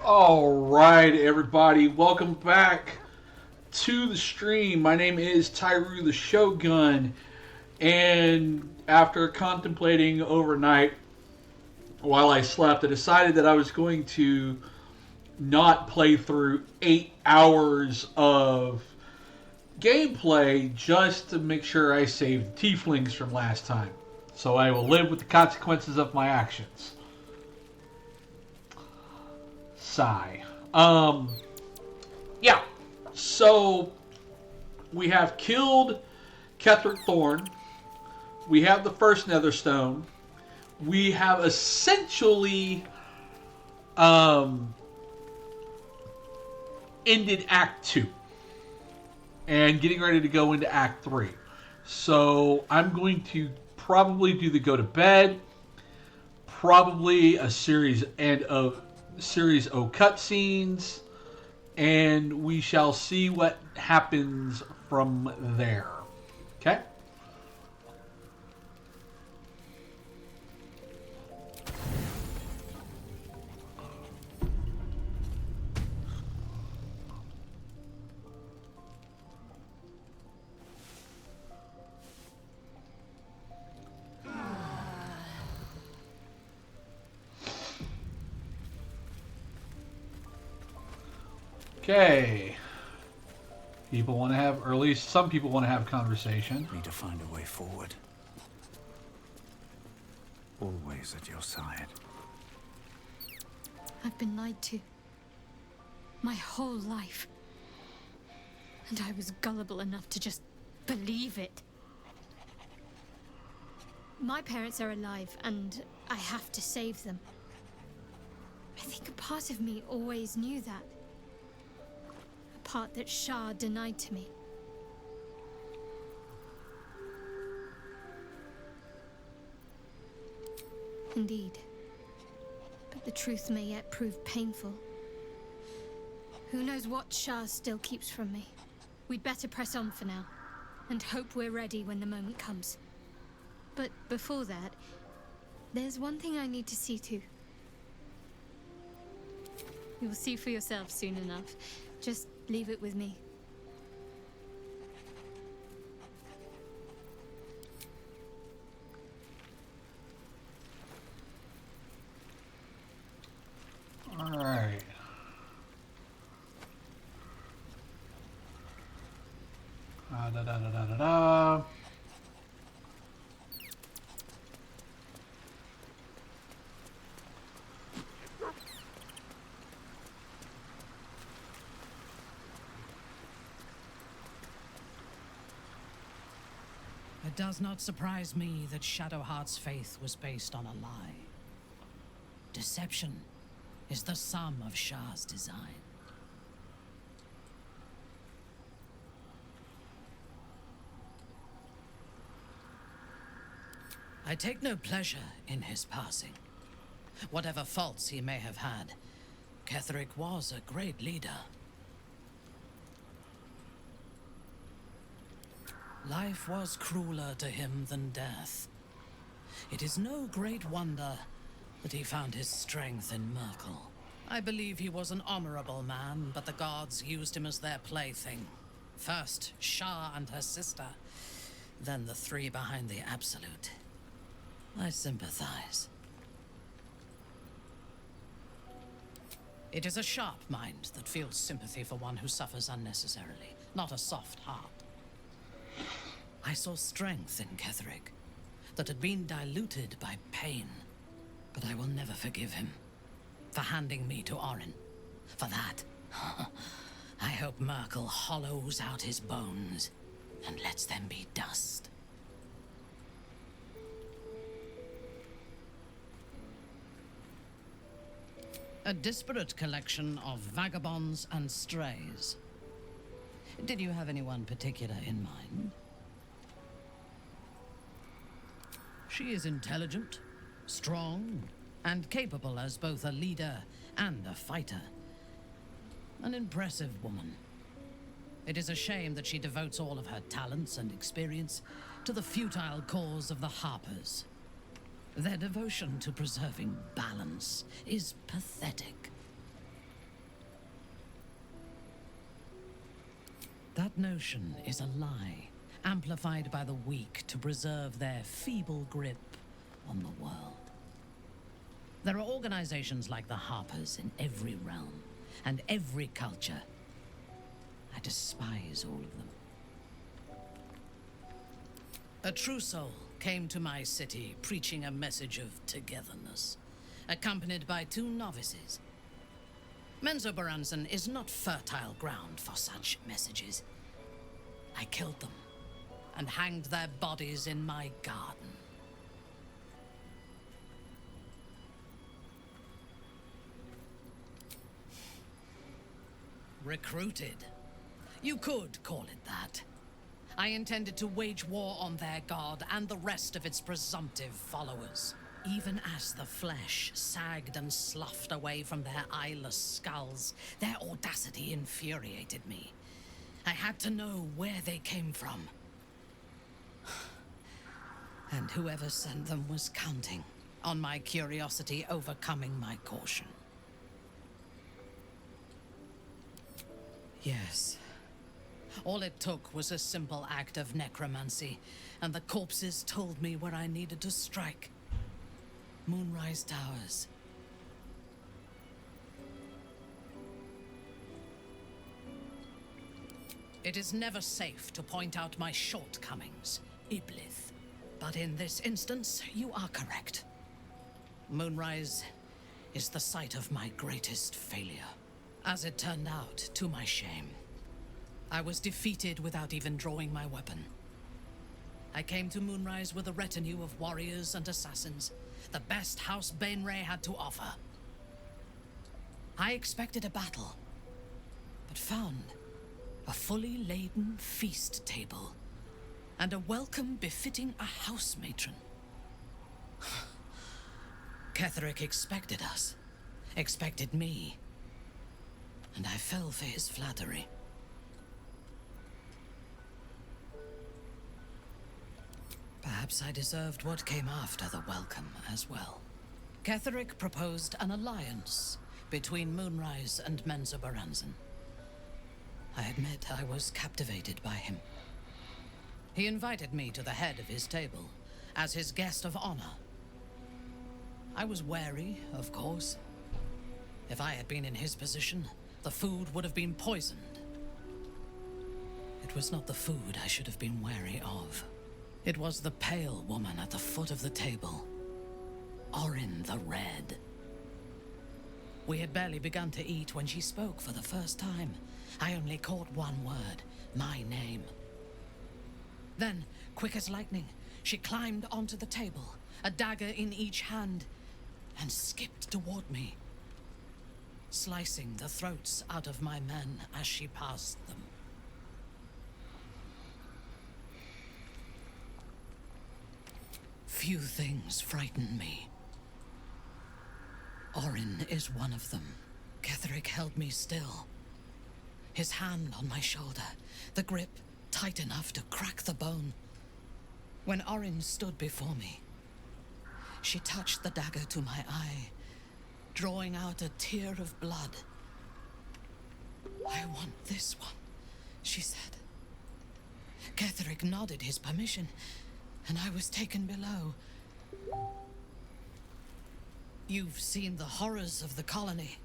All right, everybody, welcome back to the stream. My name is Tyru the Shogun, and after contemplating overnight while I slept, I decided that I was going to not play through 8 hours of gameplay just to make sure I saved tieflings from last time. So I will live with the consequences of my actions. Sigh. Yeah. So we have killed Ketheric Thorn. We have the first Netherstone. We have essentially um, ended Act 2 and getting ready to go into Act 3. So I'm going to probably do the go to bed, probably a series and of series O cutscenes, and we shall see what happens from there. Okay? Okay. People want to have, or at least some people want to have a conversation. Need to find a way forward. Always at your side. I've been lied to. My whole life. And I was gullible enough to just believe it. My parents are alive, and I have to save them. I think a part of me always knew that. A part that Shah denied to me. Indeed. But the truth may yet prove painful. Who knows what Shah still keeps from me? We'd better press on for now, and hope we're ready when the moment comes. But before that, there's one thing I need to see to. You'll see for yourself soon enough. Just leave it with me. All right. Da da da da da da. It does not surprise me that Shadowheart's faith was based on a lie. Deception is the sum of Shah's design. I take no pleasure in his passing. Whatever faults he may have had, Ketheric was a great leader. Life was crueler to him than death. It is no great wonder that he found his strength in Merkel. I believe he was an honorable man, but the gods used him as their plaything. First, Shah and her sister, then the three behind the Absolute. I sympathize. It is a sharp mind that feels sympathy for one who suffers unnecessarily, not a soft heart. I saw strength in Ketheric that had been diluted by pain, but I will never forgive him for handing me to Orin. For that, I hope Merkel hollows out his bones and lets them be dust. A disparate collection of vagabonds and strays. Did you have anyone particular in mind? She is intelligent, strong, and capable as both a leader and a fighter. An impressive woman. It is a shame that she devotes all of her talents and experience to the futile cause of the Harpers. Their devotion to preserving balance is pathetic. That notion is a lie, amplified by the weak to preserve their feeble grip on the world. There are organizations like the Harpers in every realm and every culture. I despise all of them. A true soul came to my city preaching a message of togetherness, accompanied by 2 novices. Menzoberranzan is not fertile ground for such messages. I killed them and hanged their bodies in my garden. Recruited. You could call it that. I intended to wage war on their god and the rest of its presumptive followers. Even as the flesh sagged and sloughed away from their eyeless skulls, their audacity infuriated me. I had to know where they came from. And whoever sent them was counting on my curiosity overcoming my caution. Yes. All it took was a simple act of necromancy, and the corpses told me where I needed to strike. Moonrise Towers. It is never safe to point out my shortcomings, Iblith. But in this instance, you are correct. Moonrise is the site of my greatest failure. As it turned out, to my shame, I was defeated without even drawing my weapon. I came to Moonrise with a retinue of warriors and assassins, the best House Bainray had to offer. I expected a battle, but found a fully laden feast table and a welcome befitting a house matron. Ketheric expected us, expected me, and I fell for his flattery. Perhaps I deserved what came after the welcome as well. Ketheric proposed an alliance between Moonrise and Menzoberranzan. I admit I was captivated by him. He invited me to the head of his table as his guest of honor. I was wary, of course. If I had been in his position, the food would have been poisoned. It was not the food I should have been wary of. It was the pale woman at the foot of the table. Orin the Red. We had barely begun to eat when she spoke for the first time. I only caught one word, my name. Then, quick as lightning, she climbed onto the table, a dagger in each hand, and skipped toward me, slicing the throats out of my men as she passed them. Few things frighten me. Orin is one of them. Ketheric held me still, his hand on my shoulder, the grip tight enough to crack the bone. When Orin stood before me, she touched the dagger to my eye, drawing out a tear of blood. "I want this one," she said. Ketheric nodded his permission, and I was taken below. You've seen the horrors of the colony.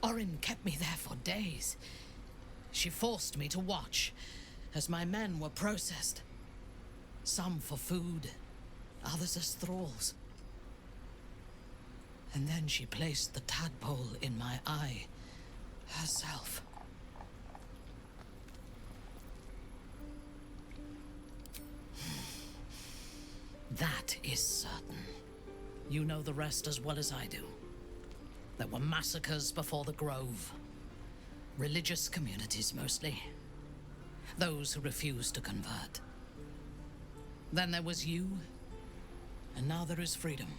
Orin kept me there for days. She forced me to watch as my men were processed. Some for food, others as thralls. And then she placed the tadpole in my eye herself. That is certain. You know the rest as well as I do. There were massacres before the Grove. Religious communities, mostly. Those who refused to convert. Then there was you, and now there is freedom.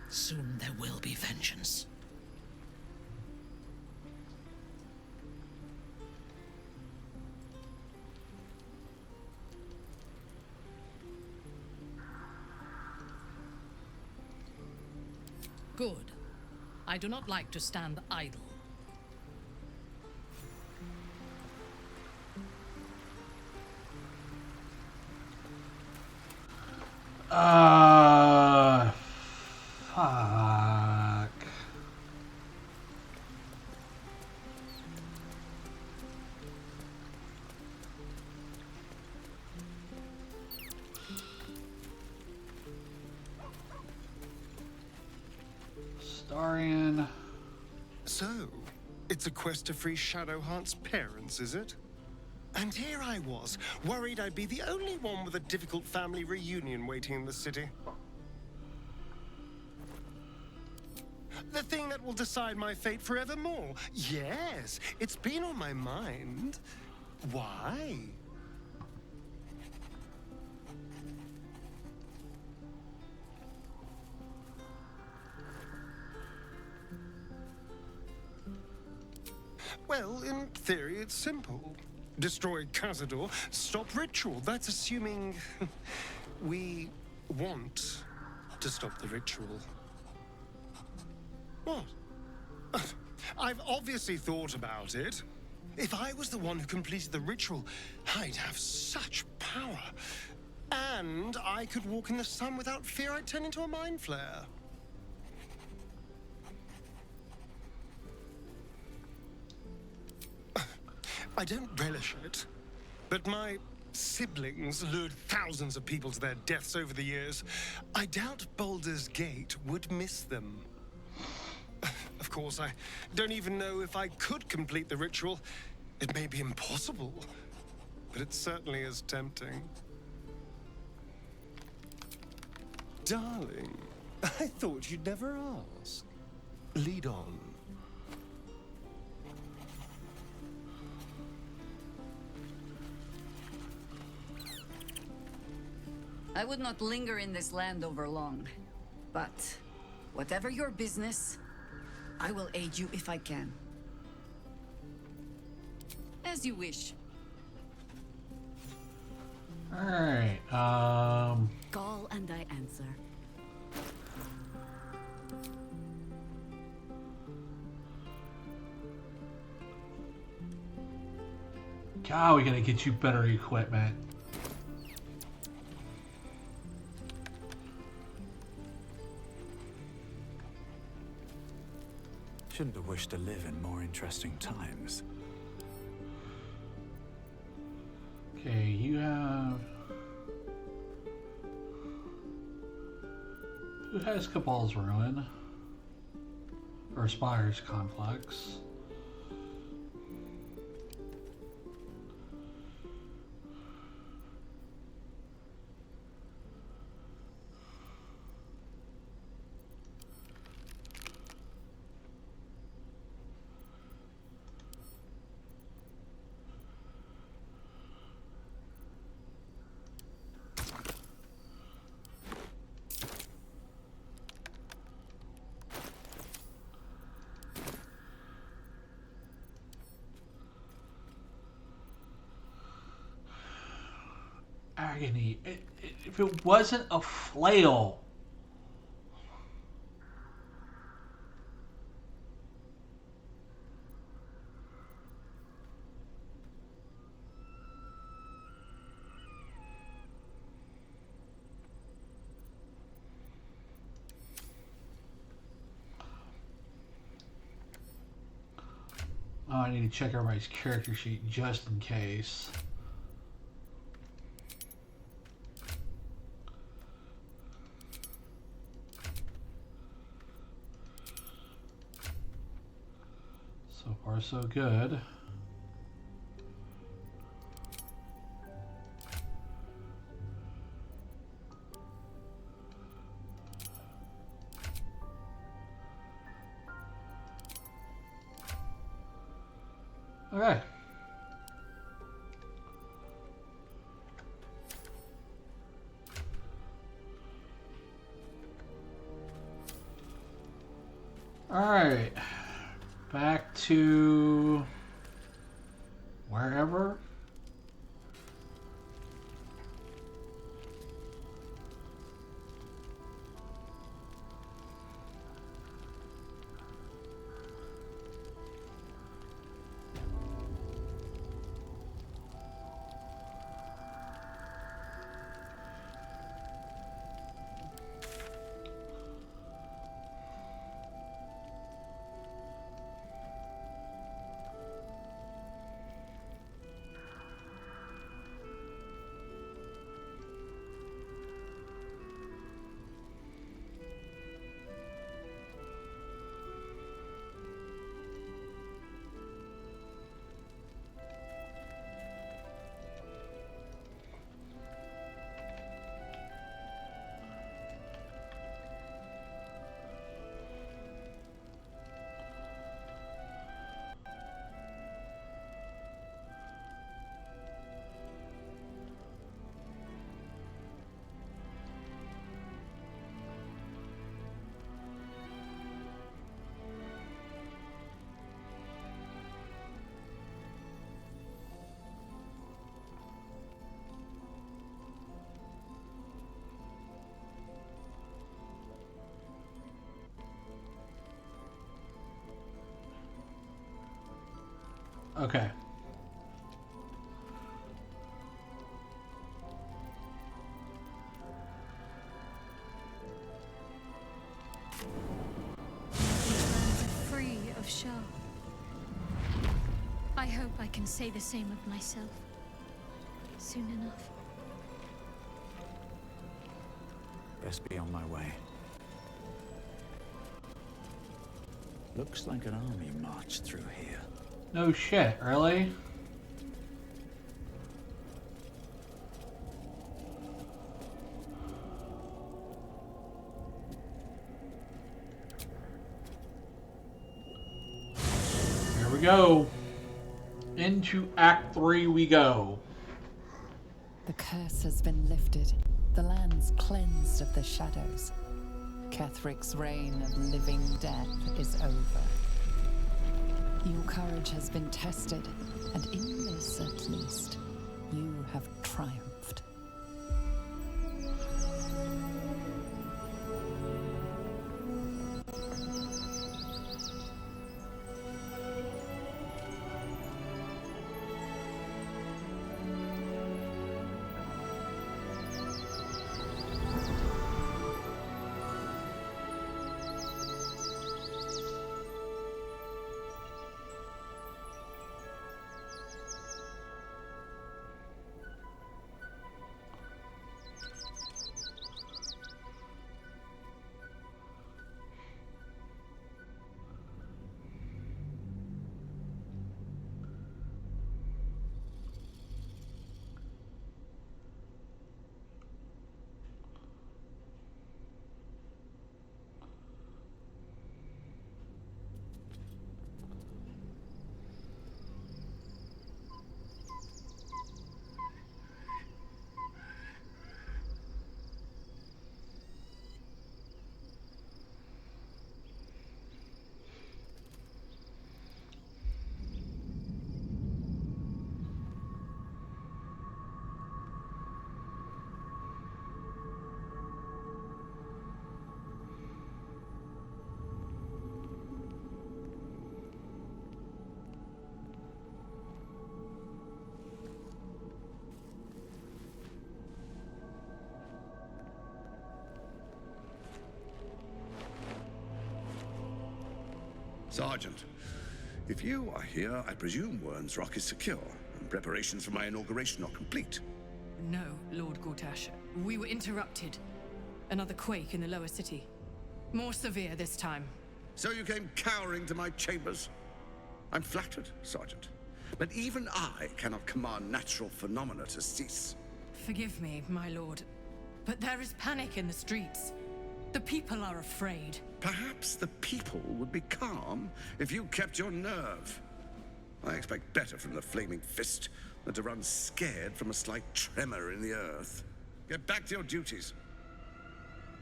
Soon there will be vengeance. Good. I do not like to stand idle. Uh, fuck. Starian. So, it's a quest to free Shadowheart's parents, is it? And here I was, worried I'd be the only one with a difficult family reunion waiting in the city. The thing that will decide my fate forevermore. Yes, it's been on my mind. Why? Well, in theory, it's simple. Destroy Cazador, stop ritual. That's assuming we want to stop the ritual. What? I've obviously thought about it. If I was the one who completed the ritual, I'd have such power. And I could walk in the sun without fear I'd turn into a mind flare. I don't relish it, but my siblings lured thousands of people to their deaths over the years. I doubt Baldur's Gate would miss them. Of course, I don't even know if I could complete the ritual. It may be impossible, but it certainly is tempting. Darling, I thought you'd never ask. Lead on. I would not linger in this land over long, but whatever your business, I will aid you if I can. As you wish. Alright, Call and I answer. God, we gotta get you better equipment. Shouldn't have wished to live in more interesting times. Okay, you have... Who has Cabal's Ruin? Or Spire's Conflicts? Agony. If it wasn't a flail. Oh, I need to check everybody's character sheet just in case. So far, so good. Okay. All right. Back to wherever. Okay. Free of Shah. I hope I can say the same of myself soon enough. Best be on my way. Looks like an army marched through here. No shit, really? Here we go. Into Act 3 we go. The curse has been lifted. The land's cleansed of the shadows. Kethric's reign of living death is over. Your courage has been tested, and in this at least, you have triumphed. Sergeant, if you are here, I presume Wern's Rock is secure, and preparations for my inauguration are complete. No, Lord Gortash. We were interrupted. Another quake in the lower city. More severe this time. So you came cowering to my chambers? I'm flattered, Sergeant. But even I cannot command natural phenomena to cease. Forgive me, my lord, but there is panic in the streets. The people are afraid. Perhaps the people would be calm if you kept your nerve. I expect better from the Flaming Fist than to run scared from a slight tremor in the earth. Get back to your duties.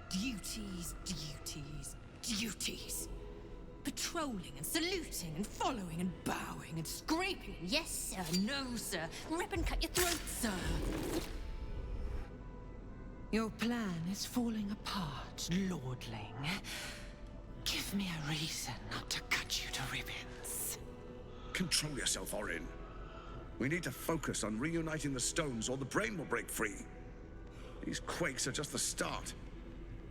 Duties, duties, duties. Patrolling and saluting and following and bowing and scraping. Yes, sir. No, sir. Rip and cut your throat, sir. Your plan is falling apart, lordling. Give me a reason not to cut you to ribbons. Control yourself, Orin. We need to focus on reuniting the stones or the brain will break free. These quakes are just the start.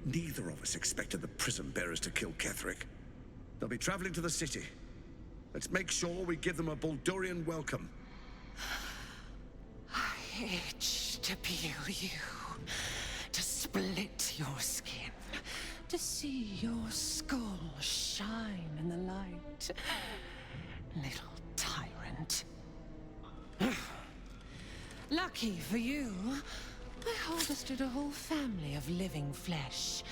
Neither of us expected the prison bearers to kill Ketheric. They'll be traveling to the city. Let's make sure we give them a Baldurian welcome. I itch to peel you, to split your skin, to see your skull shine in the light. Little tyrant. Lucky for you, I harvested a whole family of living flesh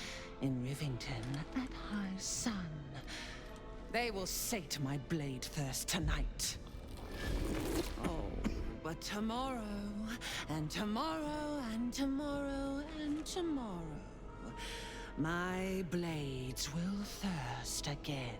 in Rivington at high sun. They will sate my blade thirst tonight. Oh, but tomorrow, and tomorrow, and tomorrow, and tomorrow, my blades will thirst again.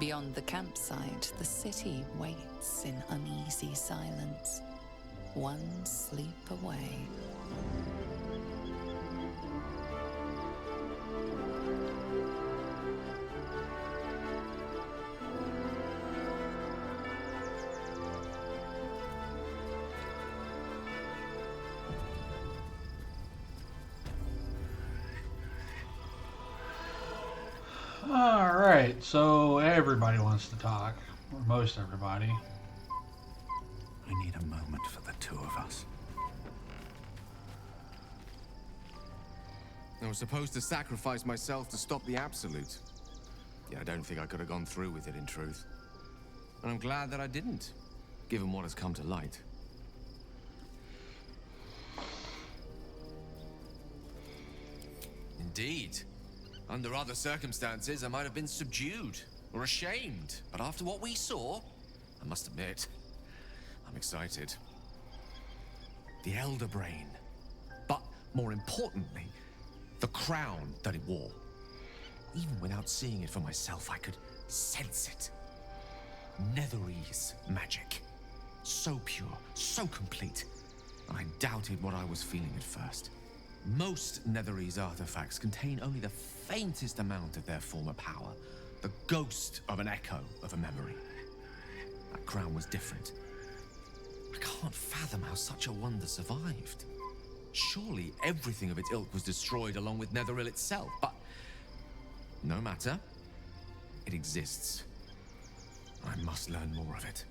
Beyond the campsite, the city waits in uneasy silence, one sleep away. All right, so everybody wants to talk, or most everybody. I need a moment for the two of us. I was supposed to sacrifice myself to stop the Absolute. Yeah, I don't think I could have gone through with it, in truth. And I'm glad that I didn't, given what has come to light. Indeed. Under other circumstances, I might have been subdued or ashamed. But after what we saw, I must admit, I'm excited. The Elder Brain. But more importantly, the crown that it wore. Even without seeing it for myself, I could sense it. Netherese magic. So pure, so complete. I doubted what I was feeling at first. Most Netherese artifacts contain only the faintest amount of their former power. The ghost of an echo of a memory. That crown was different. I can't fathom how such a wonder survived. Surely everything of its ilk was destroyed along with Netheril itself, but no matter. It exists. I must learn more of it.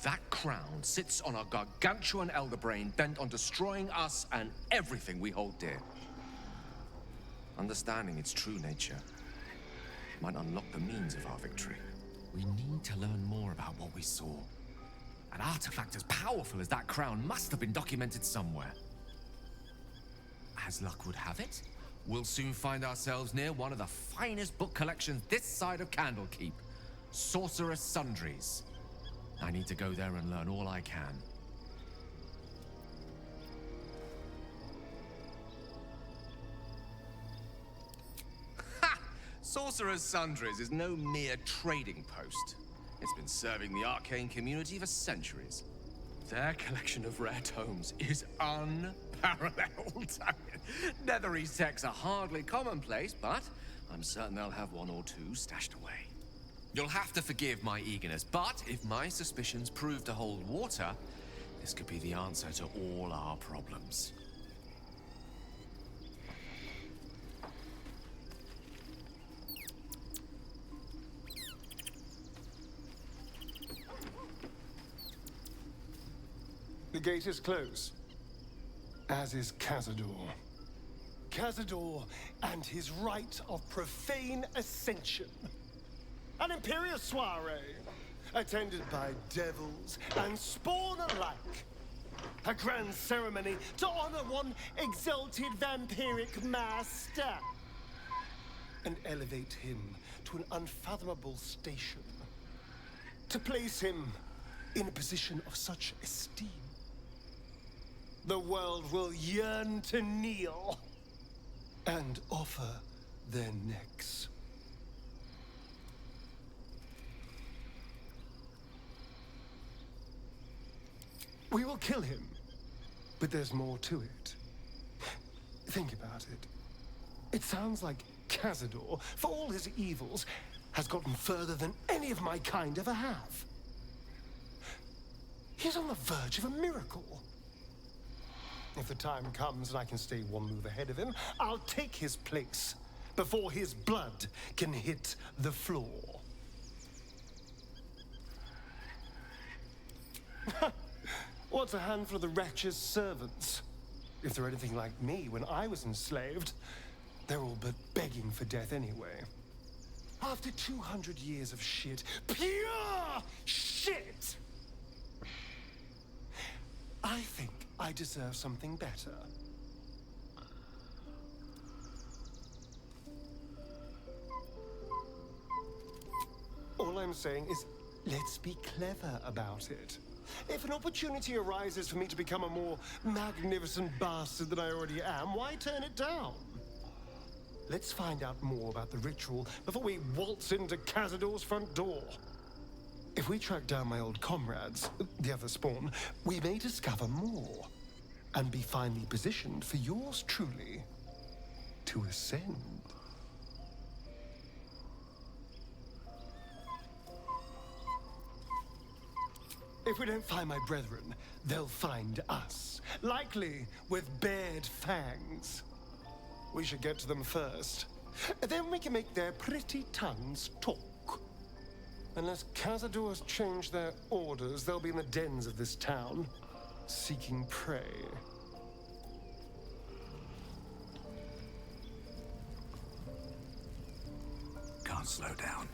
That crown sits on a gargantuan elder brain bent on destroying us and everything we hold dear. Understanding its true nature might unlock the means of our victory. We need to learn more about what we saw. An artifact as powerful as that crown must have been documented somewhere. As luck would have it, we'll soon find ourselves near one of the finest book collections this side of Candlekeep. Sorcerer's Sundries. I need to go there and learn all I can. Ha! Sorcerer's Sundries is no mere trading post. It's been serving the arcane community for centuries. Their collection of rare tomes is unparalleled. I mean, Netherese texts are hardly commonplace, but I'm certain they'll have one or two stashed away. You'll have to forgive my eagerness, but if my suspicions prove to hold water, this could be the answer to all our problems. The gate is closed, as is Cazador. Cazador and his rite of profane ascension. An imperial soiree, attended by devils and spawn alike. A grand ceremony to honor one exalted vampiric master. And elevate him to an unfathomable station. To place him in a position of such esteem. The world will yearn to kneel and offer their necks. We will kill him, but there's more to it. Think about it. It sounds like Cazador, for all his evils, has gotten further than any of my kind ever have. He's on the verge of a miracle. If the time comes and I can stay one move ahead of him, I'll take his place before his blood can hit the floor. What's a handful of the wretch's servants? If they're anything like me when I was enslaved, they're all but begging for death anyway. After 200 years of shit, pure shit! I think I deserve something better. All I'm saying is, let's be clever about it. If an opportunity arises for me to become a more magnificent bastard than I already am, why turn it down? Let's find out more about the ritual before we waltz into Cazador's front door. If we track down my old comrades, the other spawn, we may discover more and be finely positioned for yours truly to ascend. If we don't find my brethren, they'll find us, likely with bared fangs. We should get to them first. Then we can make their pretty tongues talk. Unless Cazadors change their orders, they'll be in the dens of this town, seeking prey. Can't slow down.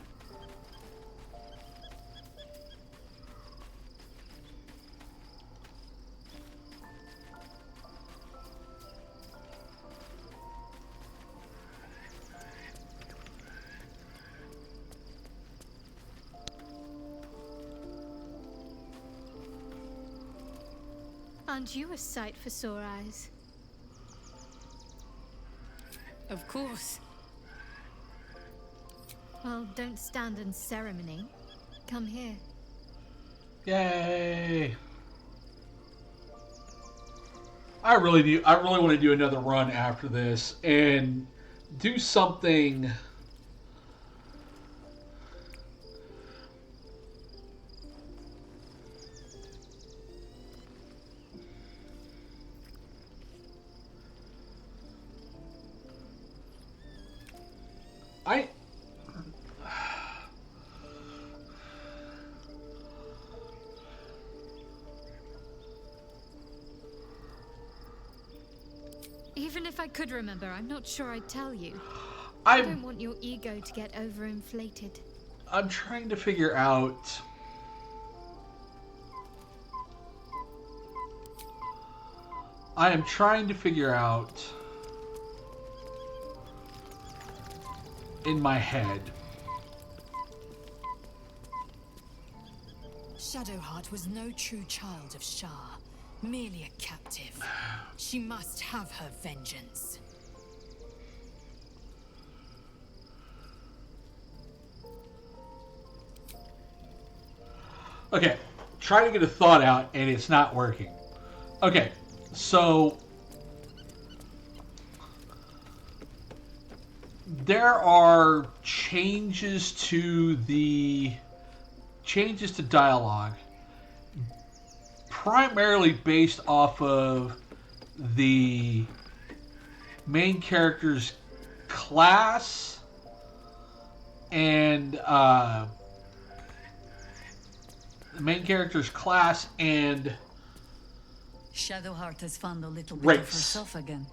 Aren't you a sight for sore eyes? Of course. Well, don't stand in ceremony. Come here. Yay! I really want to do another run after this and do something. Even if I could remember, I'm not sure I'd tell you. I don't want your ego to get overinflated. I'm trying to figure out. I am trying to figure out in my head. Shadowheart was no true child of Shah, merely a captive. She must have her vengeance. Okay, trying to get a thought out and it's not working. Okay, so there are changes to dialogue, primarily based off of the main character's class and the main character's class and Shadowheart has found a little bit race. Of herself again.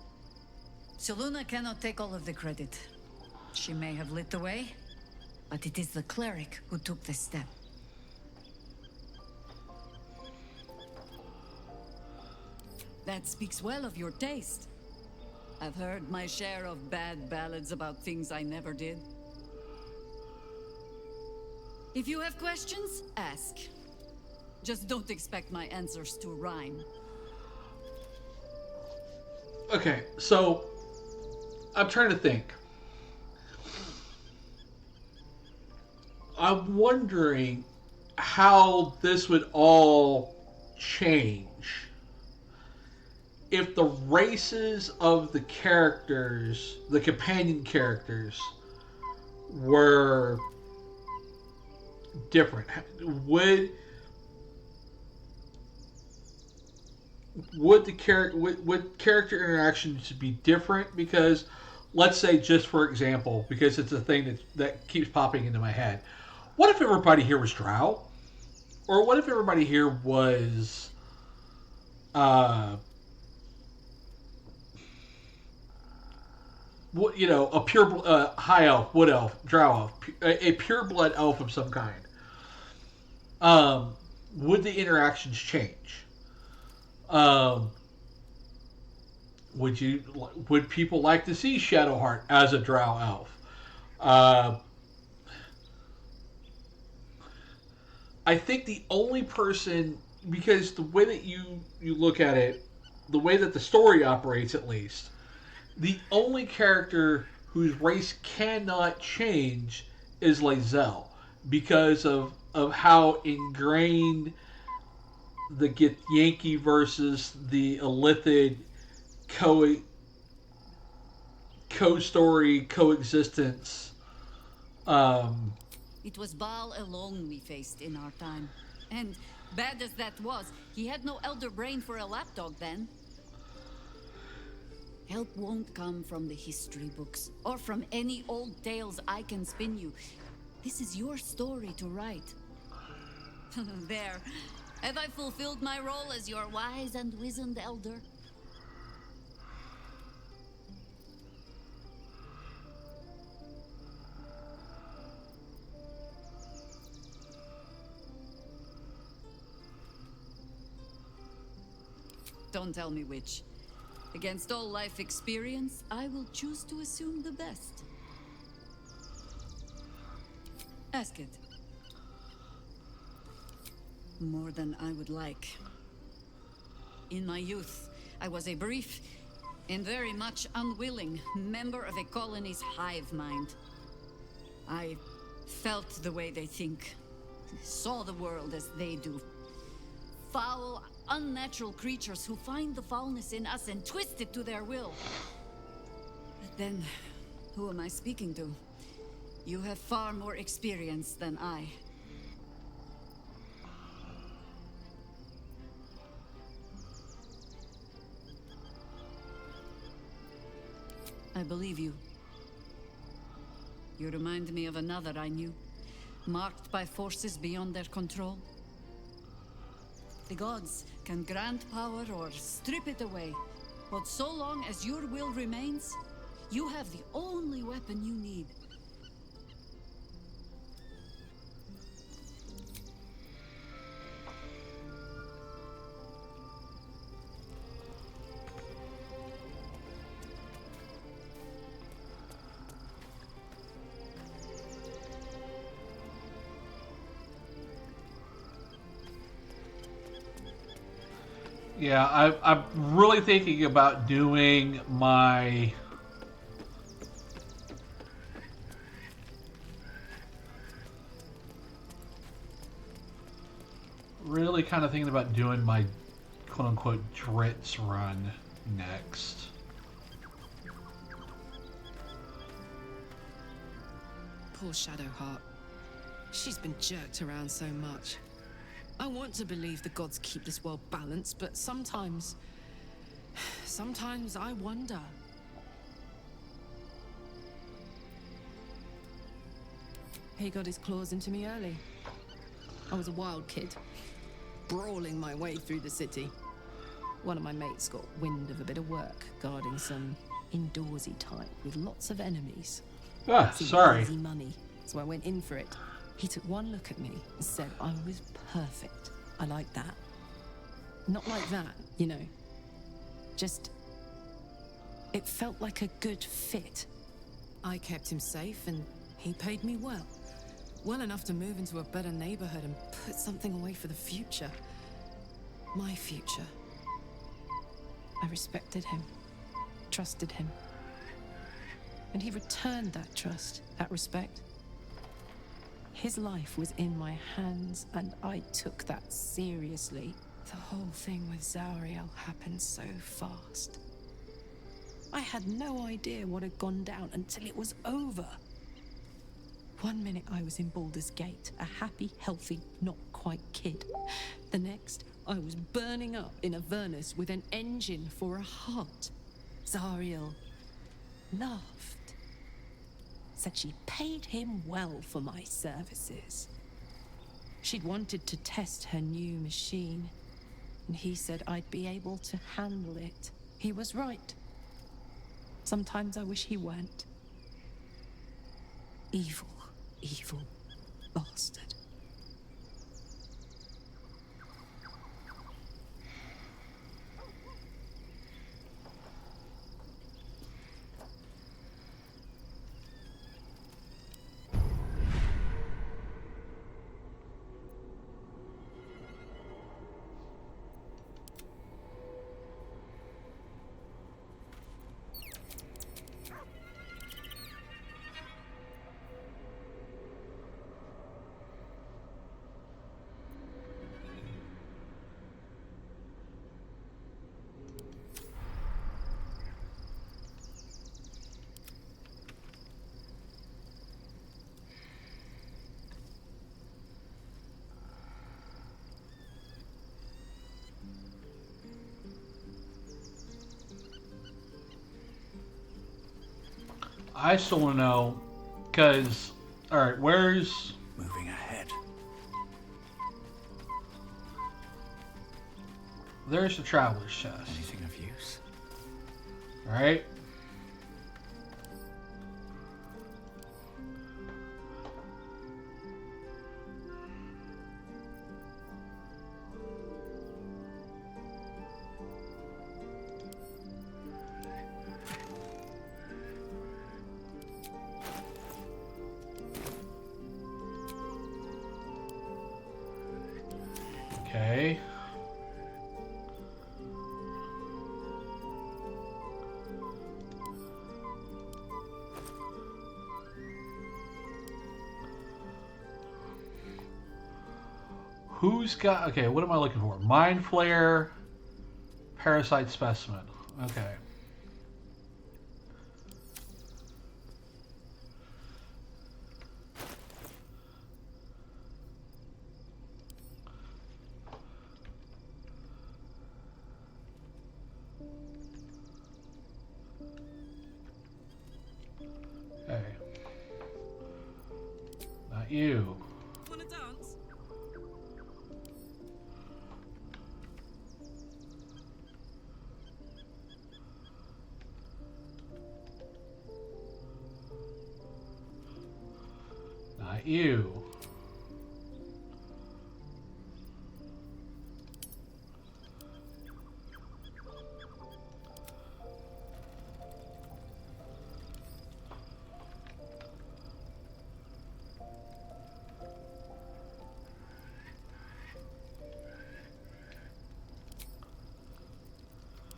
Selûne cannot take all of the credit. She may have lit the way, but it is the cleric who took this step. That speaks well of your taste. I've heard my share of bad ballads about things I never did. If you have questions, ask. Just don't expect my answers to rhyme. Okay, so I'm trying to think. I'm wondering how this would all change if the races of the characters, the companion characters, were different. Would character interactions be different? Because let's say, just for example, because it's a thing that keeps popping into my head, what if everybody here was Drow? Or what if everybody here was a pure high elf, wood elf, drow elf, a pure blood elf of some kind? Would the interactions change? Would people like to see Shadowheart as a drow elf? I think the only person, because the way that you look at it, the way that the story operates at least, the only character whose race cannot change is Lae'zel because of how ingrained the Yankee versus the Illithid co story coexistence. It was Baal alone we faced in our time. And bad as that was, he had no elder brain for a lapdog then. Help won't come from the history books, or from any old tales I can spin you. This is your story to write. There. Have I fulfilled my role as your wise and wizened elder? Don't tell me which. Against all life experience, I will choose to assume the best. Ask it. More than I would like. In my youth, I was a brief and very much unwilling member of a colony's hive mind. I felt the way they think, saw the world as they do. Foul, unnatural creatures who find the foulness in us and twist it to their will. But then, who am I speaking to? You have far more experience than I. I believe you. You remind me of another I knew, marked by forces beyond their control. The gods can grant power or strip it away, but so long as your will remains, you have the only weapon you need. Yeah, I'm really thinking about doing my really kind of thinking about doing my quote unquote Dritz run next. Poor Shadowheart. She's been jerked around so much. I want to believe the gods keep this world balanced, but sometimes I wonder. He got his claws into me early. I was a wild kid, brawling my way through the city. One of my mates got wind of a bit of work guarding some indoorsy type with lots of enemies. Ah, sorry. Easy money, so I went in for it. He took one look at me and said I was perfect. I like that. Not like that, you know. Just... it felt like a good fit. I kept him safe and he paid me well. Well enough to move into a better neighborhood and put something away for the future. My future. I respected him. Trusted him. And he returned that trust, that respect. His life was in my hands, and I took that seriously. The whole thing with Zariel happened so fast. I had no idea what had gone down until it was over. One minute I was in Baldur's Gate, a happy, healthy, not quite kid. The next, I was burning up in Avernus with an engine for a heart. Zariel laughed. Said she paid him well for my services. She'd wanted to test her new machine, and he said I'd be able to handle it. He was right. Sometimes I wish he weren't. Evil, evil bastard. I still want to know, because, alright, where's... Moving ahead. There's the traveler's chest. Anything of use? Alright. Okay. Who's got... Okay, what am I looking for? Mind Flare, Parasite Specimen. Okay. Okay. Not you. Wanna dance? Not you.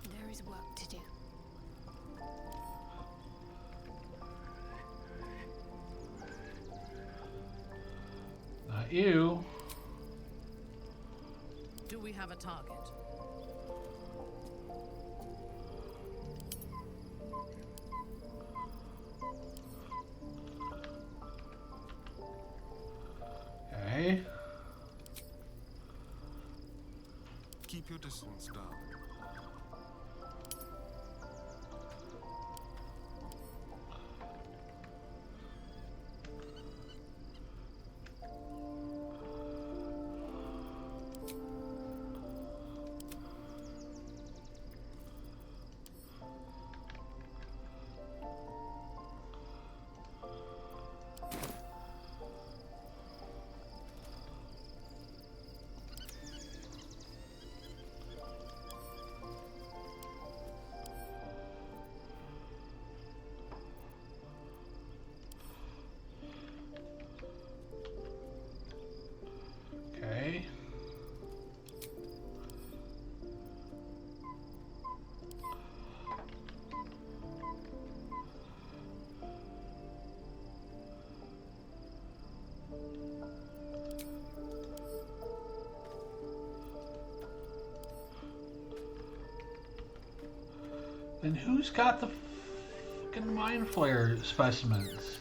There is work to do. Not you. Do we have a target? Okay. Keep your distance, darling. Okay. Then who's got the fucking Mind Flare specimens?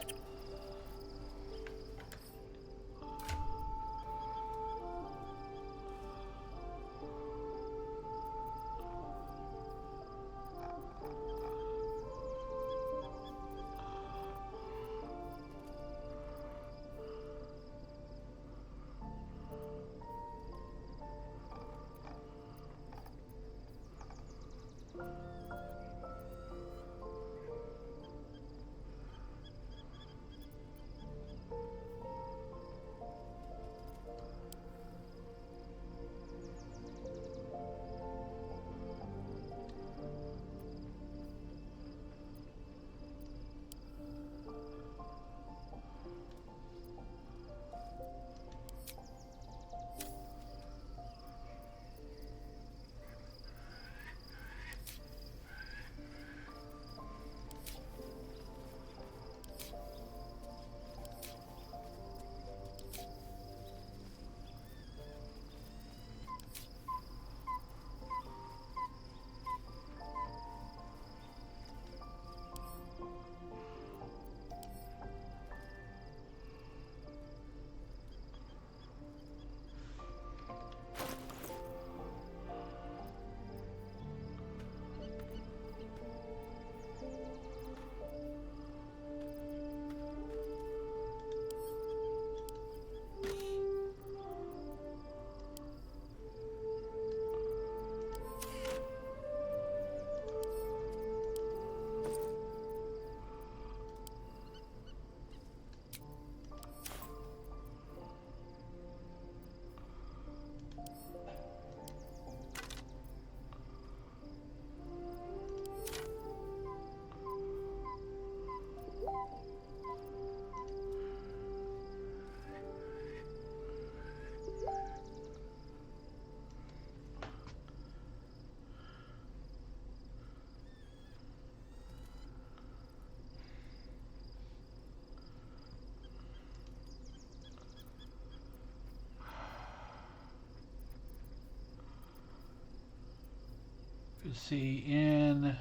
Let's see, in...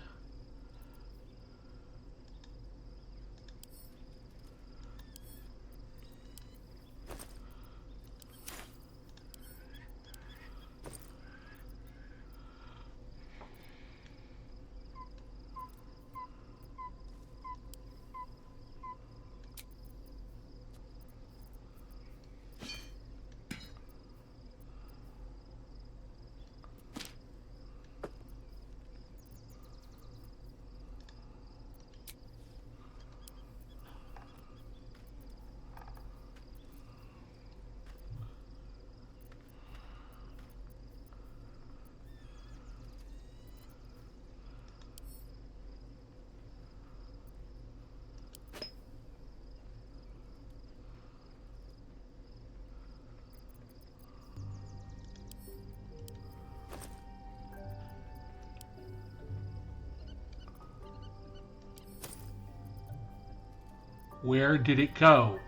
Where did it go?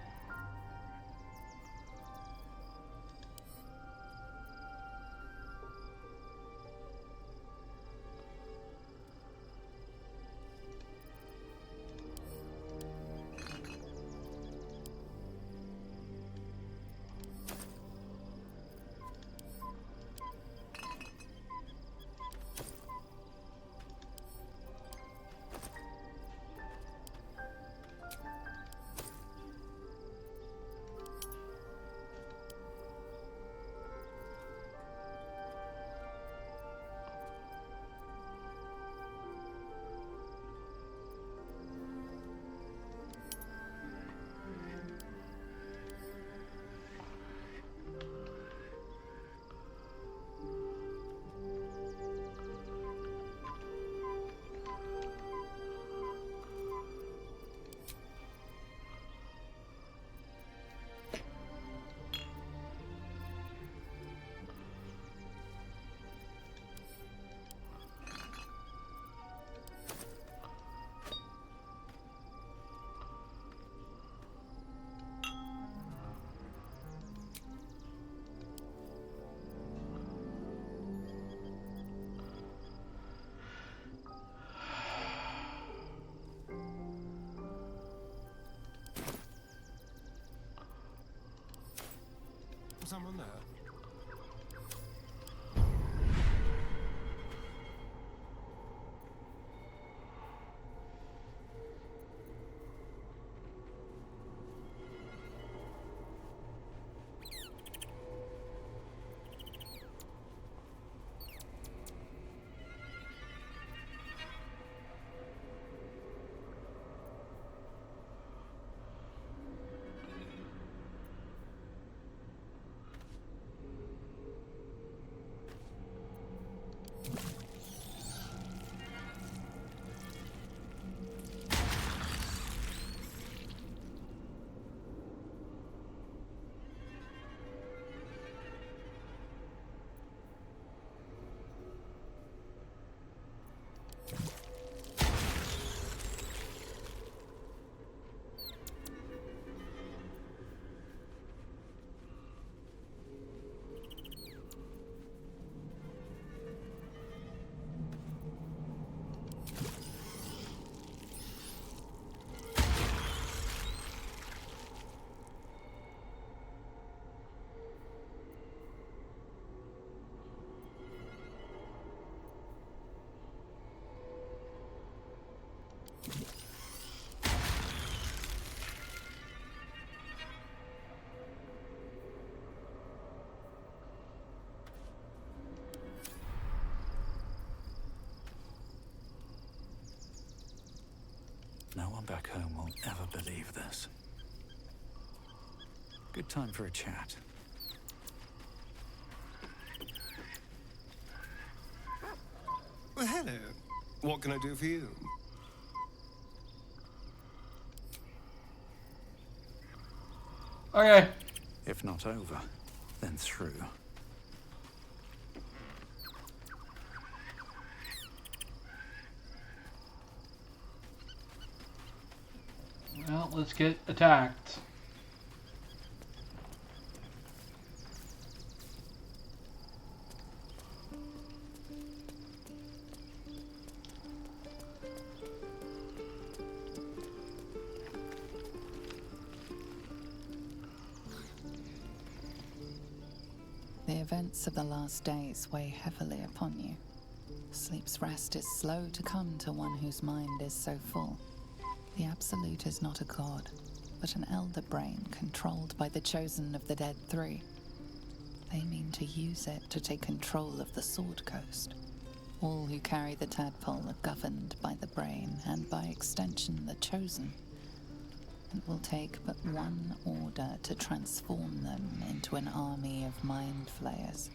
Someone there? No one back home will ever believe this. Good time for a chat. Well, hello. What can I do for you? Okay. If not over, then through. Well, let's get attacked. events of the last days weigh heavily upon you. Sleep's rest is slow to come to one whose mind is so full. The Absolute is not a god, but an elder brain controlled by the chosen of the Dead Three. They mean to use it to take control of the Sword Coast. All who carry the tadpole are governed by the brain, and by extension the chosen. It will take but one order to transform them into an army of mind flayers.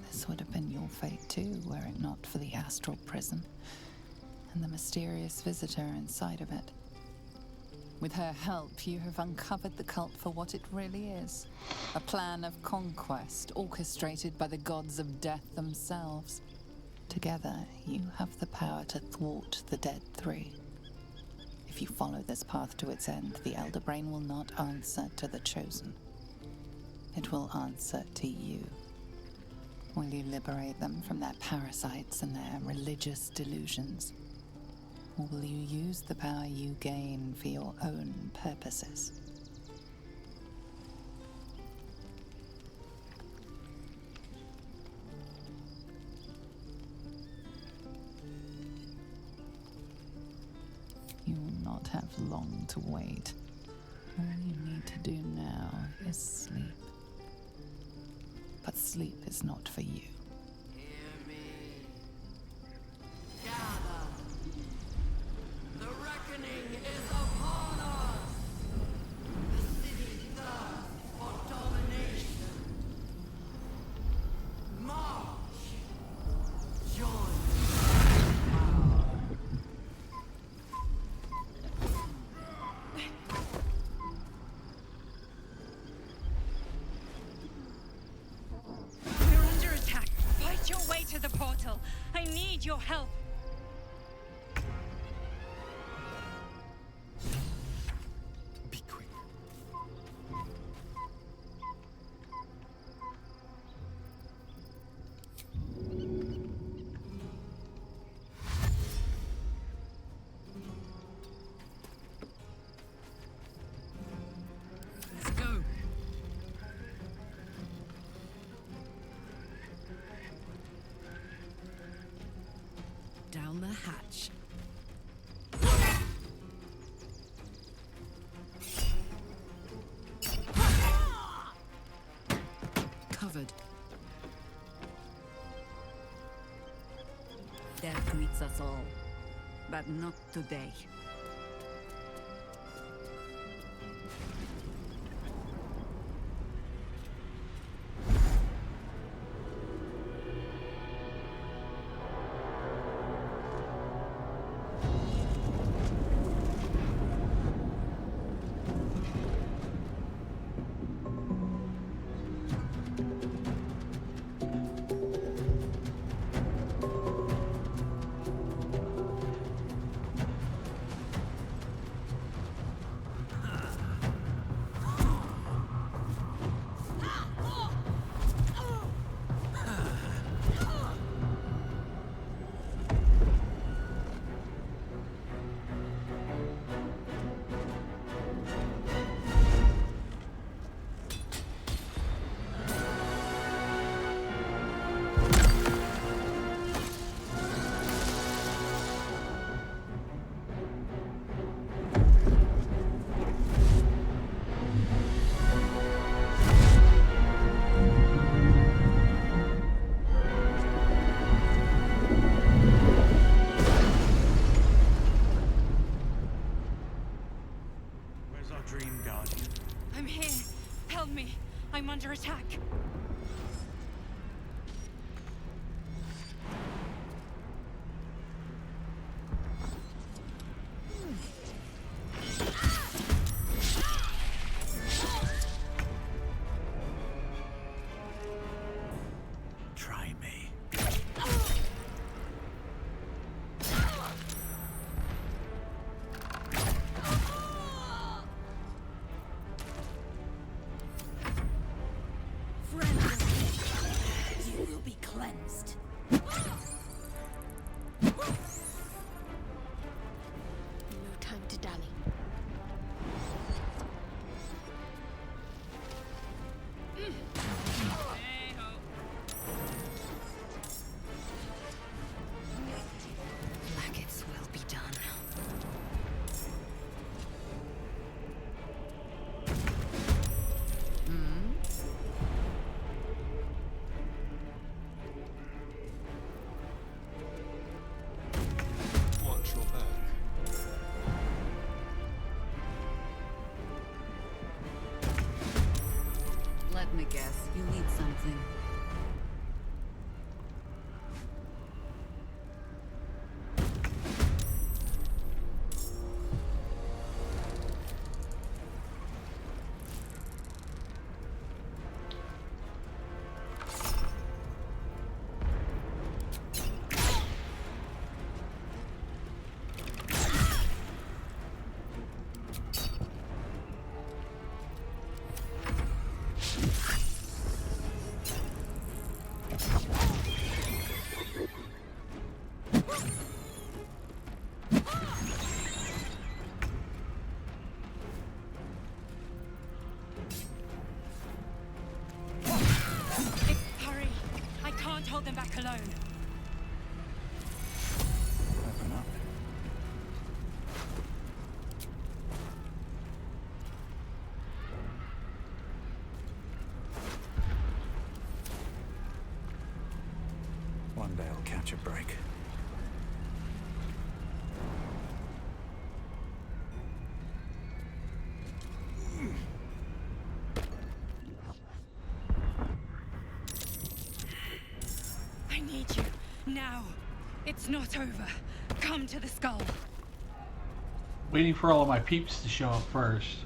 This would have been your fate too, were it not for the astral prison and the mysterious visitor inside of it. With her help, you have uncovered the cult for what it really is. A plan of conquest orchestrated by the gods of death themselves. Together, you have the power to thwart the Dead Three. If you follow this path to its end, the Elder Brain will not answer to the Chosen. It will answer to you. Will you liberate them from their parasites and their religious delusions? Or will you use the power you gain for your own purposes? You will not have long to wait. All you need to do now is sleep. But sleep is not for you. Hear me. Gather. The reckoning is upon us. The city thirsts for domination. March. Join. We're under attack. Fight your way to the portal. I need your help. Be quick. Let's go. Down the hatch. Covered. Death greets us all, but not today. You need something. Hurry! I can't hold them back alone. Open up. One day I'll catch a break. I need you. Now. It's not over. Come to the skull. Waiting for all of my peeps to show up first.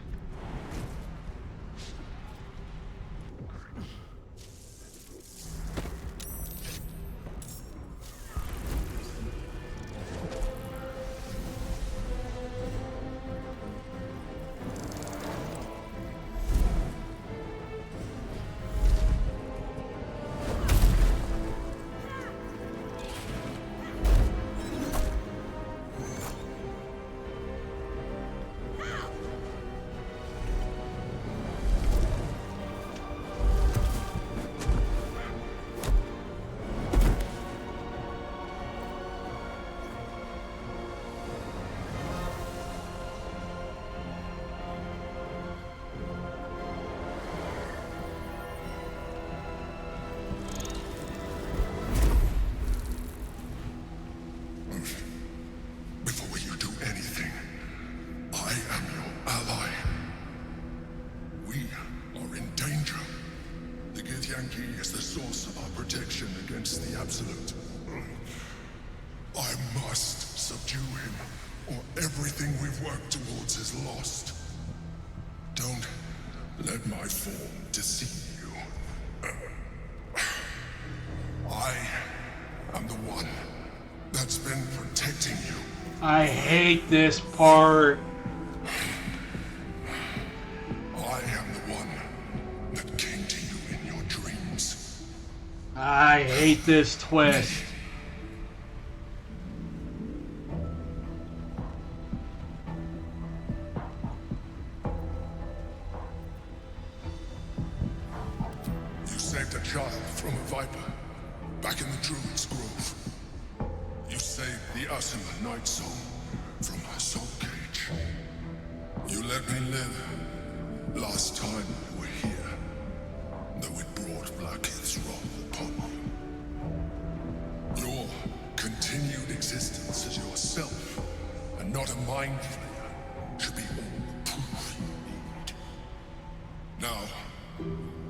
Before you do anything, I am your ally. We are in danger. The Githyanki is the source of our protection against the Absolute. I must subdue him, or everything we've worked towards is lost. Don't let my form deceive you. I am the one that's been protecting you. I hate this part. I am the one that came to you in your dreams. I hate this twist. You saved a child from a viper back in the Druid's Grove. You saved the Asima Night Soul from her soul cage. You let me live last time you were here, though it brought Blackheath's wrath upon you. Your continued existence as yourself, and not a mind flayer, should be all the proof you need. Now,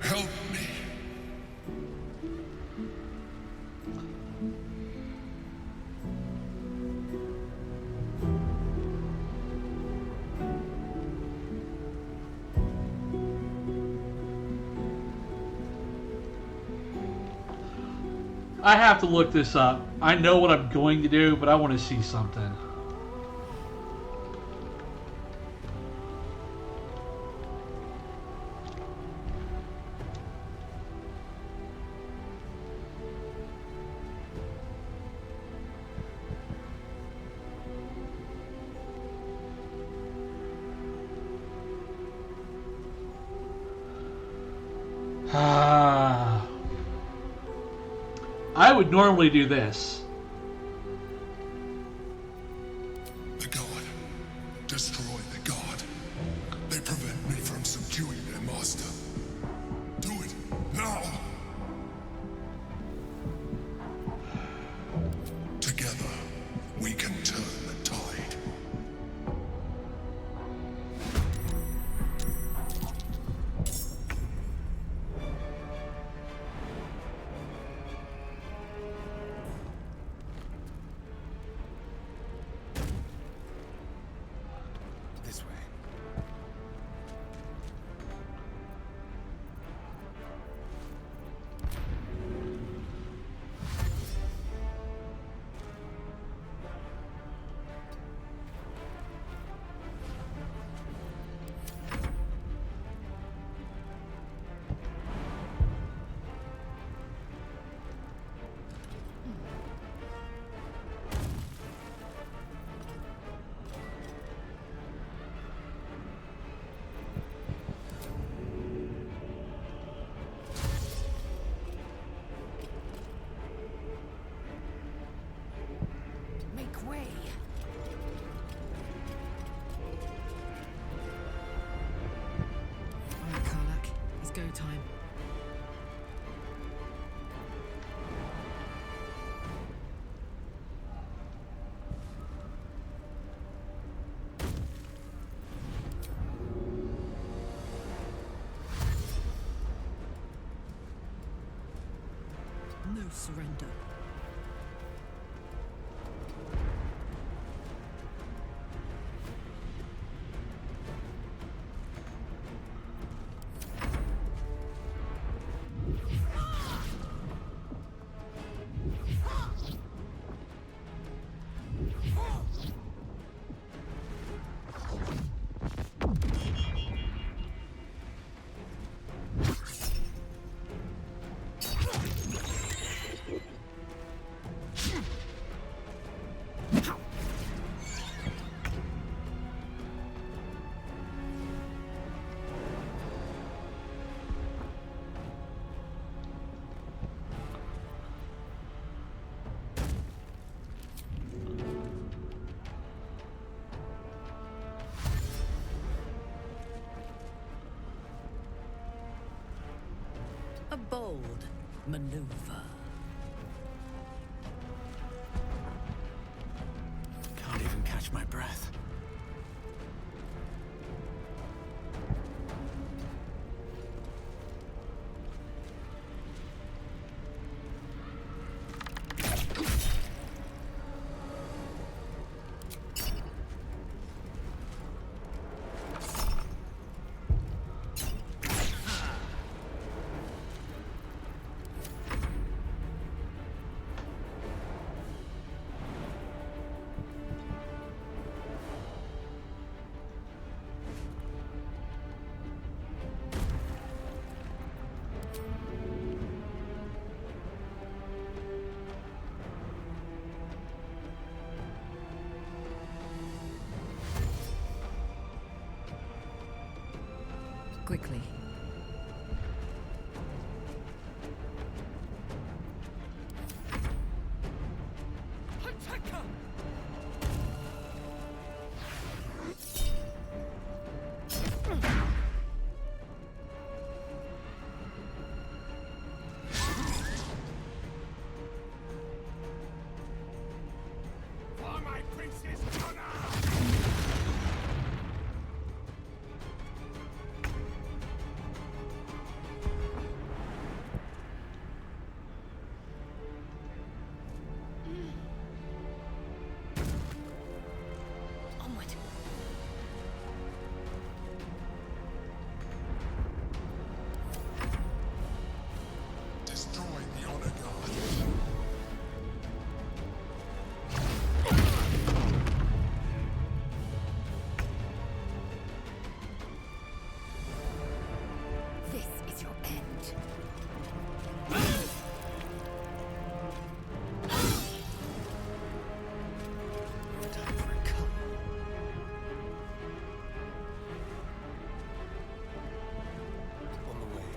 help me. I have to look this up. I know what I'm going to do, but I want to see something. I would normally do this. The God. Destroy the God. They prevent me from subduing their master. Do it now. Together, we can turn the tide. go time. No surrender. A bold maneuver. Can't even catch my breath. Quickly. For my prince's honor! Onward. Destroy the honor guard. This is your end. Time for a cut. On the way.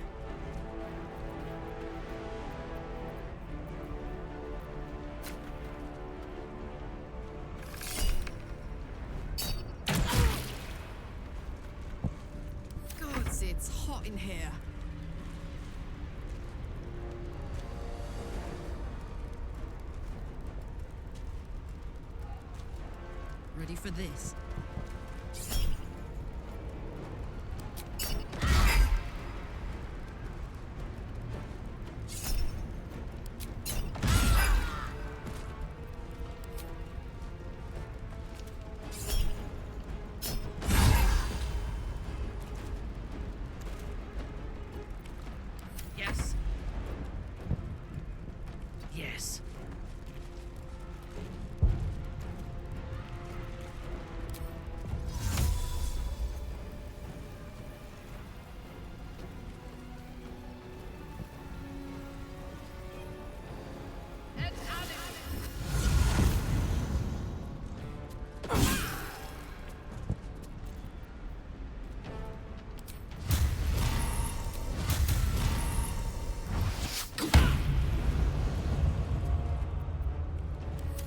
Gods, it's hot in here. Ready for this? Yes. Yes.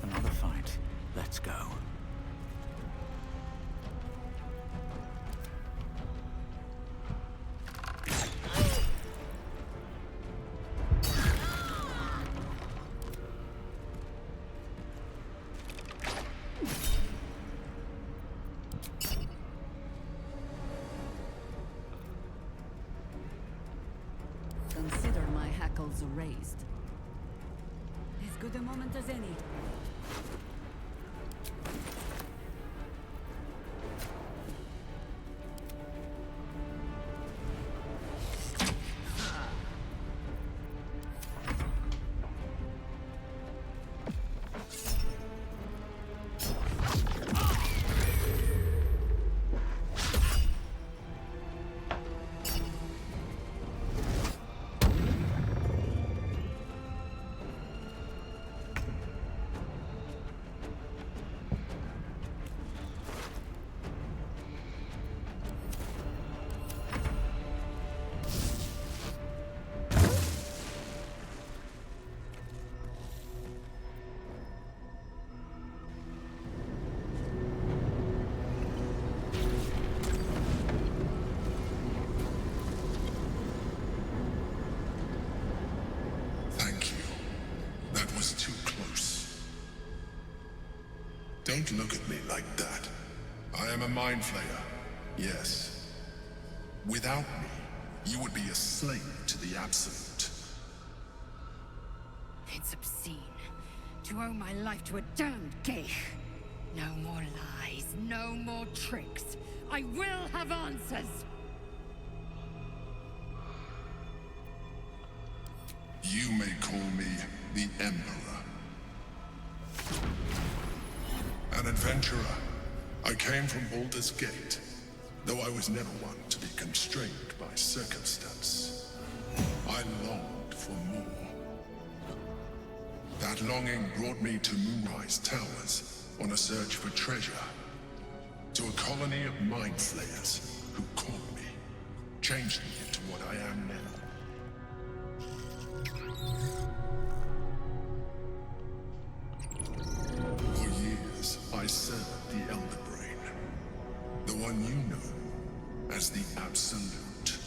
Another fight. Let's go. raised. As good a moment as any. Don't look at me like that. I am a mind flayer, yes. Without me, you would be a slave to the Absolute. It's obscene to owe my life to a damned geich. No more lies, no more tricks. I will have answers! You may call me the Emperor. An adventurer. I came from Baldur's Gate, though I was never one to be constrained by circumstance. I longed for more. That longing brought me to Moonrise Towers on a search for treasure. To a colony of mind flayers who caught me, changed me into what I am now. For years, I served the Elder Brain, the one you know as the Absolute.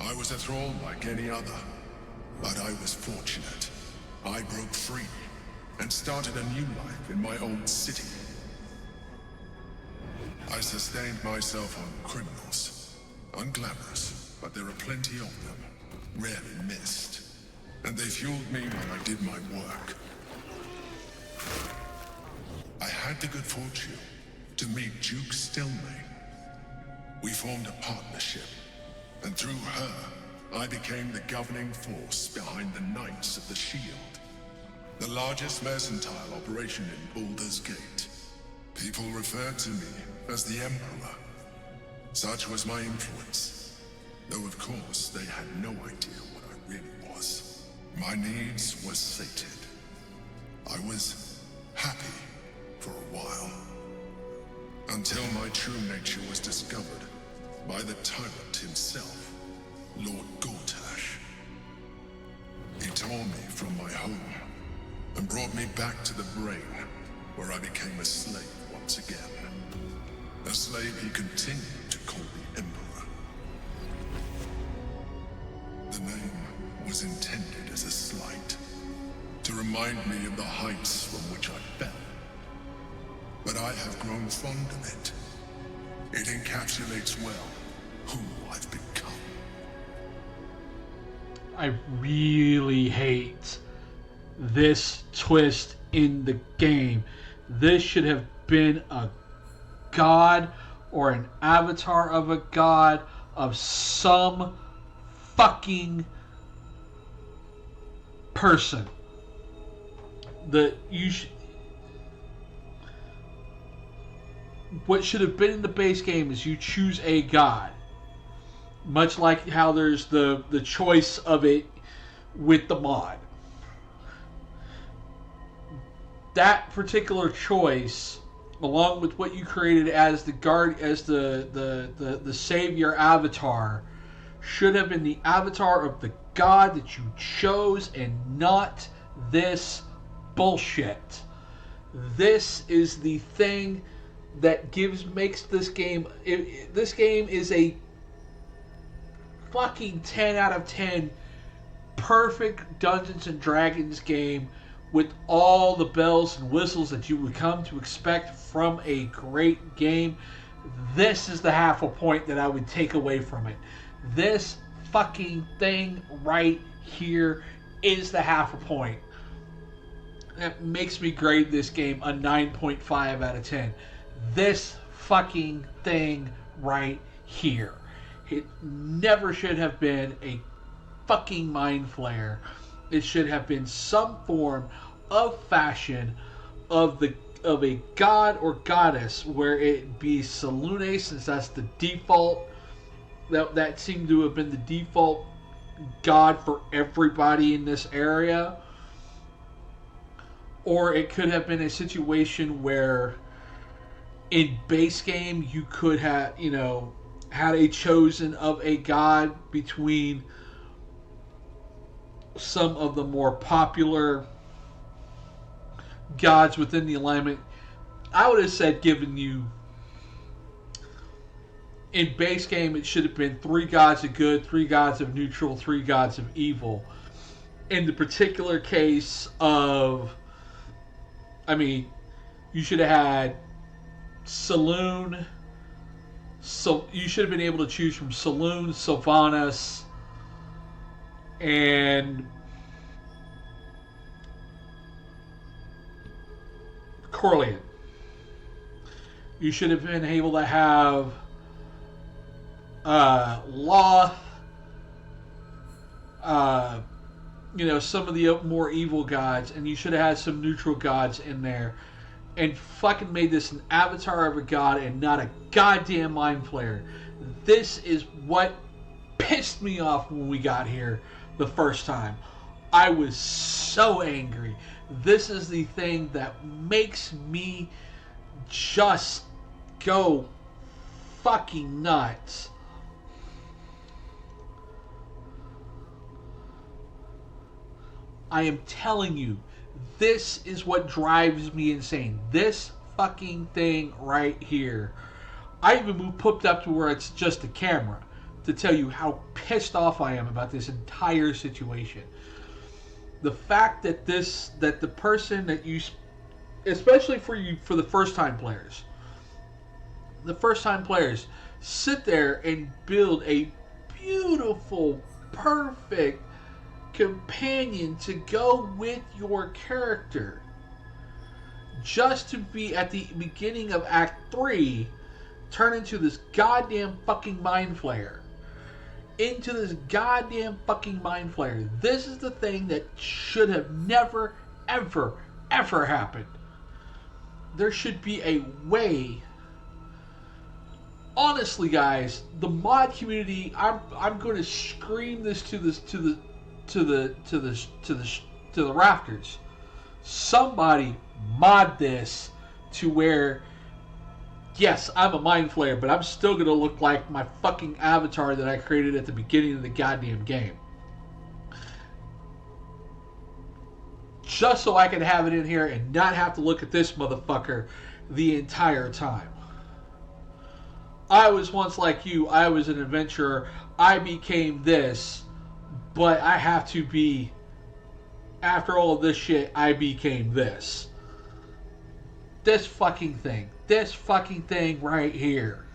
I was a thrall like any other, but I was fortunate. I broke free and started a new life in my own city. I sustained myself on criminals, unglamorous, but there are plenty of them, rarely missed, and they fueled me while I did my work. I had the good fortune to meet Duke Stillmain. We formed a partnership, and through her, I became the governing force behind the Knights of the Shield, the largest mercantile operation in Baldur's Gate. People referred to me as the Emperor. Such was my influence, though of course they had no idea what I really was. My needs were sated. I was happy for a while, until my true nature was discovered by the tyrant himself, Lord Gortash. He tore me from my home and brought me back to the Brain, where I became a slave once again. A slave he continued to call the Emperor. The name was intended as a slight, to remind me of the heights from which I fell. But I have grown fond of it. It encapsulates well who I've become. I really hate this twist in the game. This should have been a god or an avatar of a god of some fucking person. What should have been in the base game is you choose a god. Much like how there's the choice of it with the mod. That particular choice, along with what you created as the guard, as the savior avatar, should have been the avatar of the god that you chose, and not this bullshit. This is the thing that makes this game. This game is a fucking 10 out of 10 perfect Dungeons and Dragons game with all the bells and whistles that you would come to expect from a great game. This is the half a point that I would take away from it. This fucking thing right here is the half a point. That makes me grade this game a 9.5 out of 10. This fucking thing right here. It never should have been a fucking mind flare. It should have been some form of fashion of a god or goddess, where it be Selune, since that's the default. That seemed to have been the default god for everybody in this area. Or it could have been a situation where in base game you could have, had a chosen of a god between some of the more popular gods within the alignment. I would have said, given you in base game, it should have been 3 gods of good, 3 gods of neutral, 3 gods of evil. In the particular case of, you should have had Selune. So you should have been able to choose from Selune, Sylvanas, and Corleone. You should have been able to have Loth, some of the more evil gods, and you should have had some neutral gods in there, and fucking made this an avatar of a god and not a goddamn mind flayer. This is what pissed me off when we got here the first time. I was so angry. This is the thing that makes me just go fucking nuts. I am telling you, this is what drives me insane. This fucking thing right here. I even pooped up to where it's just a camera to tell you how pissed off I am about this entire situation. The fact that the person that you, especially for the first time players, sit there and build a beautiful, perfect companion to go with your character, just to be at the beginning of Act 3 turn into this goddamn fucking mind flayer. This is the thing that should have never, ever, ever happened. There should be a way. Honestly, guys, the mod community, I'm going to scream this to the rafters. Somebody mod this to where, yes, I'm a mind flayer, but I'm still going to look like my fucking avatar that I created at the beginning of the goddamn game. Just so I can have it in here and not have to look at this motherfucker the entire time. I was once like you. I was an adventurer. I became this, but I have to be, after all of this shit, I became this. This fucking thing right here.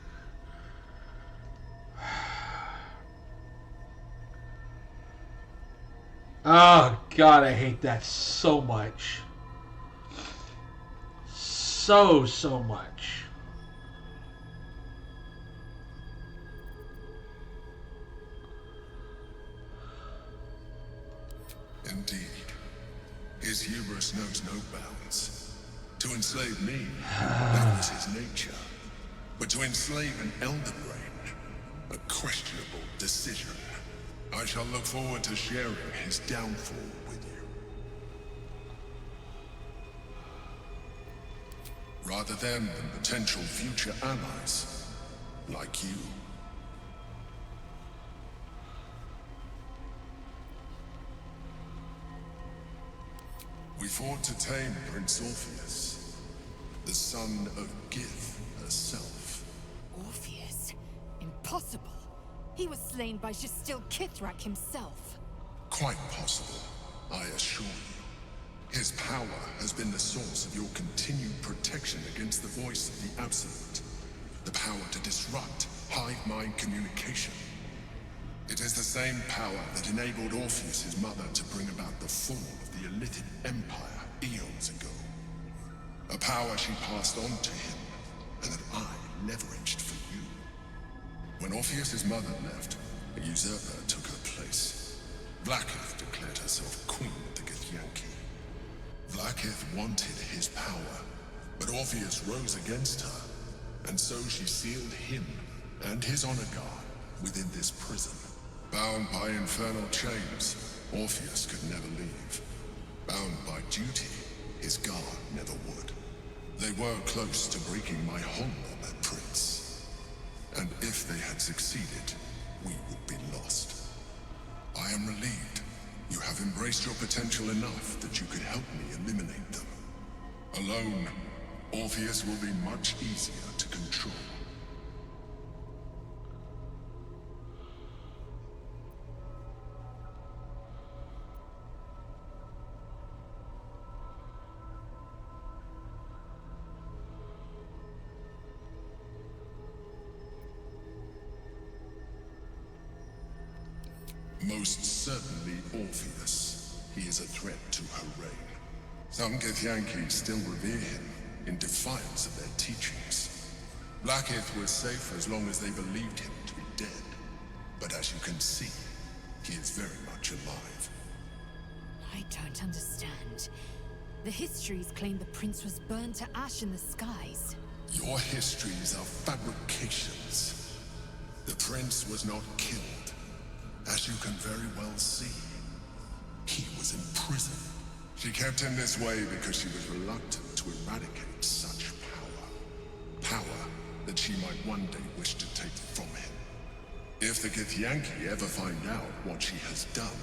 Oh God, I hate that so much. So much. Indeed. His hubris knows no bounds. To enslave me, that was his nature. But to enslave an elder brain, a questionable decision. I shall look forward to sharing his downfall with you. Rather them than potential future allies, like you. We fought to tame Prince Orpheus, the son of Gith herself. Orpheus? Impossible. He was slain by Justil Kithrak himself. Quite possible, I assure you. His power has been the source of your continued protection against the voice of the Absolute. The power to disrupt hive mind communication. It is the same power that enabled Orpheus' mother to bring about the fall of the Illithid Empire eons ago. A power she passed on to him, and that I leveraged for you. When Orpheus' mother left, a usurper took her place. Blackith declared herself queen of the Githyanki. Blackith wanted his power, but Orpheus rose against her, and so she sealed him and his honor guard within this prison. Bound by infernal chains, Orpheus could never leave. Bound by duty, his guard never would. They were close to breaking my hold on that prince. And if they had succeeded, we would be lost. I am relieved. You have embraced your potential enough that you could help me eliminate them. Alone, Orpheus will be much easier to control. Most certainly Orpheus. He is a threat to her reign. Some Githyanki still revere him, in defiance of their teachings. Blackith was safe as long as they believed him to be dead. But as you can see, he is very much alive. I don't understand. The histories claim the prince was burned to ash in the skies. Your histories are fabrications. The prince was not killed. As you can very well see, he was in prison. She kept him this way because she was reluctant to eradicate such power. Power that she might one day wish to take from him. If the Githyanki ever find out what she has done,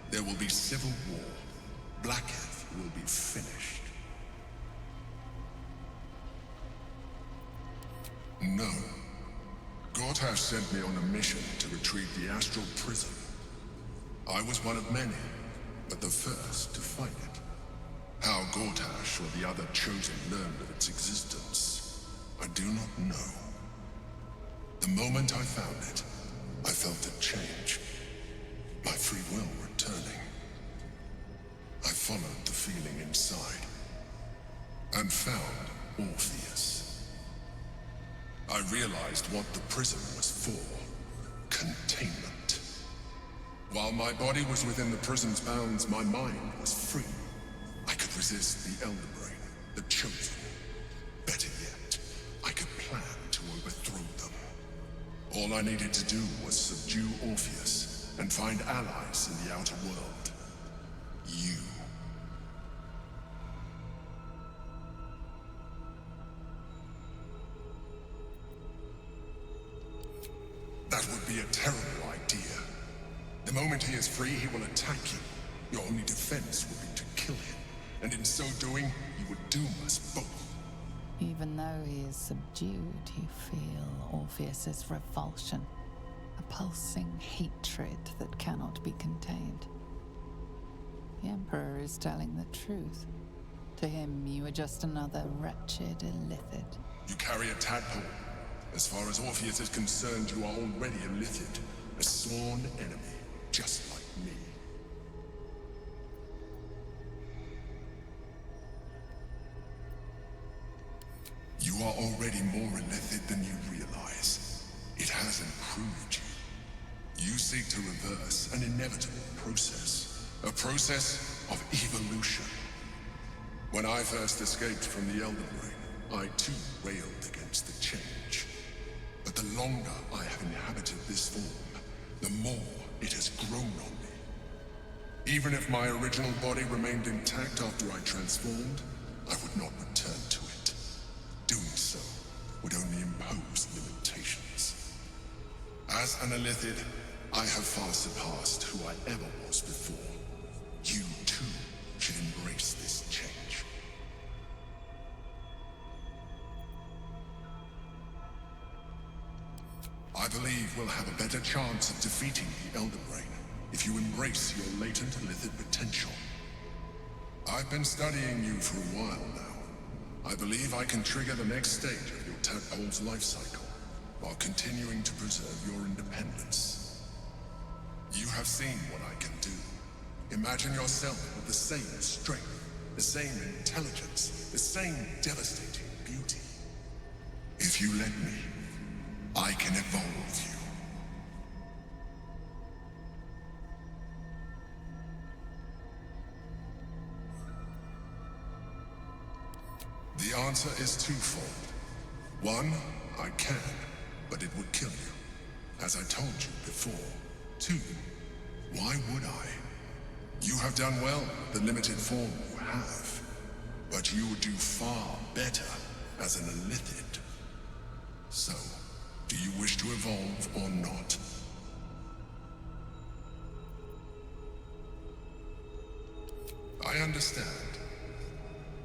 there will be civil war. Blackith will be finished. No. Gortash sent me on a mission to retrieve the astral prison. I was one of many, but the first to find it. How Gortash or the other chosen learned of its existence, I do not know. The moment I found it, I felt a change. My free will returning. I followed the feeling inside, and found Orpheus. I realized what the prison was for. Containment. While my body was within the prison's bounds, my mind was free. I could resist the Elder Brain, the Chosen. Better yet, I could plan to overthrow them. All I needed to do was subdue Orpheus and find allies in the outer world. You. That would be a terrible idea. The moment he is free, he will attack you. Your only defense would be to kill him. And in so doing, he would doom us both. Even though he is subdued, you feel Orpheus's revulsion. A pulsing hatred that cannot be contained. The Emperor is telling the truth. To him, you are just another wretched Illithid. You carry a tadpole. As far as Orpheus is concerned, you are already a Illithid, a sworn enemy, just like me. You are already more Illithid than you realize. It has improved you. You seek to reverse an inevitable process. A process of evolution. When I first escaped from the Elder Brain, I too railed against the change. But the longer I have inhabited this form, the more it has grown on me. Even if my original body remained intact after I transformed, I would not return to it. Doing so would only impose limitations. As an Illithid, I have far surpassed who I ever was before. You too should embrace this change. I believe we'll have a better chance of defeating the Elder Brain if you embrace your latent Illithid potential. I've been studying you for a while now. I believe I can trigger the next stage of your tadpole's life cycle, while continuing to preserve your independence. You have seen what I can do. Imagine yourself with the same strength, the same intelligence, the same devastating beauty. If you let me, I can evolve you. The answer is twofold. One, I can, but it would kill you, as I told you before. Two, why would I? You have done well with the limited form you have, but you would do far better as an illithid. So, do you wish to evolve or not? I understand.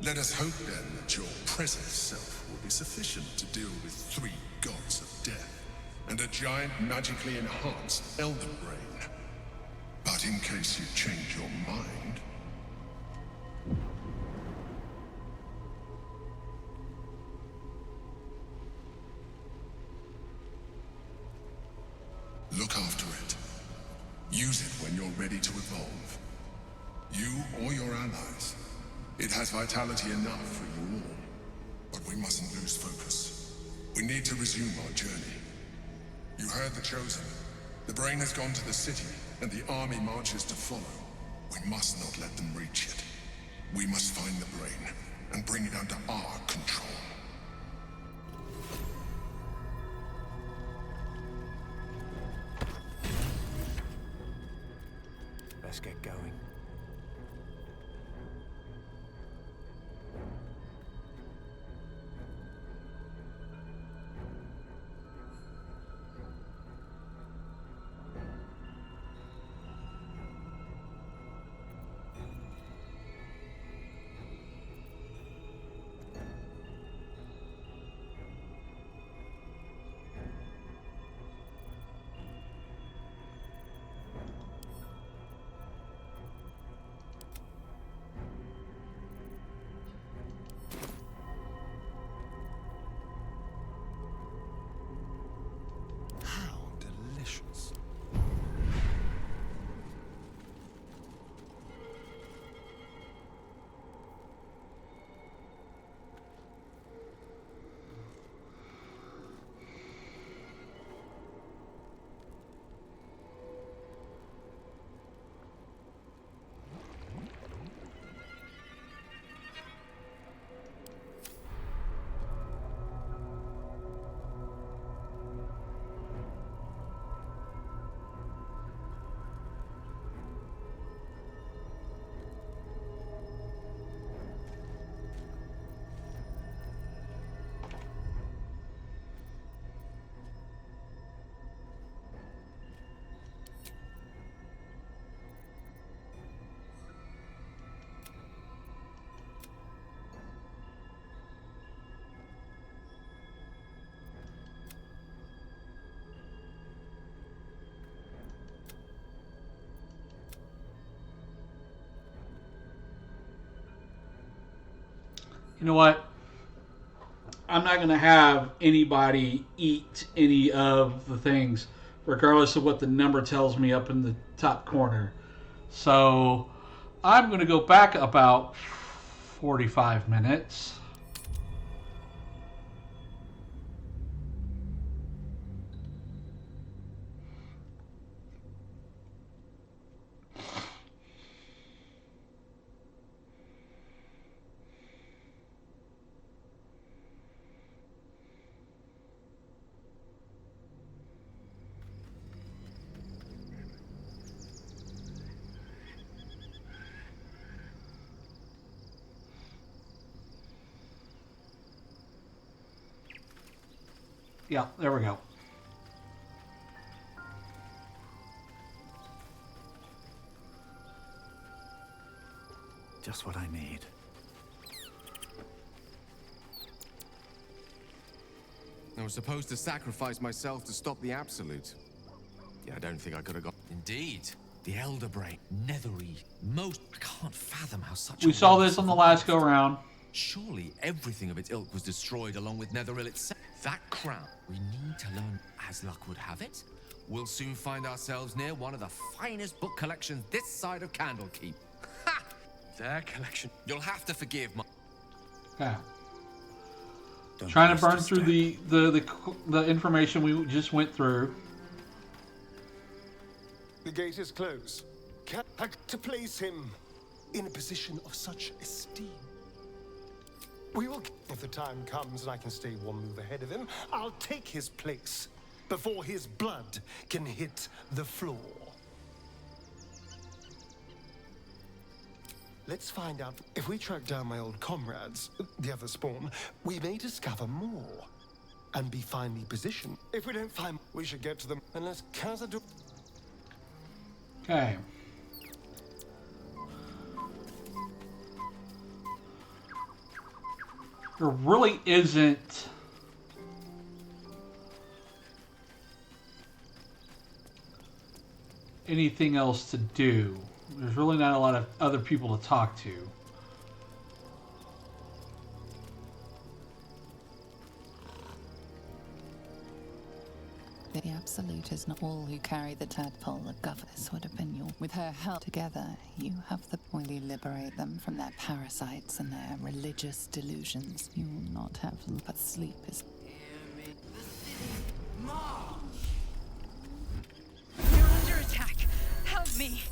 Let us hope then that your present self will be sufficient to deal with 3 gods of death and a giant magically enhanced elder brain. But in case you change your mind... Look after it. Use it when you're ready to evolve. You or your allies. It has vitality enough for you all. But we mustn't lose focus. We need to resume our journey. You heard the Chosen. The brain has gone to the city, and the army marches to follow. We must not let them reach it. We must find the brain, and bring it under our control. Let's get going. You know what? I'm not going to have anybody eat any of the things, regardless of what the number tells me up in the top corner. So I'm going to go back about 45 minutes. Yeah, there we go. Just what I need. I was supposed to sacrifice myself to stop the Absolute. Yeah, I don't think I could have got... Indeed. The Elder Brain. Nethery. Most... I can't fathom how such... We saw this on the last go-round. Surely everything of its ilk was destroyed along with Netheril itself. That crown. We need to learn, as luck would have it, we'll soon find ourselves near one of the finest book collections this side of Candlekeep. Ha! Their collection. You'll have to forgive my... Yeah. Trying to burn through the information we just went through. The gate is closed. To place him in a position of such esteem. We will, if the time comes and I can stay one move ahead of him, I'll take his place before his blood can hit the floor. Let's find out. If we track down my old comrades, the other spawn, we may discover more and be finely positioned. If we don't find, we should get to them unless Kaza do. Okay. There really isn't anything else to do. There's really not a lot of other people to talk to. The Absolute is not all who carry the tadpole of governess would have been your. With her help together, you have the will you liberate them from their parasites and their religious delusions. You will not have but sleep is. You're under attack. Help me.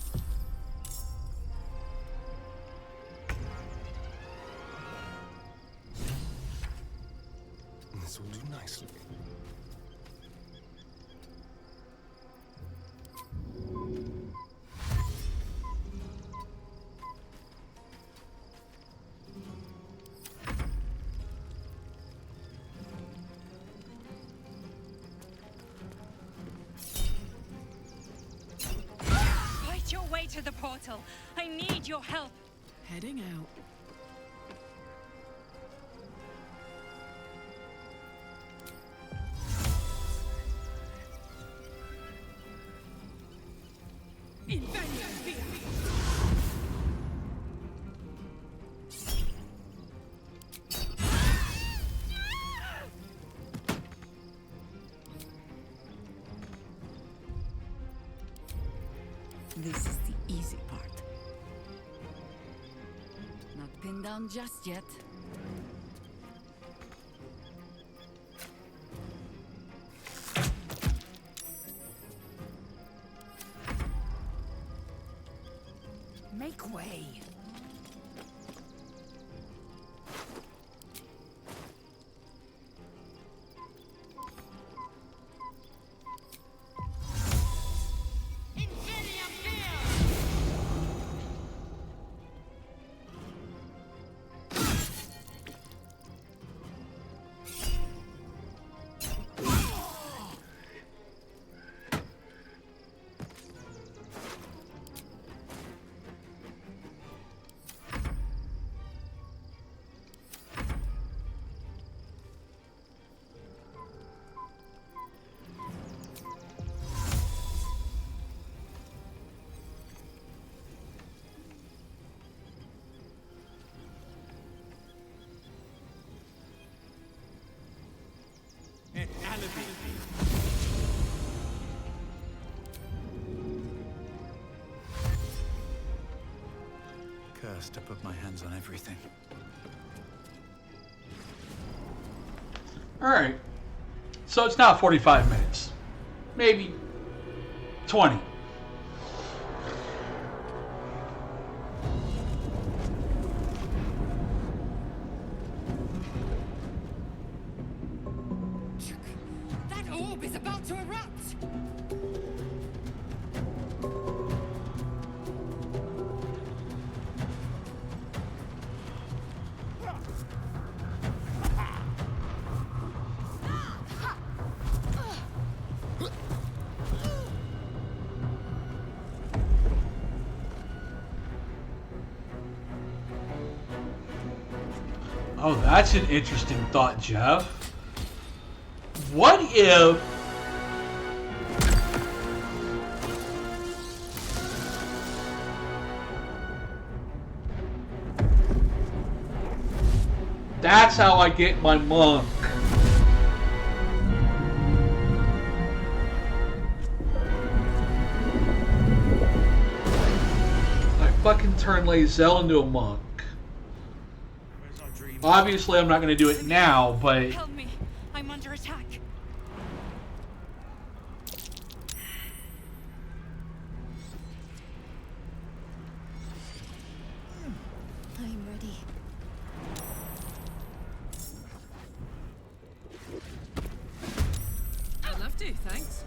This will do nicely. Fight your way to the portal. I need your help. Heading out. This is the easy part. Not pinned down just yet. Make way. Cursed to put my hands on everything. Alright. So it's now 45 minutes. Maybe 20. That orb is about to erupt! Oh, that's an interesting thought, Jeff. What if... That's how I get my monk. fucking turn Lae'zel into a monk. Obviously, I'm not going to do it now, but... Help me! I'm under attack. I'm ready. I'd love to, thanks.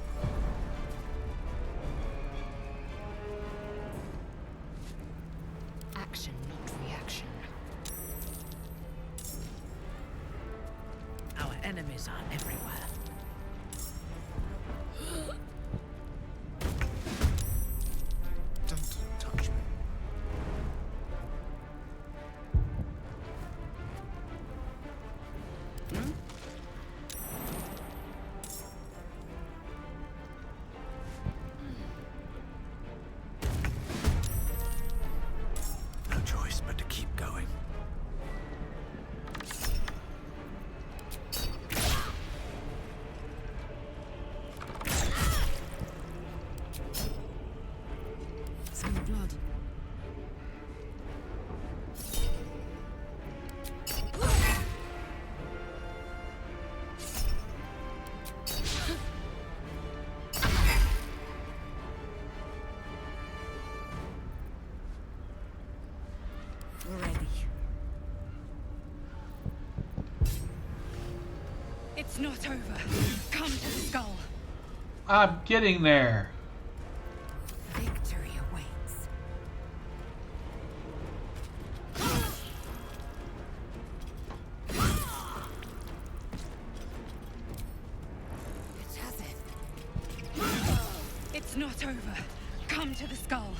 Action, not reaction. Our enemies are everywhere. Don't touch me. No choice but to keep going. Smell blood. Ready. It's not over. Come to the skull. I'm getting there. Victory awaits. It has it. It's not over. Come to the skull.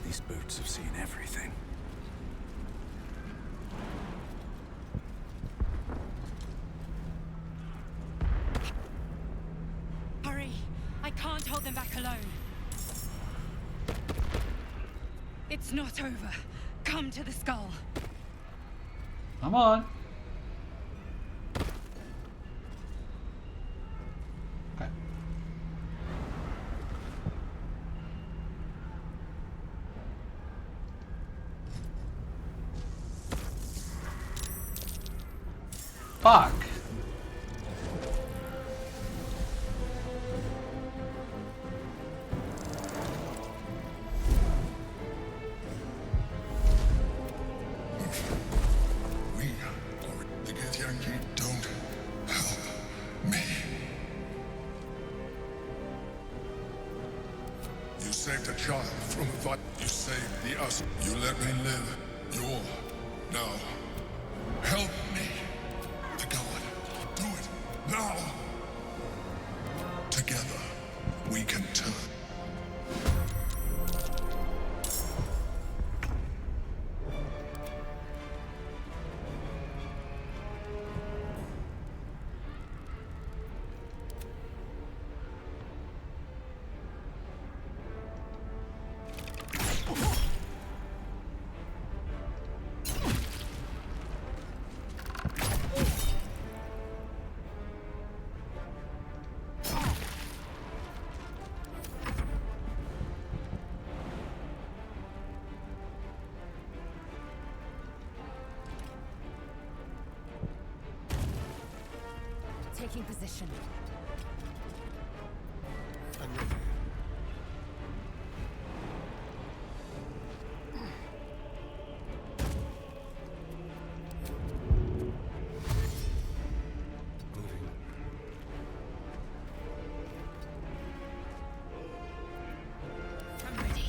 These boots have seen everything. Hurry! I can't hold them back alone. It's not over. Come to the skull. Come on. Okay. Fuck. We are the Githyanki. Don't help me. You saved a child from a fight. You saved the us. You let me live. You're now. Help me. The God. Do it now. Together, we can turn. Taking position. I'm ready. Moving. I'm ready.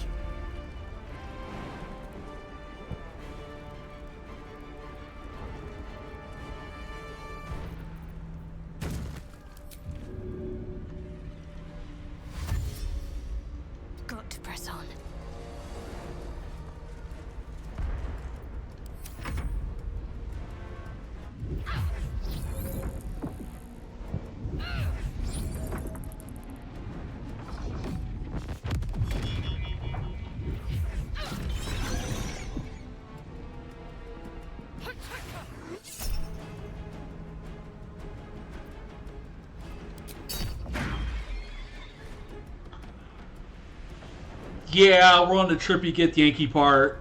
Yeah, we're on the trippy get Yankee part.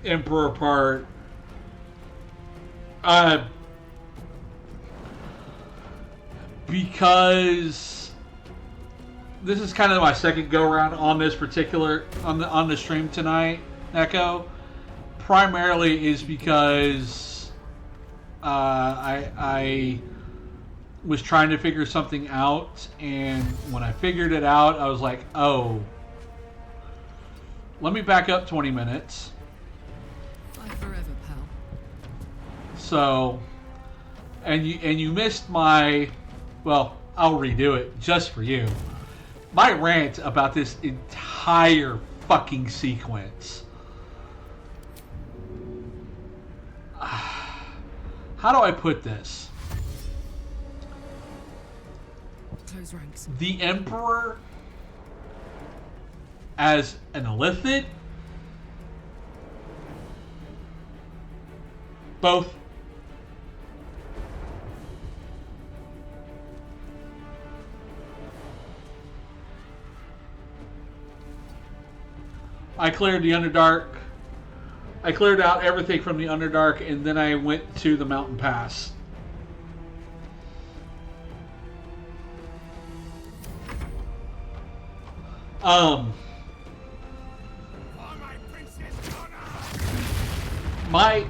Emperor part. Because this is kind of my second go around on this particular on the stream tonight, Echo. Primarily is because I was trying to figure something out, and when I figured it out, I was like, oh, let me back up 20 minutes. Bye forever, pal. So, and you missed my, well, I'll redo it just for you. My rant about this entire fucking sequence. How do I put this? Close ranks. The Emperor as an illithid, both I cleared the Underdark. I cleared out everything from the Underdark, and then I went to the Mountain Pass.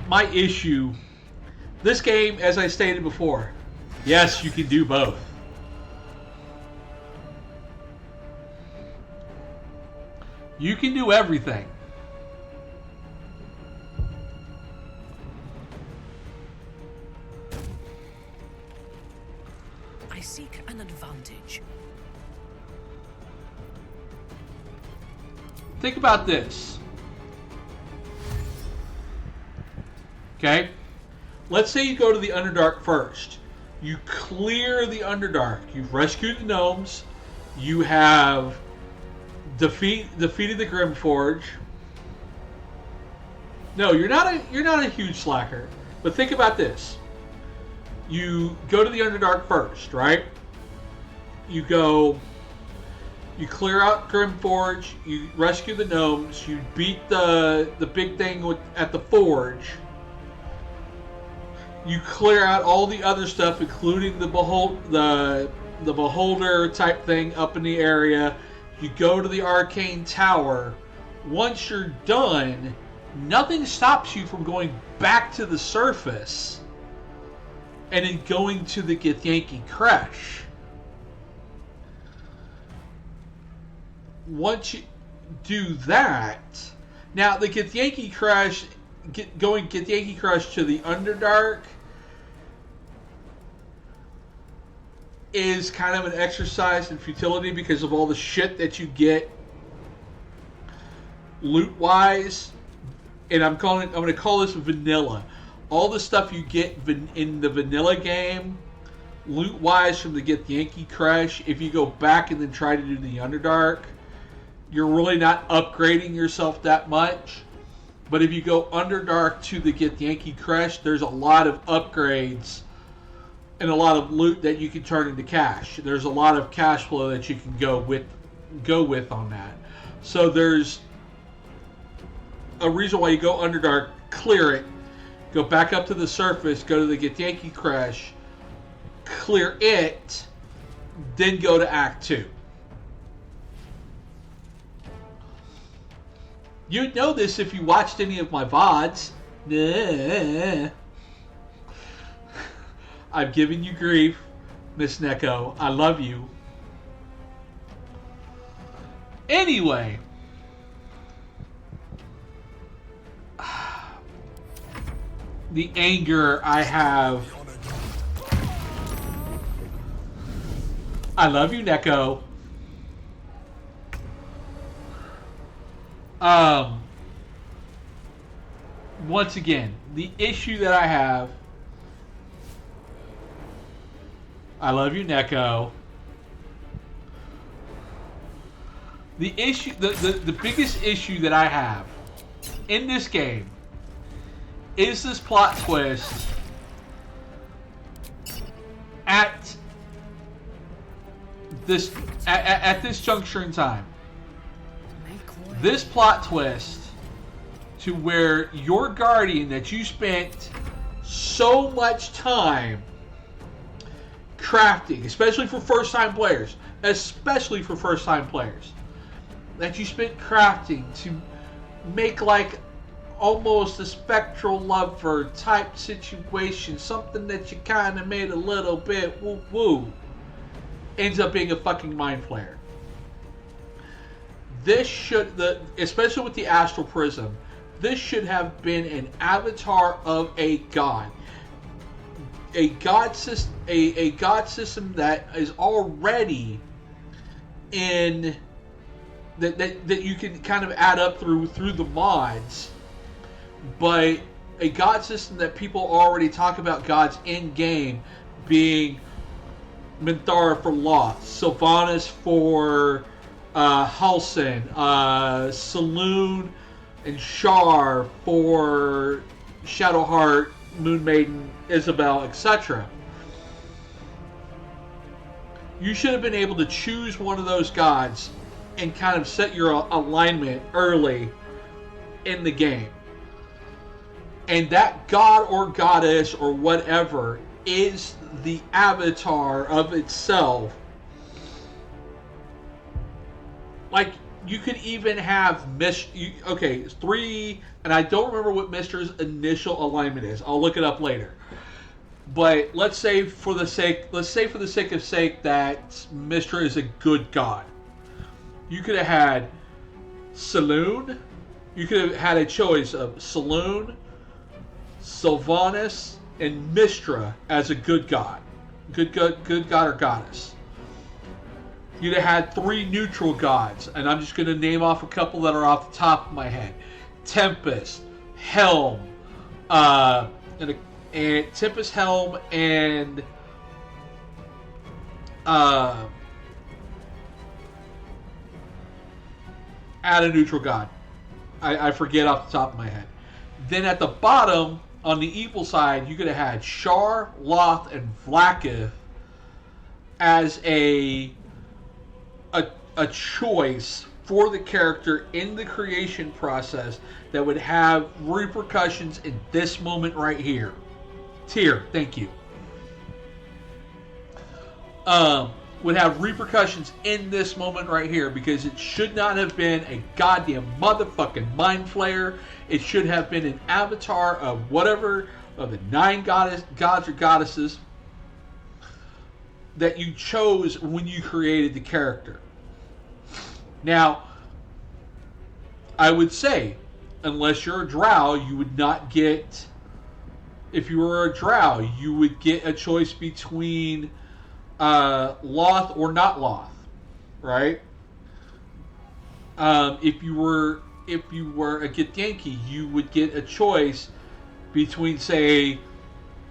My issue, this game, as I stated before, yes, you can do both. You can do everything. I seek an advantage. Think about this. Okay? Let's say you go to the Underdark first. You clear the Underdark. You've rescued the gnomes. You have defeated the Grimforge. No, you're not a huge slacker. But think about this. You go to the Underdark first, right? You clear out Grimforge, you rescue the gnomes, you beat the big thing at the forge. You clear out all the other stuff, including the beholder type thing up in the area. You go to the arcane tower. Once you're done, nothing stops you from going back to the surface and then going to the Githyanki Crash. Once you do that, now the Githyanki Crash, going Githyanki Crash to the Underdark is kind of an exercise in futility because of all the shit that you get loot-wise, and I'm going to call this vanilla. All the stuff you get in the vanilla game, loot-wise from the Githyanki Crash, if you go back and then try to do the Underdark, you're really not upgrading yourself that much. But if you go Underdark to the Githyanki Crash, there's a lot of upgrades and a lot of loot that you can turn into cash. There's a lot of cash flow that you can go with on that. So there's a reason why you go Underdark, clear it, go back up to the surface, go to the Githyanki Crash, clear it, then go to Act 2. You'd know this if you watched any of my VODs. Nah. I've given you grief, Miss Neko. I love you. Anyway. The anger I have. I love you, Neko. Once again, the issue that I have. I love you, Neko. The issue, the biggest issue that I have in this game is this plot twist at this juncture in time. this plot twist to where your guardian that you spent so much time crafting, especially for first-time players, that you spent crafting to make like almost a spectral lover type situation, something that you kind of made a little bit woo-woo, ends up being a fucking mind flayer. This should, especially with the Astral Prism, this should have been an avatar of a god. A god system that is already in that you can kind of add up through the mods, but a god system that people already talk about gods in game being Minthara for Loth, Sylvanas for Halsin, Saloon and Shar for Shadowheart, Moon Maiden, Isabel, etc. You should have been able to choose one of those gods and kind of set your alignment early in the game. And that god or goddess or whatever is the avatar of itself. Like, you could even have three, and I don't remember what Mister's initial alignment is. I'll look it up later. But let's say for the sake of sake that Mister is a good god. You could have had Saloon. You could have had a choice of Saloon, Sylvanas, and Mystra as a good god. Good god or goddess. You'd have had three neutral gods, and I'm just going to name off a couple that are off the top of my head. Tempest, Helm, and Tempest, Helm, and add a neutral god. I forget off the top of my head. Then at the bottom, on the evil side, you could have had Shar, Loth, and Vlaakith as a choice for the character in the creation process that would have repercussions in this moment right here. Tyr, thank you. Would have repercussions in this moment right here, because it should not have been a goddamn motherfucking mind flayer. It should have been an avatar of whatever of the 9 gods or goddesses that you chose when you created the character. Now, I would say, unless you're a drow, you would not get... If you were a drow, you would get a choice between Loth or not Loth, right? If you were a Githyanki, you would get a choice between, say,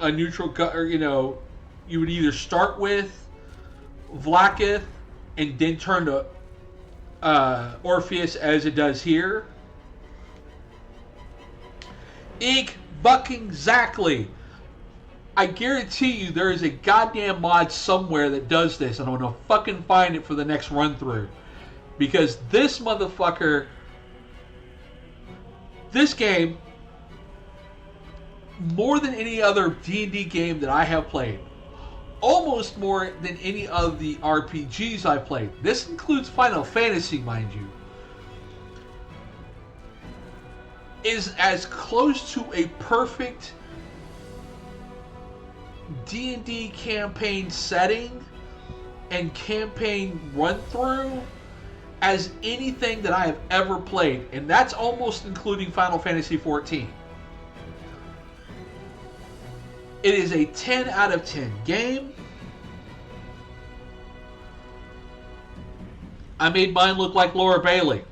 a neutral or you would either start with Vlaakith and then turn to Orpheus as it does here. Exactly. I guarantee you there is a goddamn mod somewhere that does this, and I'm gonna fucking find it for the next run through. Because this motherfucker, this game, more than any other D&D game that I have played, almost more than any of the RPGs I've played, this includes Final Fantasy, mind you, is as close to a perfect D&D campaign setting and campaign run-through as anything that I have ever played, and that's almost including Final Fantasy XIV. It is a 10 out of 10 game. I made mine look like Laura Bailey.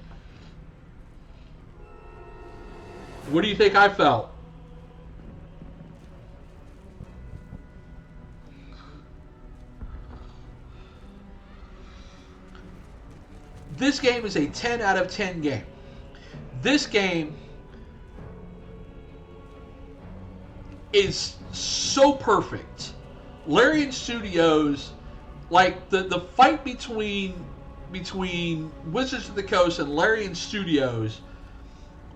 What do you think I felt? This game is a 10 out of 10 game. This game is so perfect. Larian Studios, like the fight between between Wizards of the Coast and Larian Studios.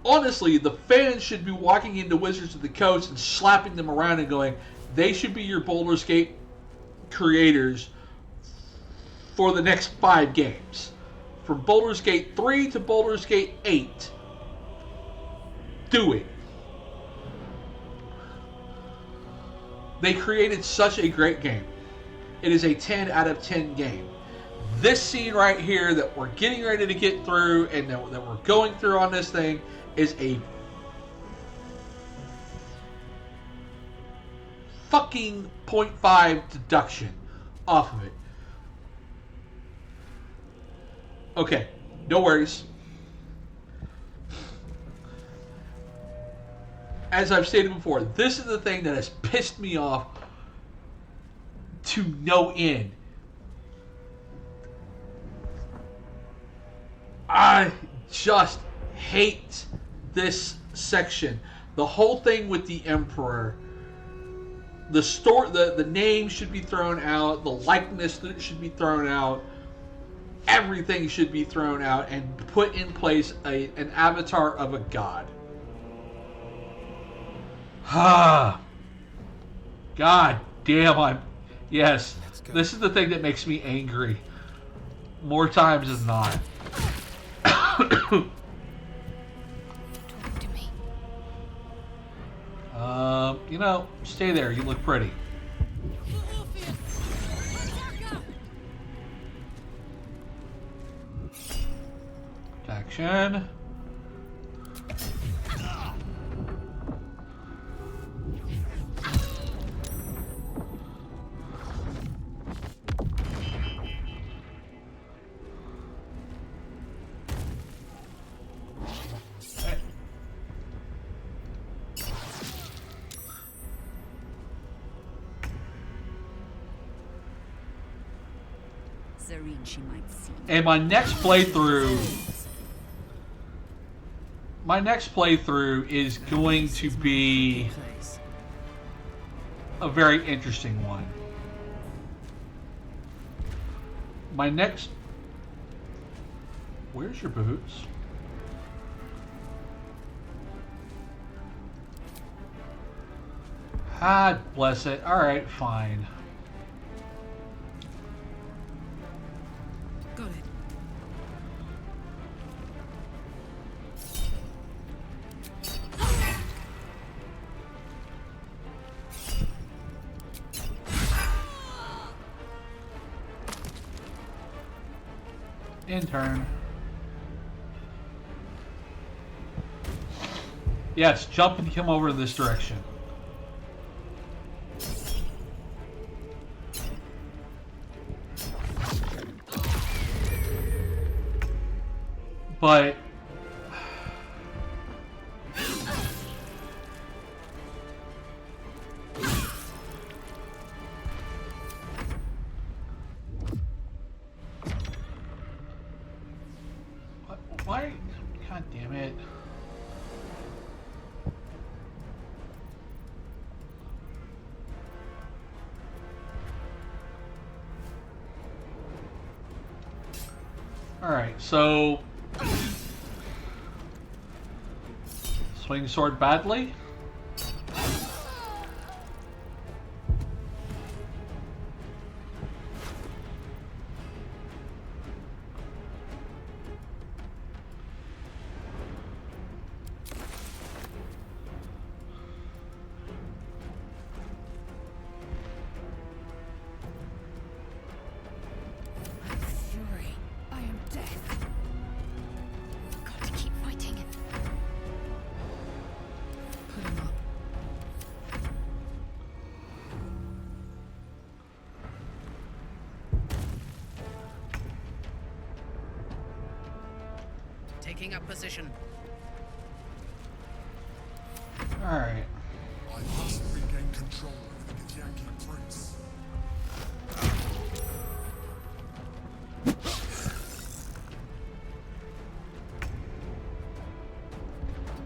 Honestly, the fans should be walking into Wizards of the Coast and slapping them around and going, they should be your Baldur's Gate creators for the next 5 games. From Baldur's Gate 3 to Baldur's Gate 8. Do it. They created such a great game. It is a 10 out of 10 game. This scene right here that we're getting ready to get through and that we're going through on this thing is a fucking 0.5 deduction off of it. Okay, no worries. As I've stated before, this is the thing that has pissed me off to no end. I just hate this section. The whole thing with the Emperor. The name should be thrown out. The likeness should be thrown out. Everything should be thrown out and put in place an avatar of a god. God damn, yes, this is the thing that makes me angry. More times than not. Talk to me. You know, stay there. You look pretty. Protection. And my next playthrough is going to be a very interesting one. Where's your boots? Ah, bless it. Alright, fine. Got it. Intern. Yes, jump and come over this direction. But why? God damn it. Alright, so swing sword badly. Fury, I am death. Got to keep fighting. Put him up. Taking up position. Alright. I must regain control of the Githyanki prince.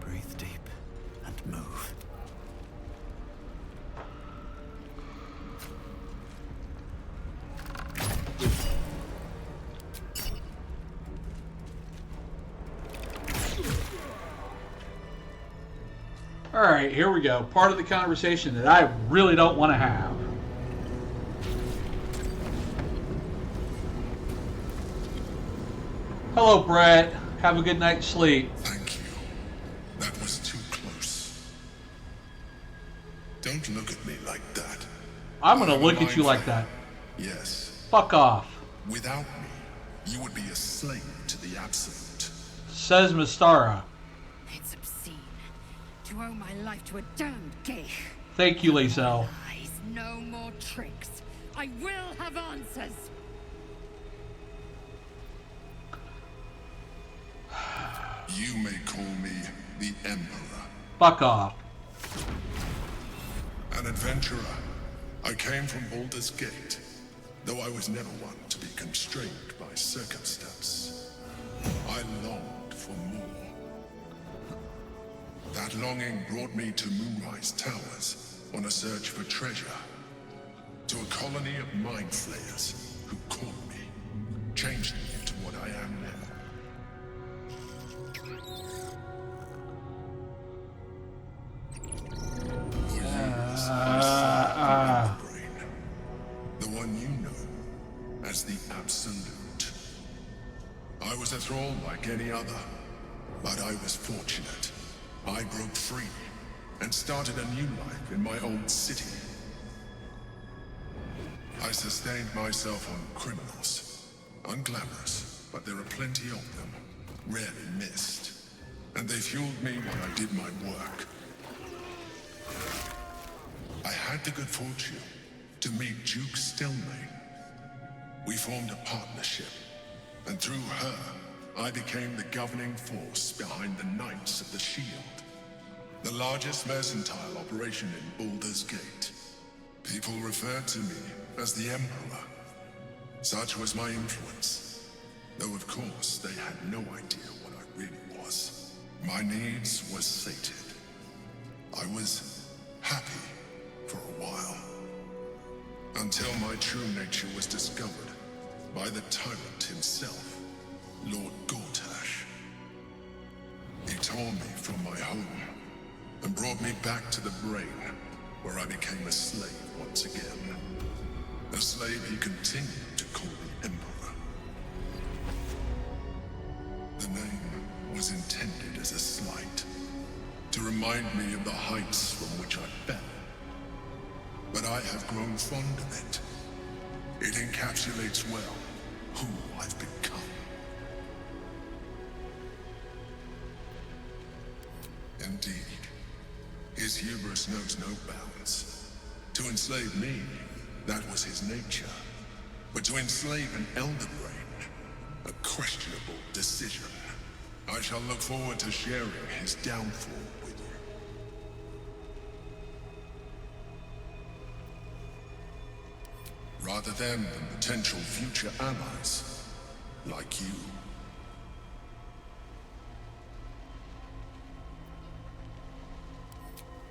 Breathe deep and move. Alright, here we go. Part of the conversation that I really don't want to have. Hello, Brett. Have a good night's sleep. Thank you. That was too close. Don't look at me like that. I'm going to look at you like that. Yes. Fuck off. Without me, you would be a slave to the Absolute. Says Mystara. It's obscene. To owe my life to a damned geich. Thank you, Lacel. Lies, no more tricks. I will have answers. You may call me the Emperor. Fuck off. An adventurer. I came from Baldur's Gate, though I was never one to be constrained by circumstance. I longed for more. That longing brought me to Moonrise Towers on a search for treasure. To a colony of mind flayers who caught me, changed me into what I am now. The one you know as the Absolute. I was a thrall like any other, but I was fortunate. I broke free and started a new life in my old city. I sustained myself on criminals. Unglamorous, but there are plenty of them, rarely missed. And they fueled me while I did my work. I had the good fortune to meet Duke Stelmane. We formed a partnership, and through her, I became the governing force behind the Knights of the Shield, the largest mercantile operation in Baldur's Gate. People referred to me as the Emperor. Such was my influence, though of course they had no idea what I really was. My needs were sated. I was happy for a while, until my true nature was discovered by the tyrant himself, Lord Gortash. He tore me from my home and brought me back to the brain, where I became a slave once again. A slave he continued to call the Emperor. The name was intended as a slight, to remind me of the heights from which I fell. But I have grown fond of it. It encapsulates well who I've become. Indeed, his hubris knows no bounds. To enslave me, that was his nature. But to enslave an Elder Brain, a questionable decision. I shall look forward to sharing his downfall with you. Rather than potential future allies, like you.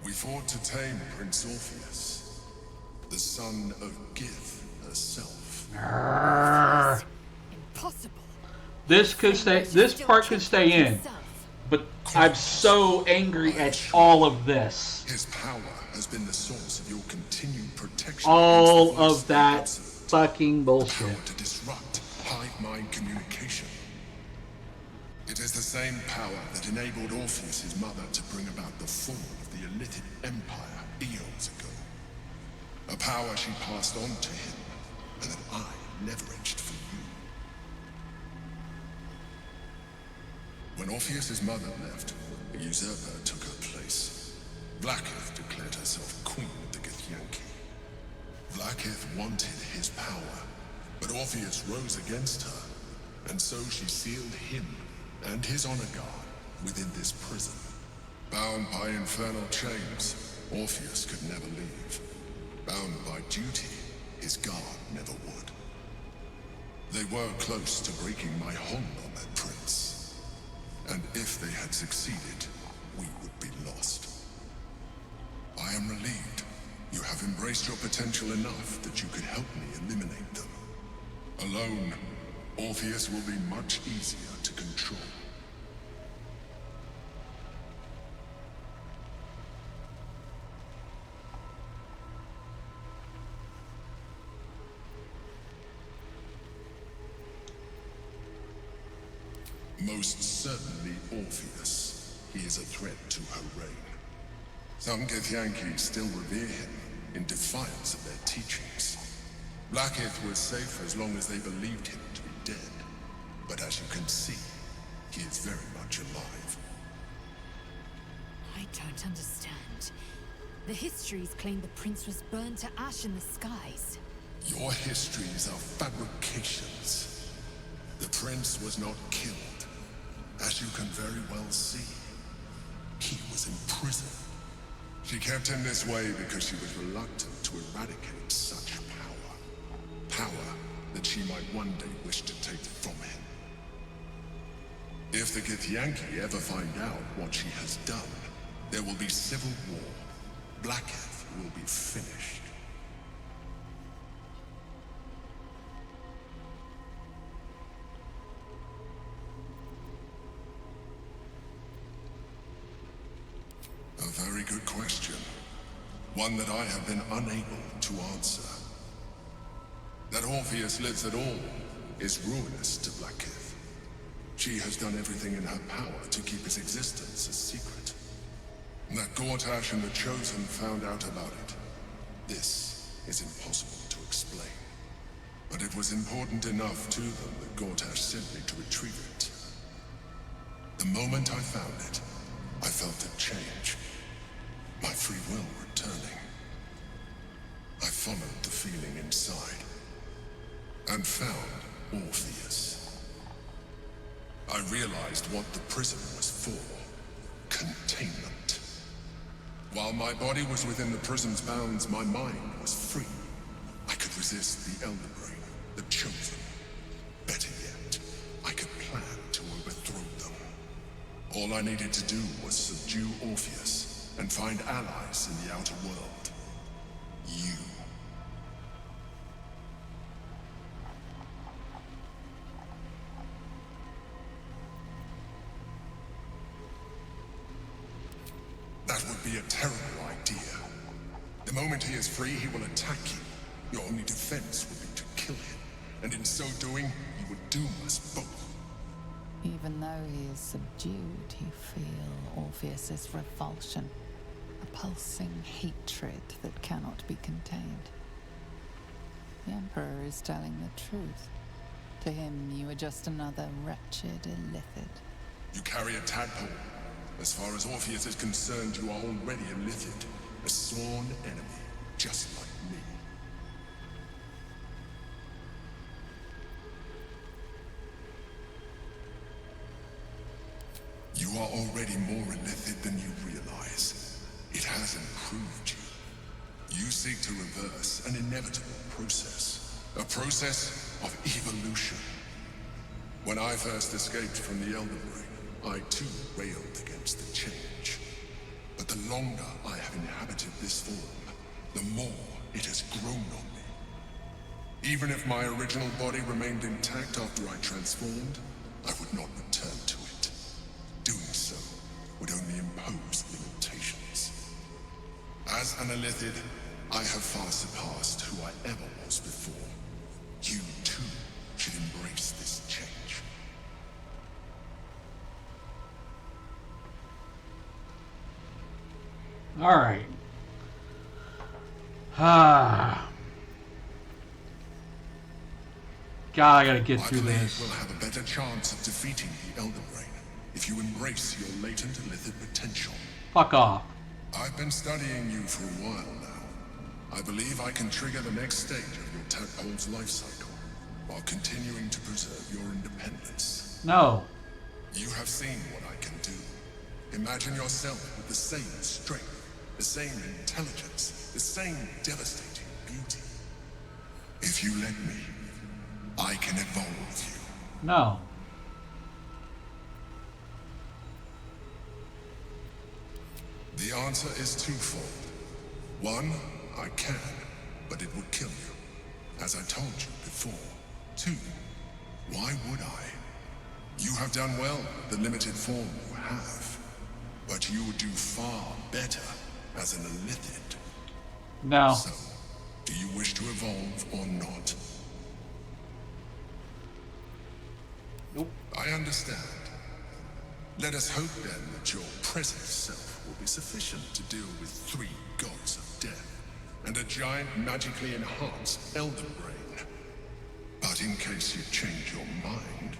We fought to tame Prince Orpheus, the son of Gith herself. Impossible. This could stay. This part could stay in, but I'm so angry at all of this. His power has been the source of your continued protection. All of that fucking bullshit. Power to disrupt hive mind communication. It is the same power that enabled Orpheus' mother to bring about the fall of the Elitid Empire eons ago. A power she passed on to him, and that I leveraged for you. When Orpheus' mother left, a usurper took her place. Blackith declared herself queen of the Githyanki. Blackith wanted his power, but Orpheus rose against her, and so she sealed him and his honor guard within this prison. Bound by infernal chains, Orpheus could never leave. Bound by duty, his guard never would. They were close to breaking my hold on that prince. And if they had succeeded, we would be lost. I am relieved you have embraced your potential enough that you could help me eliminate them. Alone, Orpheus will be much easier to control. Most certainly Orpheus. He is a threat to her reign. Some Githyanki still revere him in defiance of their teachings. Blackith was safe as long as they believed him to be dead. But as you can see, he is very much alive. I don't understand. The histories claim the prince was burned to ash in the skies. Your histories are fabrications. The prince was not killed. As you can very well see, he was in prison. She kept him this way because she was reluctant to eradicate such power. Power that she might one day wish to take from him. If the Githyanki ever find out what she has done, there will be civil war. Blackith will be finished. A very good question. One that I have been unable to answer. That Orpheus lives at all is ruinous to Blackith. She has done everything in her power to keep his existence a secret. That Gortash and the Chosen found out about it. This is impossible to explain. But it was important enough to them that Gortash sent me to retrieve it. The moment I found it, I felt a change. My free will returning. I followed the feeling inside and found Orpheus. I realized what the prison was for. Containment. While my body was within the prison's bounds, my mind was free. I could resist the Elder Brain, the Chosen. Better yet, I could plan to overthrow them. All I needed to do was subdue Orpheus and find allies in the outer world. You. That would be a terrible idea. The moment he is free, he will attack you. Your only defense would be to kill him. And in so doing, he would doom us both. Even though he is subdued, you feel Orpheus's revulsion. A pulsing hatred that cannot be contained. The Emperor is telling the truth. To him, you are just another wretched illithid. You carry a tadpole. As far as Orpheus is concerned, you are already a illithid. A sworn enemy, just like me. You are already more illithid than you realize. It has improved you. You seek to reverse an inevitable process. A process of evolution. When I first escaped from the Elder Brain, I too railed against the change. But the longer I have inhabited this form, the more it has grown on me. Even if my original body remained intact after I transformed, I would not return to it. Doing so would only impose limitations. As an illithid, I have far surpassed who I ever was before. You too should embrace this change. All right. God, I gotta get through I believe this. we'll have a better chance of defeating the Elder Brain if you embrace your latent illithid potential. Fuck off. I've been studying you for a while now. I believe I can trigger the next stage of your tadpole's life cycle while continuing to preserve your independence. No. You have seen what I can do. Imagine yourself with the same strength, the same intelligence, the same devastating beauty. If you let me, I can evolve you. No. The answer is twofold. One, I can, but it would kill you, as I told you before. Two, why would I? You have done well with the limited form you have, but you would do far better as an illithid. No. So, do you wish to evolve or not? Nope. I understand. Let us hope then that your present self will be sufficient to deal with 3 gods of death and a giant magically enhanced elder brain. But in case you change your mind...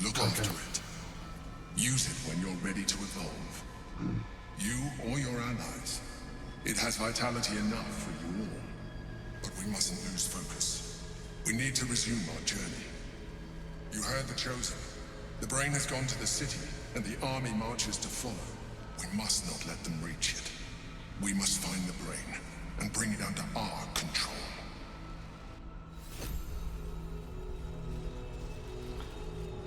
Look after it. Use it when you're ready to evolve. You or your allies. It has vitality enough for you all. But we mustn't lose focus. We need to resume our journey. You heard the Chosen. The brain has gone to the city, and the army marches to follow. We must not let them reach it. We must find the brain, and bring it under our control.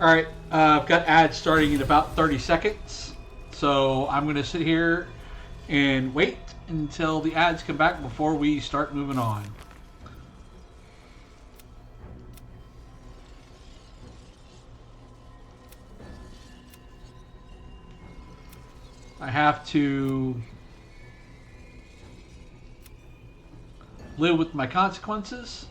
Alright, I've got ads starting in about 30 seconds. So I'm going to sit here and wait until the ads come back before we start moving on. I have to live with my consequences.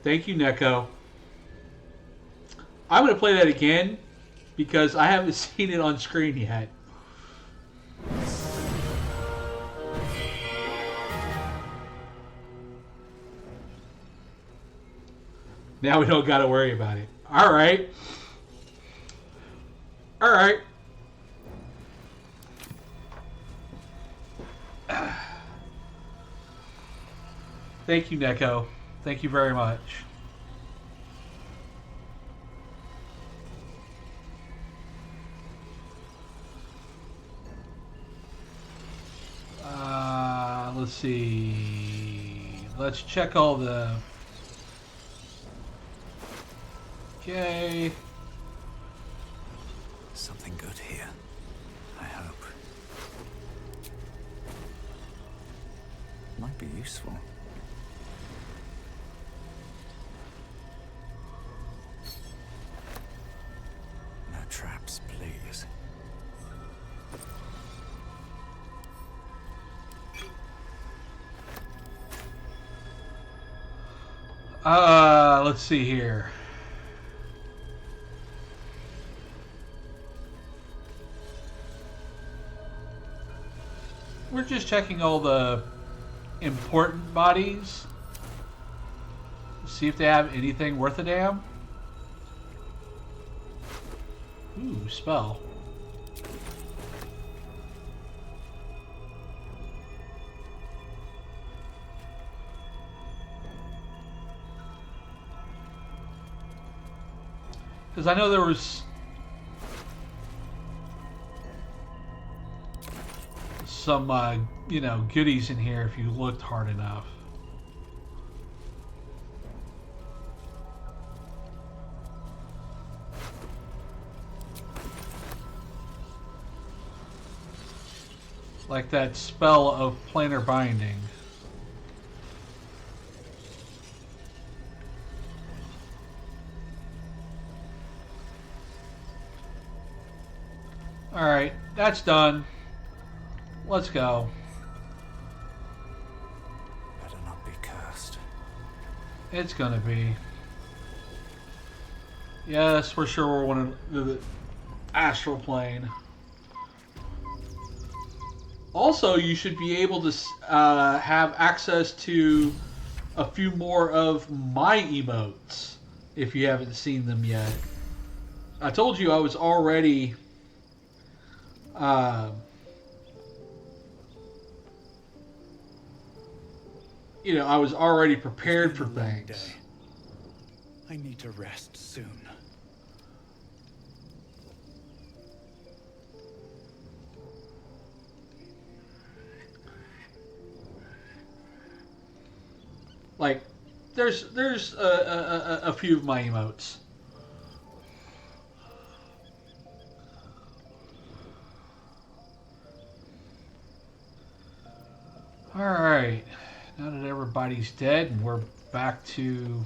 Thank you, Neko. I'm going to play that again because I haven't seen it on screen yet. Now we don't got to worry about it. All right. All right. Thank you, Neko. Thank you very much. Let's see. Let's check all the... Okay. Something good here, I hope. Might be useful. No traps, please. Let's see here. We're just checking all the important bodies. See if they have anything worth a damn. Ooh, spell. Because I know there was some, goodies in here if you looked hard enough. Like that spell of planar binding. Alright, that's done. Let's go. Better not be cursed. It's gonna be. Yes, we're sure we're one of the astral plane. Also, you should be able to have access to a few more of my emotes if you haven't seen them yet. I told you I was already I was already prepared for things. I need to rest soon. Like, there's a few of my emotes. All right, now that everybody's dead and we're back to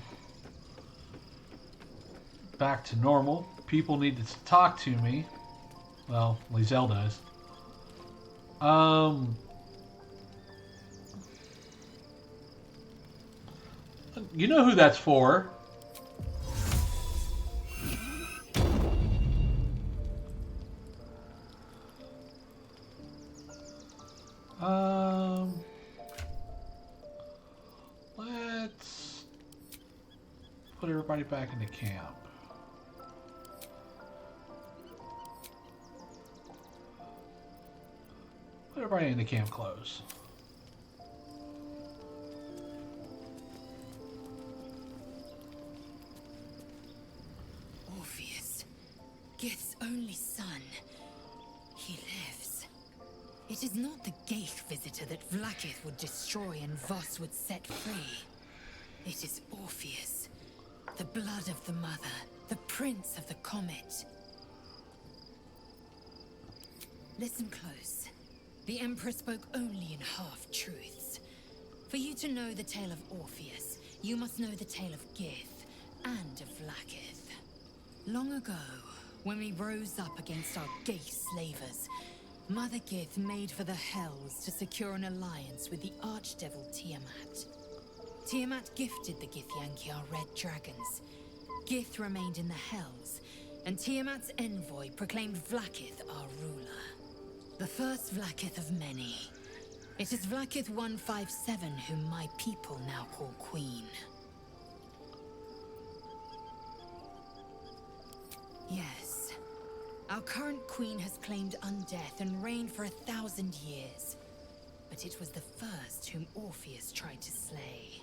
normal, people need to talk to me. Well, Lizelle does. You know who that's for. Let's put everybody back into camp. Put everybody in the camp clothes. Orpheus, Gith's only son. He lives. It is not the Geich visitor that Vlaakith would destroy and Voss would set free. It is Orpheus, the blood of the mother, the prince of the comet. Listen close. The Emperor spoke only in half-truths. For you to know the tale of Orpheus, you must know the tale of Gith and of Vlaakith. Long ago, when we rose up against our Geich slavers, Mother Gith made for the Hells to secure an alliance with the Archdevil Tiamat. Tiamat gifted the Githyanki our red dragons. Gith remained in the Hells, and Tiamat's envoy proclaimed Vlaakith our ruler. The first Vlaakith of many. It is Vlaakith 157 whom my people now call Queen. Yes. Our current queen has claimed undeath and reigned for 1,000 years. But it was the first whom Orpheus tried to slay.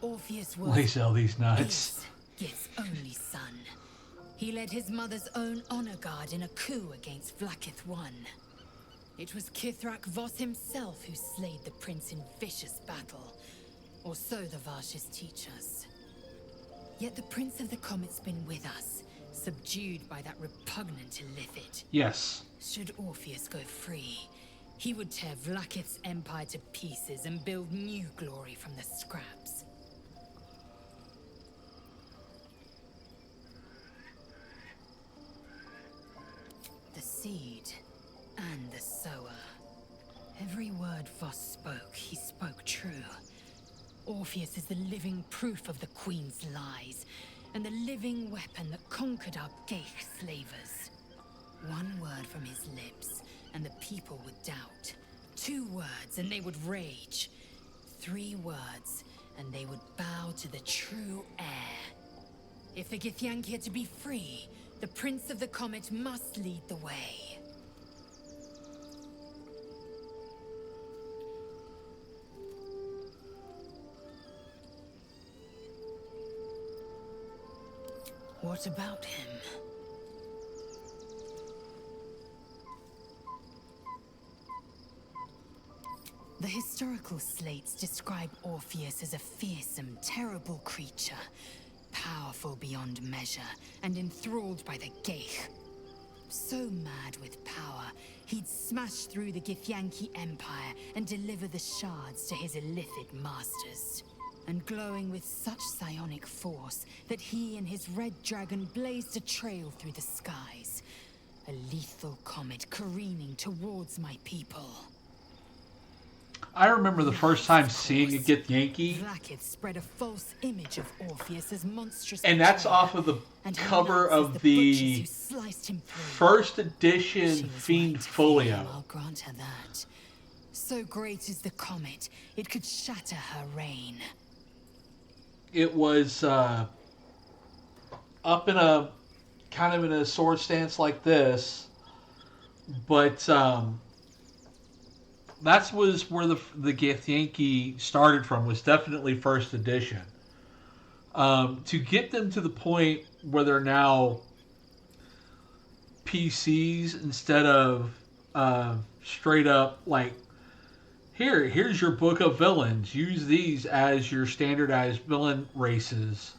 Orpheus was... They sell these nuts. Gith's only son. He led his mother's own honor guard in a coup against Vlaakith I. It was Kithrak Voss himself who slayed the prince in vicious battle. Or so the Varshes teach us. Yet the Prince of the Comet's been with us, subdued by that repugnant illithid. Yes. Should Orpheus go free, he would tear Vlaakith's empire to pieces and build new glory from the scraps. The seed and the sower. Every word Voss spoke, he spoke true. Orpheus is the living proof of the Queen's lies, and the living weapon that conquered our Geich slavers. One word from his lips, and the people would doubt. 2 words, and they would rage. 3 words, and they would bow to the true heir. If the Githyanki are to be free, the Prince of the Comet must lead the way. What about him? The historical slates describe Orpheus as a fearsome, terrible creature, powerful beyond measure, and enthralled by the Geich. So mad with power, he'd smash through the Githyanki Empire and deliver the shards to his illithid masters. And glowing with such psionic force that he and his red dragon blazed a trail through the skies. A lethal comet careening towards my people. I remember the first time seeing a Githyanki, Vlaakith spread a false image of Orpheus as monstrous, and that's off of the cover of the first edition Fiend Folio. I'll grant her that. So great is the comet, it could shatter her reign. It was up in a kind of in a sword stance like this, but that was where the Githyanki started from. Was definitely first edition. To get them to the point where they're now PCs instead of straight up like here's your book of villains. Use these as your standardized villain races.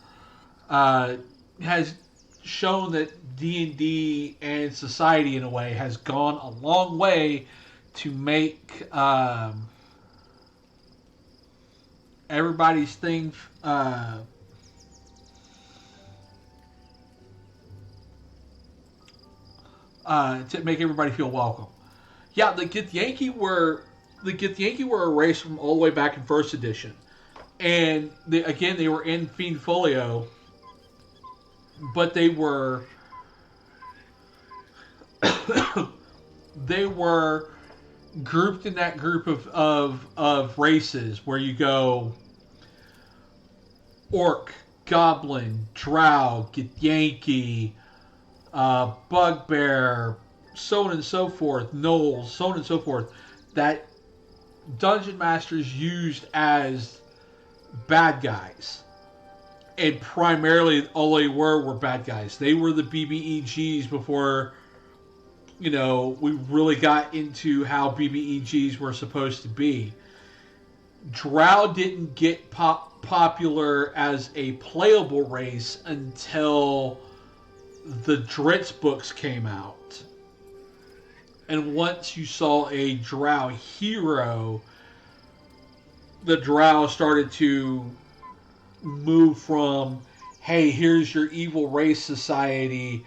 Has shown that D&D and society, in a way, has gone a long way to make everybody's thing to make everybody feel welcome. Yeah, the Githyanki were a race from all the way back in first edition, and they were in Fiend Folio, but they were they were grouped in that group of races where you go orc, goblin, drow, Githyanki, bugbear, so on and so forth, gnolls, so on and so forth, that dungeon masters used as bad guys. And primarily all they were bad guys. They were the BBEGs before, we really got into how BBEGs were supposed to be. Drow didn't get popular as a playable race until the Dritz books came out. And once you saw a Drow hero, the Drow started to move from, hey, here's your evil race society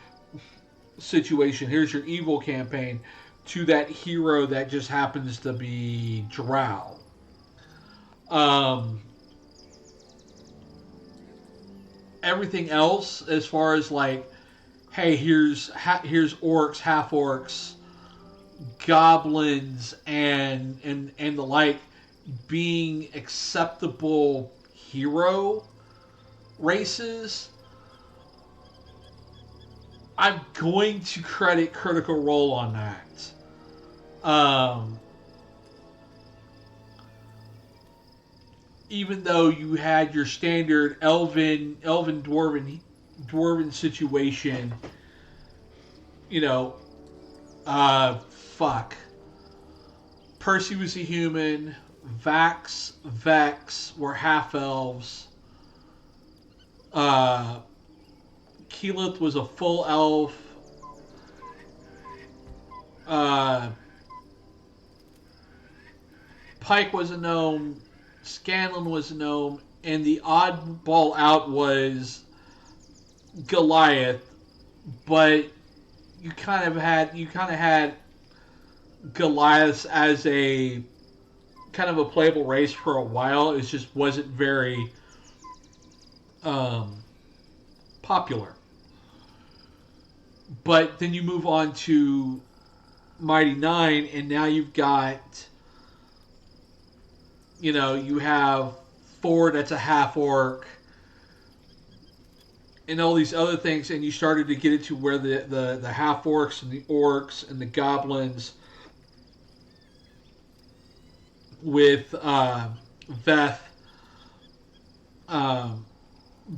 situation, here's your evil campaign, to that hero that just happens to be Drow. Everything else, as far as like, hey, here's orcs, half orcs, goblins, and the like, being acceptable hero races, I'm going to credit Critical Role on that. Even though you had your standard elven dwarven situation, Percy was a human. Vax, Vex were half elves. Keyleth was a full elf. Pike was a gnome. Scanlan was a gnome. And the oddball out was Goliath. But you kind of had Goliath as a kind of a playable race for a while. It just wasn't very popular. But then you move on to Mighty Nine, and now you've got, you have Ford that's a half orc, and all these other things, and you started to get into where the half orcs and the orcs and the goblins with Veth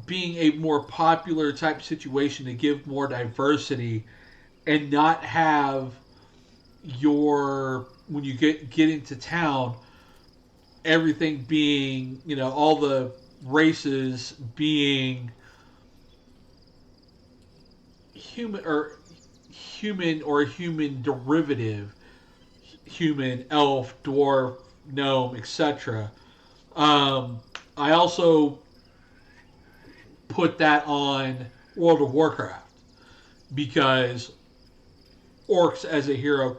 being a more popular type situation to give more diversity and not have when you get into town, everything being, all the races being human or human derivative, human, elf, dwarf, gnome, etc. I also put that on World of Warcraft because orcs as a hero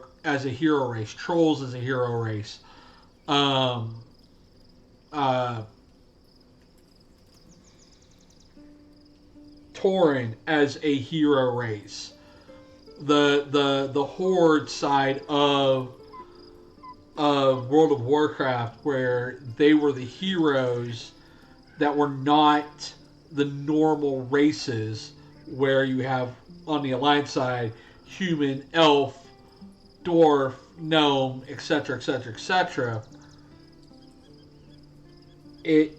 race, trolls as a hero race, Tauren as a hero race, the horde side of World of Warcraft, where they were the heroes that were not the normal races, where you have on the Alliance side human, elf, dwarf, gnome, etc., etc., etc. It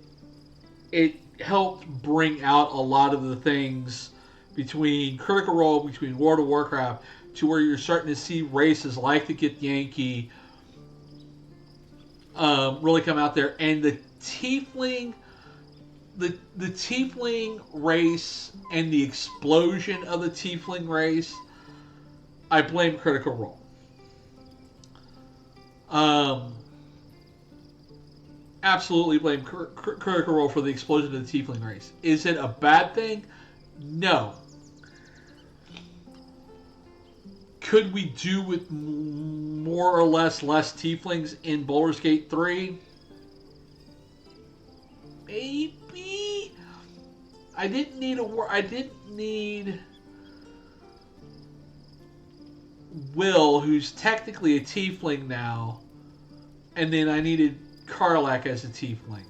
helped bring out a lot of the things between Critical Role, between World of Warcraft, to where you're starting to see races like the Githyanki really come out there. And the tiefling, the tiefling race and the explosion of the tiefling race, I blame Critical Role. Absolutely blame Critical Role for the explosion of the tiefling race. Is it a bad thing? No. Could we do with more or less tieflings in Baldur's Gate 3? Maybe. I didn't need Will, who's technically a tiefling now, and then I needed Karlach as a tiefling.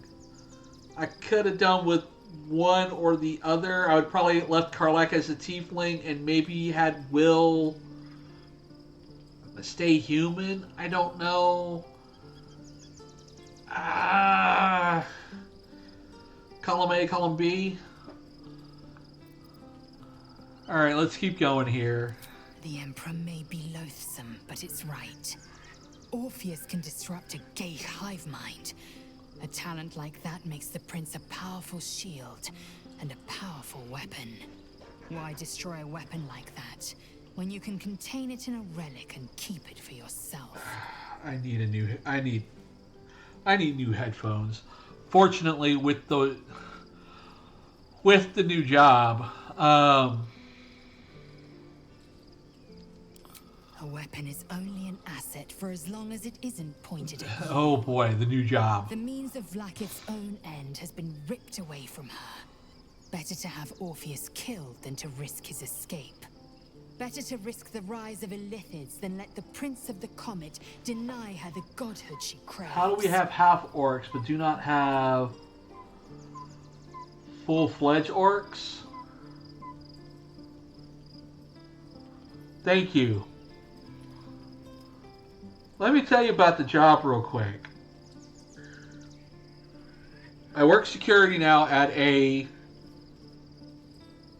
I could have done with one or the other. I would probably have left Karlach as a tiefling and maybe had Will stay human. I don't know. Column A, column B. Alright, let's keep going here. The Emperor may be loathsome, but it's right. Orpheus can disrupt a gay hive mind. A talent like that makes the Prince a powerful shield and a powerful weapon. Why destroy a weapon like that when you can contain it in a relic and keep it for yourself? I need new headphones. Fortunately, with the new job, a weapon is only an asset for as long as it isn't pointed at you. Oh boy, the new job. The means of Vlaakith's own end has been ripped away from her. Better to have Orpheus killed than to risk his escape. Better to risk the rise of Illithids than let the Prince of the Comet deny her the godhood she craves. How do we have half orcs but do not have full-fledged orcs? Thank you. Let me tell you about the job real quick. I work security now at a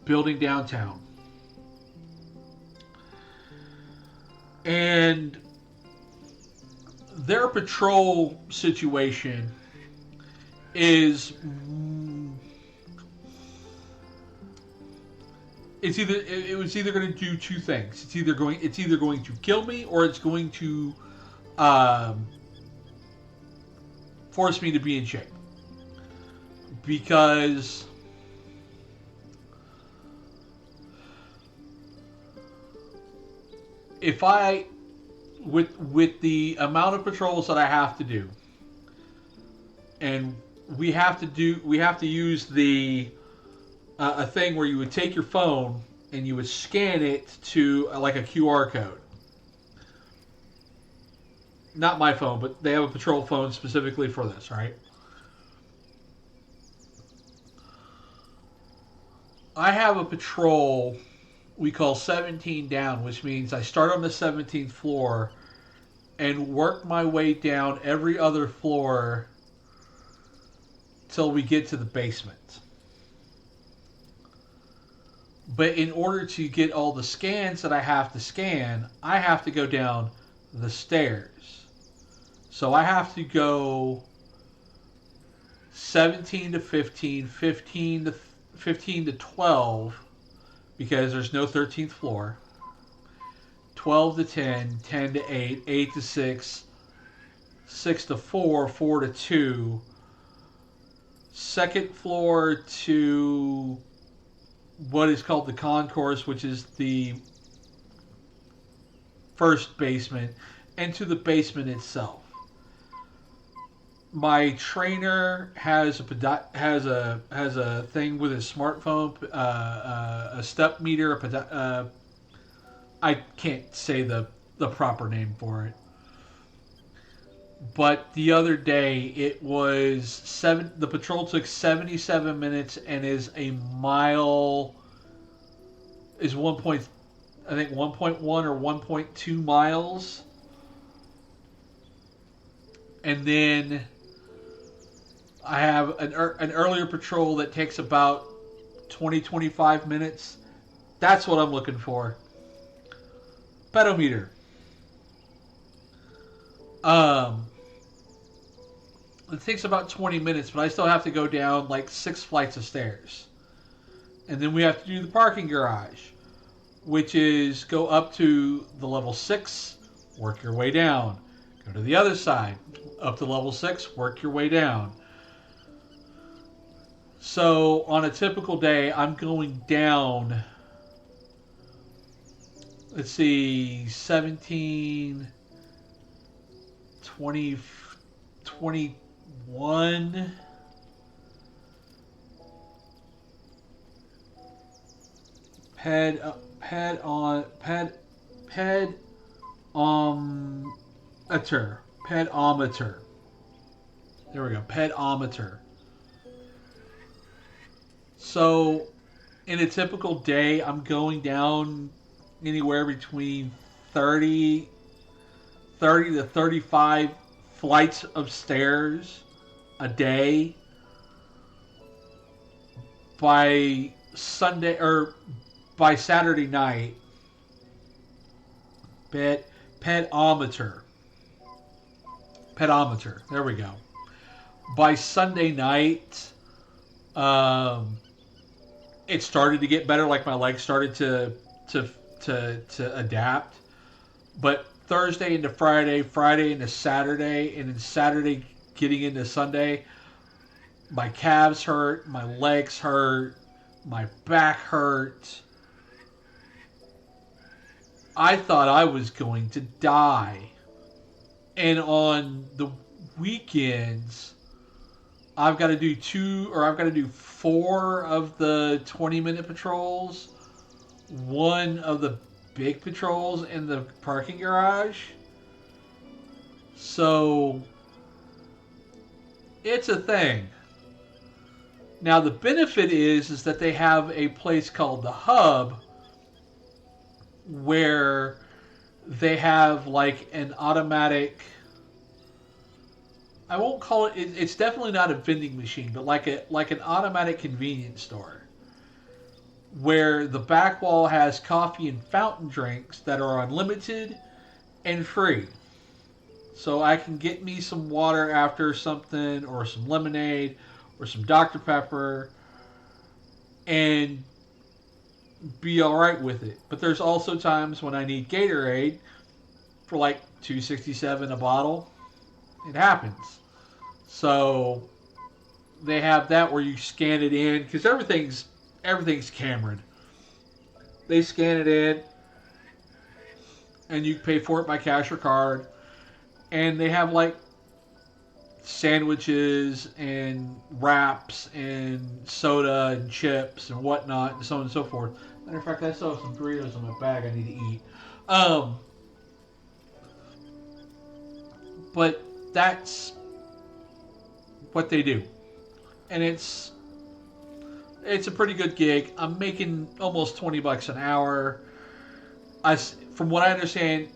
building downtown. And their patrol situation is it was either going to do two things. It's either going to kill me or it's going to force me to be in shape. Because if I, with the amount of patrols that I have to do, and we have to use the a thing where you would take your phone and you would scan it to like a QR code. Not my phone, but they have a patrol phone specifically for this, right? I have a patrol we call 17 down, which means I start on the 17th floor and work my way down every other floor till we get to the basement. But in order to get all the scans that I have to scan, I have to go down the stairs. So I have to go 17 to 15, 15 to 12, because there's no 13th floor. 12 to 10, 10 to 8, 8 to 6, 6 to 4, 4 to 2. Second floor to what is called the concourse, which is the first basement, and to the basement itself. My trainer has a thing with his smartphone, a step meter. I can't say the proper name for it. But the other day it was the patrol took 77 minutes and is a mile is 1.1 or 1.2 miles. And then I have an earlier patrol that takes about 20-25 minutes. That's what I'm looking for. Pedometer. It takes about 20 minutes, but I still have to go down like 6 flights of stairs. And then we have to do the parking garage, which is go up to the level 6, work your way down. Go to the other side, up to level 6, work your way down. So on a typical day, I'm going down, let's see, 17, 20, 21. Pedometer. There we go, pedometer. So, in a typical day, I'm going down anywhere between 30 to 35 flights of stairs a day. By Sunday or by Saturday night, pedometer. There we go. By Sunday night, it started to get better. Like my legs started to adapt. But Thursday into Friday, Friday into Saturday, and then Saturday getting into Sunday, my calves hurt, my legs hurt, my back hurt. I thought I was going to die. And on the weekends, I've got to do 4 of the 20-minute patrols, 1 of the big patrols in the parking garage. So it's a thing. Now the benefit is that they have a place called the Hub where they have like an automatic, I won't call it, it's definitely not a vending machine, but like an automatic convenience store where the back wall has coffee and fountain drinks that are unlimited and free. So I can get me some water after something, or some lemonade, or some Dr. Pepper, and be alright with it. But there's also times when I need Gatorade for like $2.67 a bottle. It happens. So they have that where you scan it in, because everything's cameraed. They scan it in, and you pay for it by cash or card. And they have like sandwiches and wraps and soda and chips and whatnot and so on and so forth. Matter of fact, I still have some Doritos in my bag I need to eat. But that's what they do. And it's a pretty good gig. I'm making almost $20 an hour. From what I understand,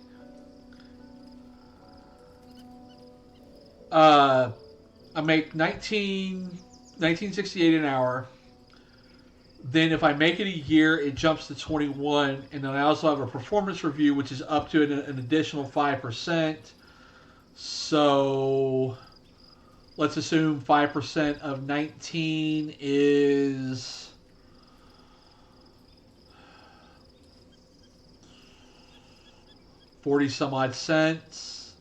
I make $19.68 an hour. Then if I make it a year, it jumps to 21, and then I also have a performance review, which is up to an additional 5%. So let's assume 5% of 19 is 40 some odd cents.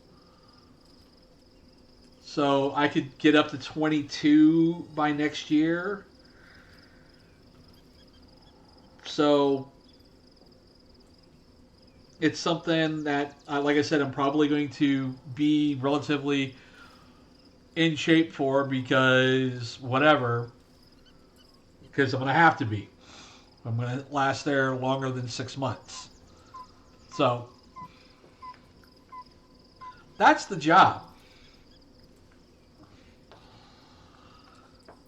So I could get up to 22 by next year. So it's something that, like I said, I'm probably going to be relatively in shape for, because I'm going to have to be. I'm going to last there longer than 6 months. So that's the job.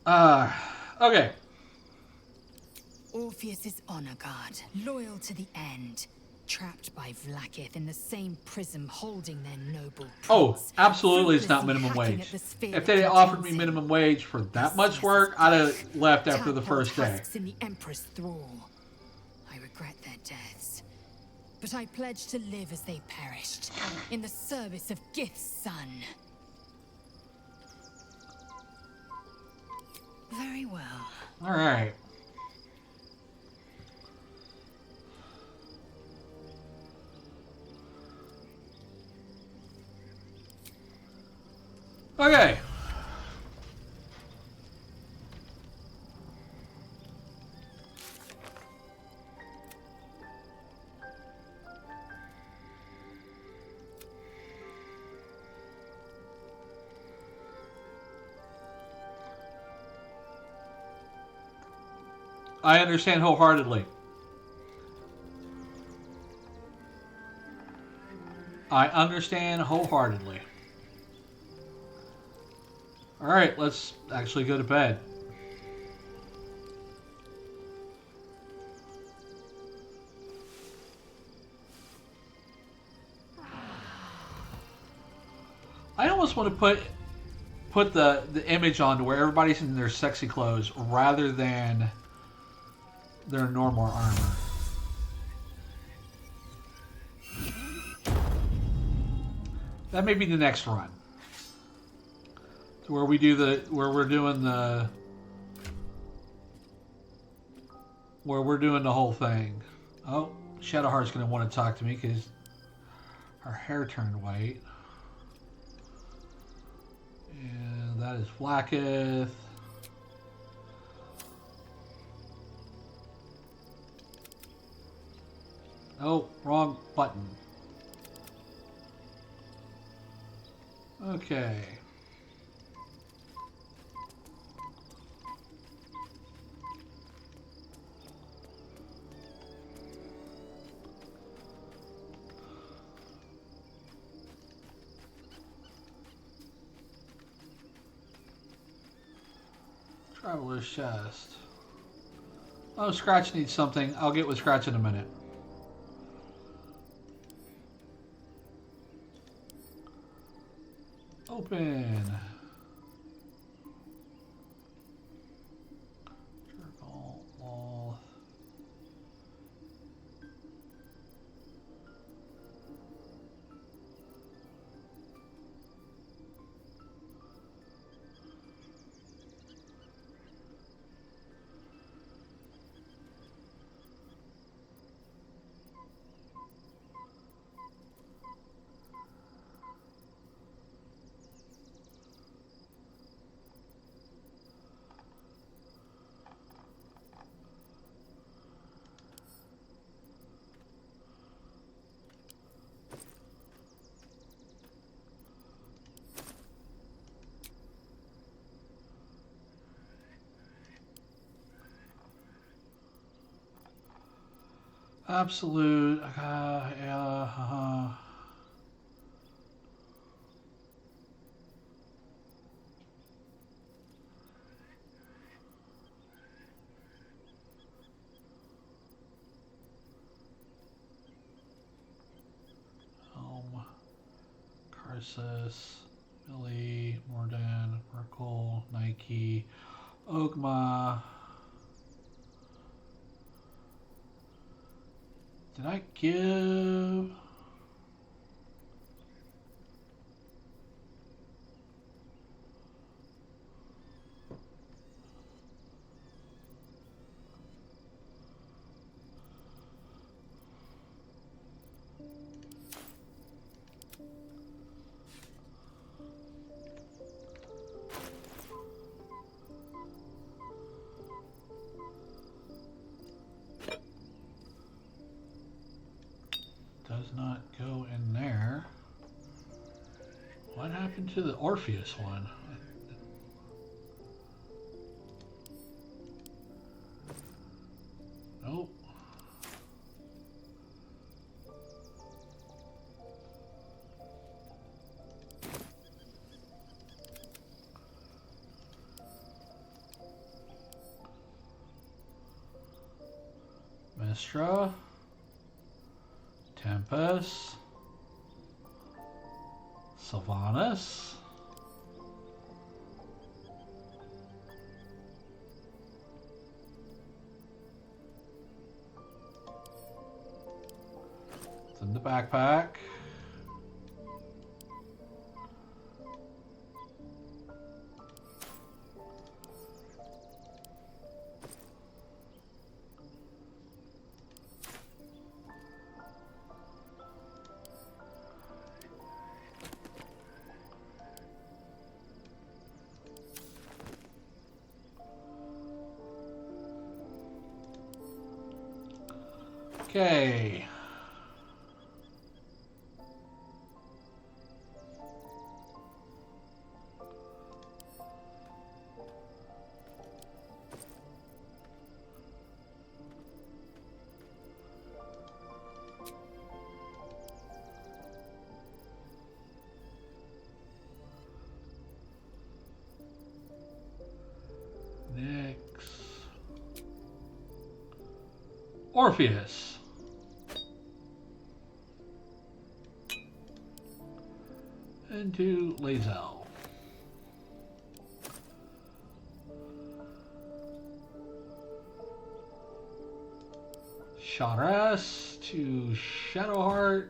Okay. Orpheus is honor guard, loyal to the end. Trapped by Vlaakith in the same prism, holding their noble prince. Oh, absolutely, it's not minimum wage. If they offered me minimum wage for that much work, I'd have left after the first day. In the Emperor's thrall. I regret their deaths, but I pledge to live as they perished, in the service of Gith's son. Very well. All right. Okay. I understand wholeheartedly. I understand wholeheartedly. Alright, let's actually go to bed. I almost want to put the image on to where everybody's in their sexy clothes rather than their normal armor. That may be the next run. Where we do where we're doing the whole thing. Oh, Shadowheart's gonna want to talk to me because her hair turned white. And that is Blacketh. Oh, wrong button. Okay. Traveler's chest. Oh, Scratch needs something. I'll get with Scratch in a minute. Open. Circle, wall. Absolute. Carsus, Billy, Mordan, Merkel, Nike, Ogma. Did I give... Does not go in there. What happened to the Orpheus one? Nope. Mistra. Tempest. Sylvanas. It's in the backpack. Okay. Next. Orpheus. And to Lae'zel. Shadras to Shadowheart.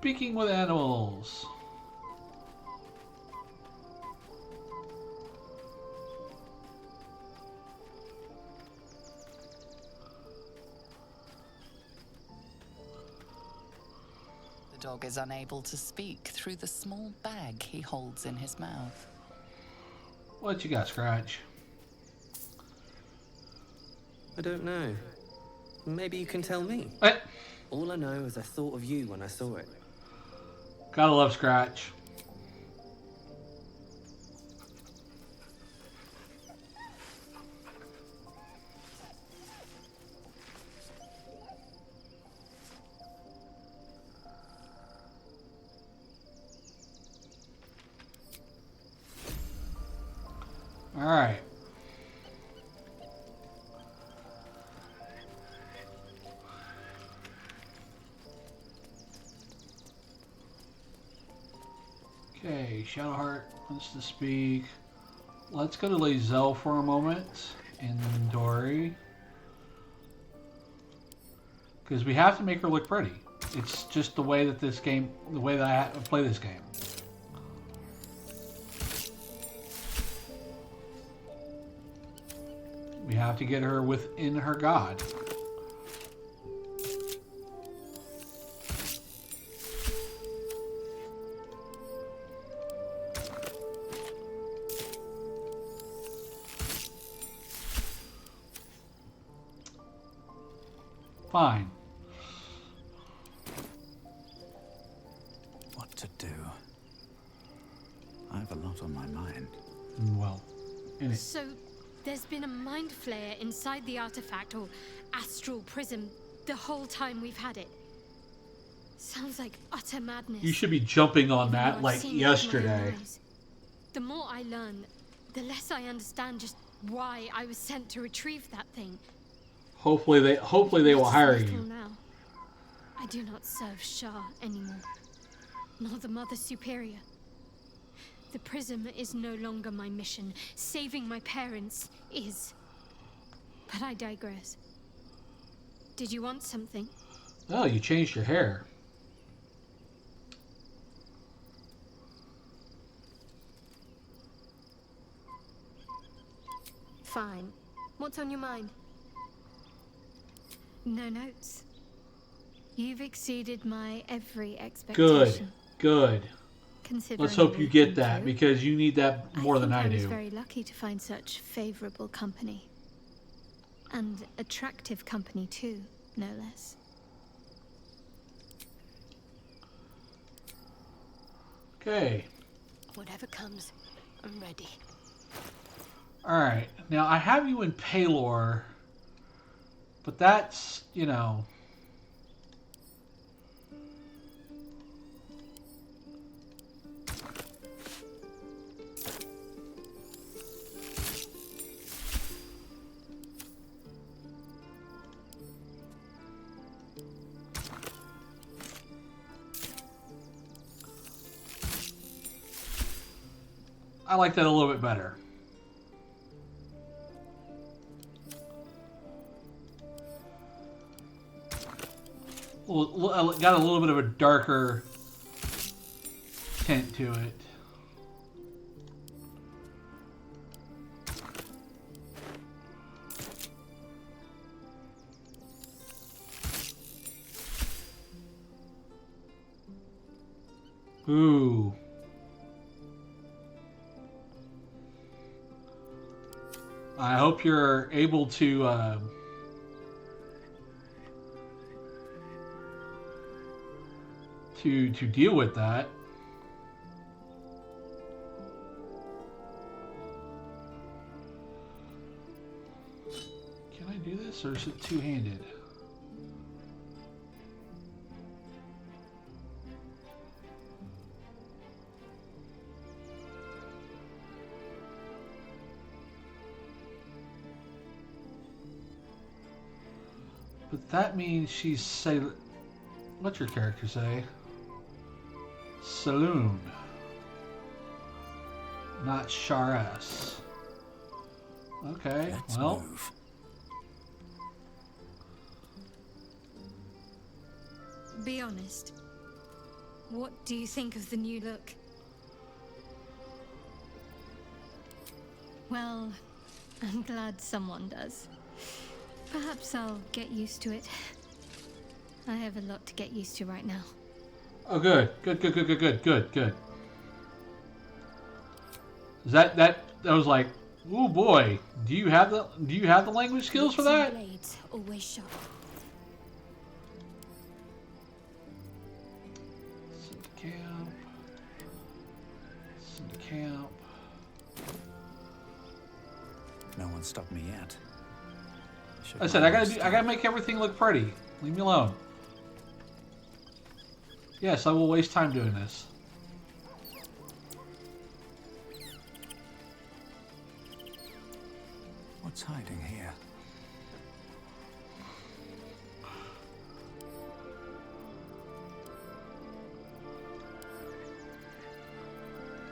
Speaking with animals. The dog is unable to speak through the small bag he holds in his mouth. What you got, Scratch? I don't know. Maybe you can tell me. All I know is I thought of you when I saw it. Gotta love Scratch. All right. Okay, Shadowheart wants to speak. Let's go to Lae'zel for a moment. Inventory. Because we have to make her look pretty. It's just the way that this game, the way that I play this game. We have to get her within her god. Fine. What to do? I have a lot on my mind. Well, in it. So, there's been a mind flayer inside the artifact, or astral prism, the whole time we've had it. Sounds like utter madness. You should be jumping on Even though that I've like seen it with my own yesterday. eyes. The more I learn, the less I understand just why I was sent to retrieve that thing. Hopefully they will hire Little you. now. I do not serve Shah anymore, nor the Mother Superior. The prism is no longer my mission. Saving my parents is. But I digress. Did you want something? Oh, you changed your hair. Fine. What's on your mind? No notes. You've exceeded my every expectation. Good. Considering Let's hope you we've get been that through, because you need that more than I I was do. very lucky to find such favorable company. And attractive company too, no less. Okay. Whatever comes, I'm ready. Alright. Now I have you in Paylor, but that's, you know. I like that a little bit better. Got a little bit of a darker tint to it. Ooh. I hope you're able to deal with that. Can I do this, or is it two-handed? But that means she's what's your character say? Saloon. Not Sharas. Okay, Let's well. Move. Be honest. What do you think of the new look? Well, I'm glad someone does. Perhaps I'll get used to it. I have a lot to get used to right now. Oh, good. Good. That was like, oh boy. Do you have the language skills for that? Blades always sharp. Send to camp. No one stopped me yet. I said I gotta make everything look pretty. Leave me alone. Yes, I will waste time doing this. What's hiding here?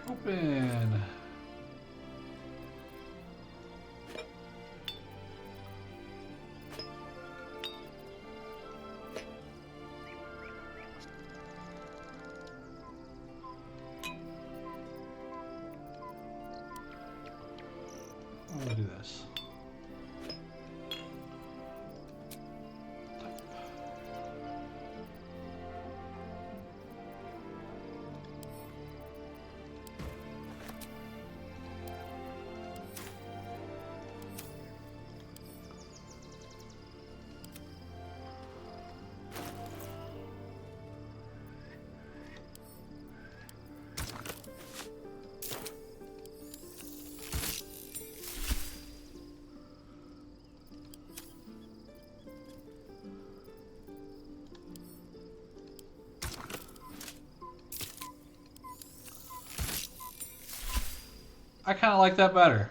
Open. I'm gonna do this. I kind of like that better.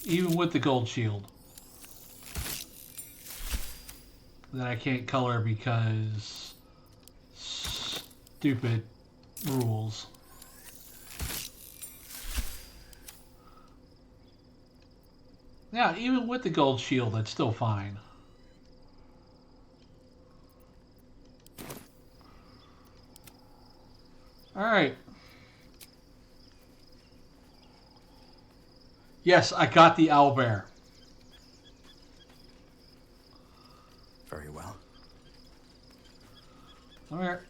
Even with the gold shield. That I can't color because stupid rules. Yeah, even with the gold shield, that's still fine. Alright. Yes, I got the owlbear. Very well. Come here.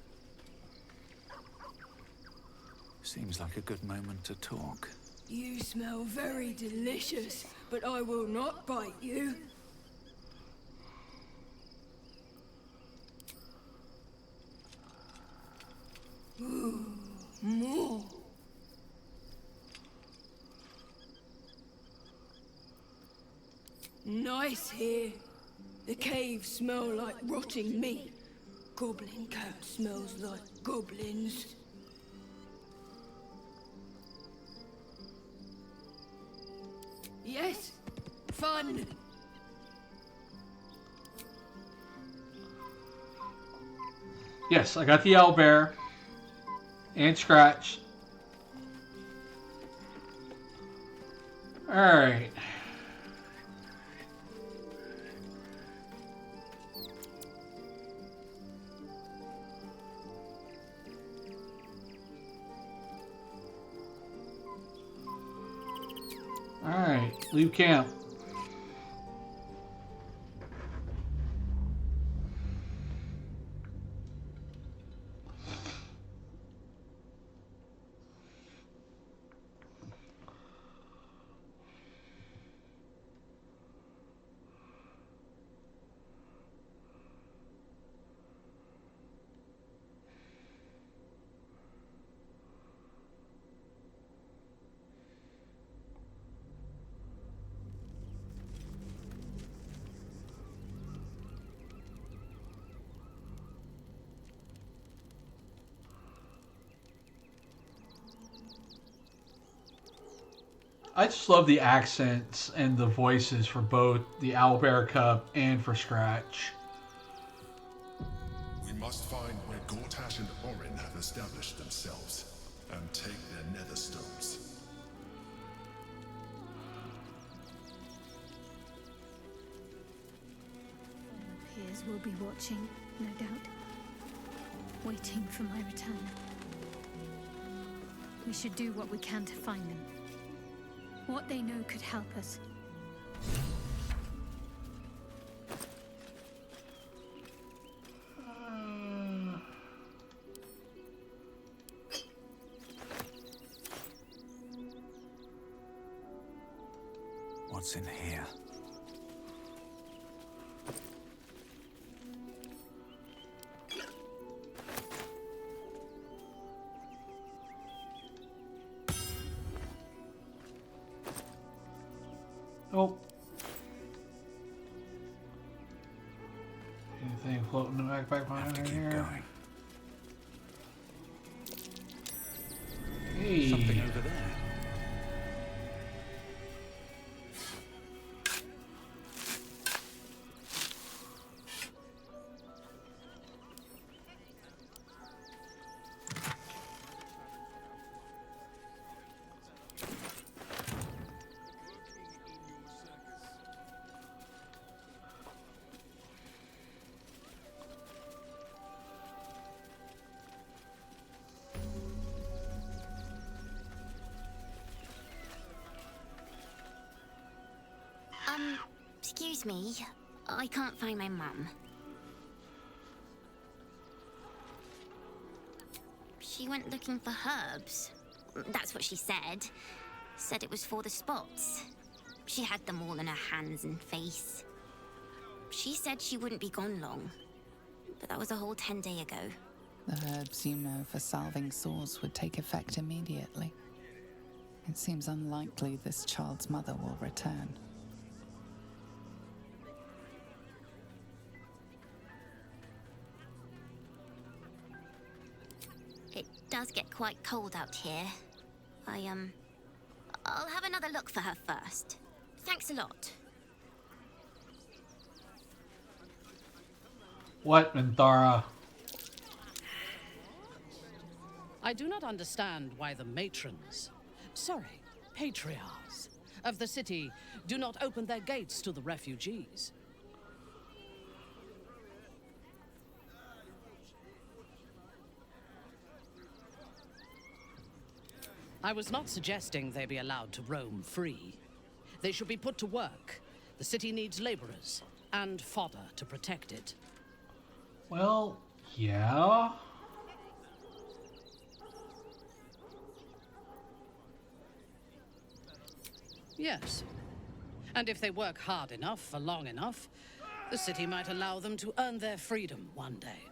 Seems like a good moment to talk. You smell very delicious, but I will not bite you. Ooh, more. Nice here. The caves smell like rotting meat. Goblin camp smells like goblins. Yes, fun. Yes, I got the owlbear. And Scratch. Alright. Alright, leave camp. I just love the accents and the voices for both the Owlbear Cup and for Scratch. We must find where Gortash and Orin have established themselves, and take their nether stones. Peers will be watching, no doubt. Waiting for my return. We should do what we can to find them. What they know could help us. What's in here? Oh. Anything floating in the backpack behind here? Going. Hey. Something over there. Excuse me. I can't find my mum. She went looking for herbs. That's what she said. Said it was for the spots. She had them all in her hands and face. She said she wouldn't be gone long. But that was a whole 10 days ago. The herbs you know for salving sores would take effect immediately. It seems unlikely this child's mother will return. It does get quite cold out here. I'll have another look for her first. Thanks a lot. What, Minthara? I do not understand why the matrons, patriarchs of the city do not open their gates to the refugees. I was not suggesting they be allowed to roam free. They should be put to work. The city needs laborers and fodder to protect it. Well, yeah. Yes. And if they work hard enough for long enough, the city might allow them to earn their freedom one day.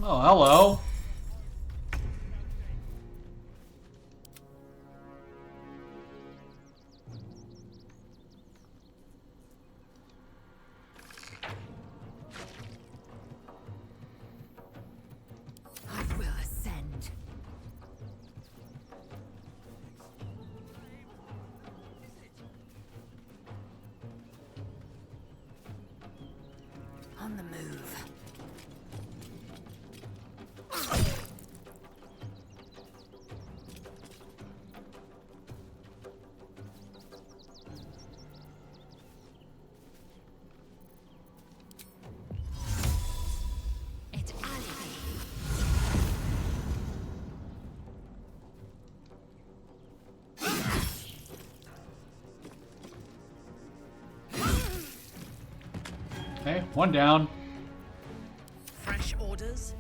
Oh, hello. I will ascend. On the move. Okay, one down. Fresh orders?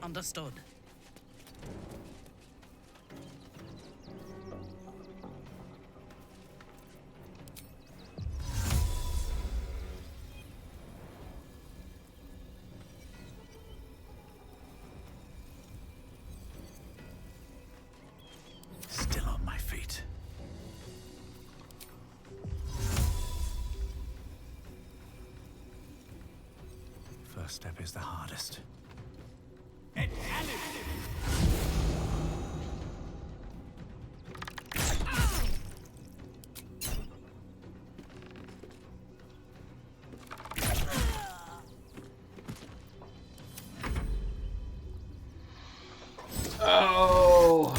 Understood. Still on my feet. First step is the hardest. Oh.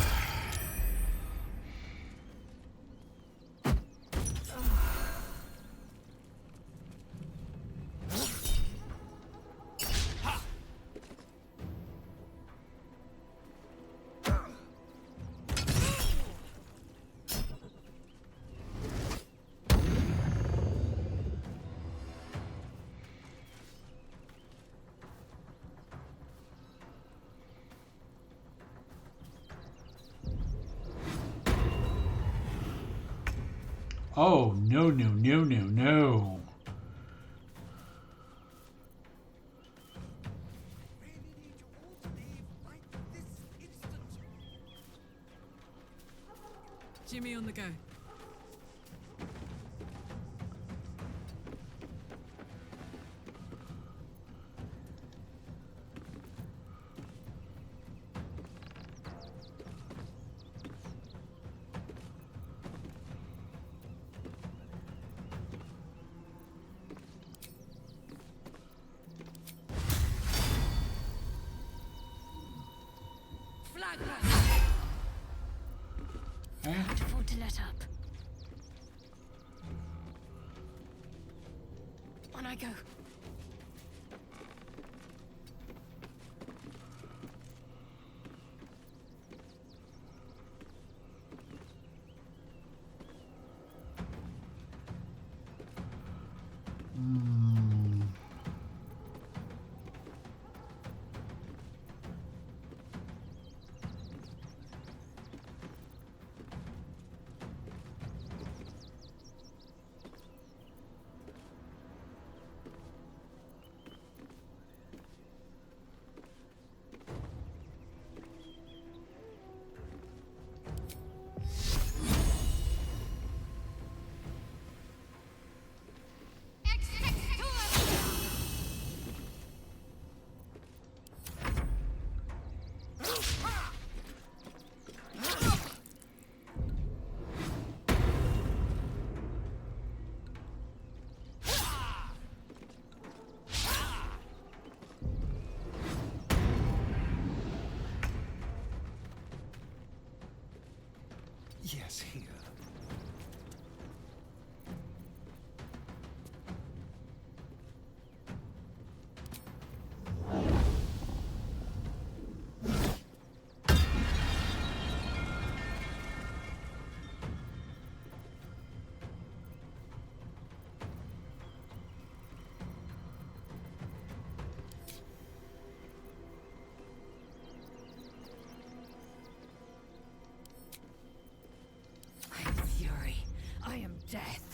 Oh, no, no, no, no, no. Jimmy on the go. Can't afford to let up. On I go. Yes, here. I am fury. I am death.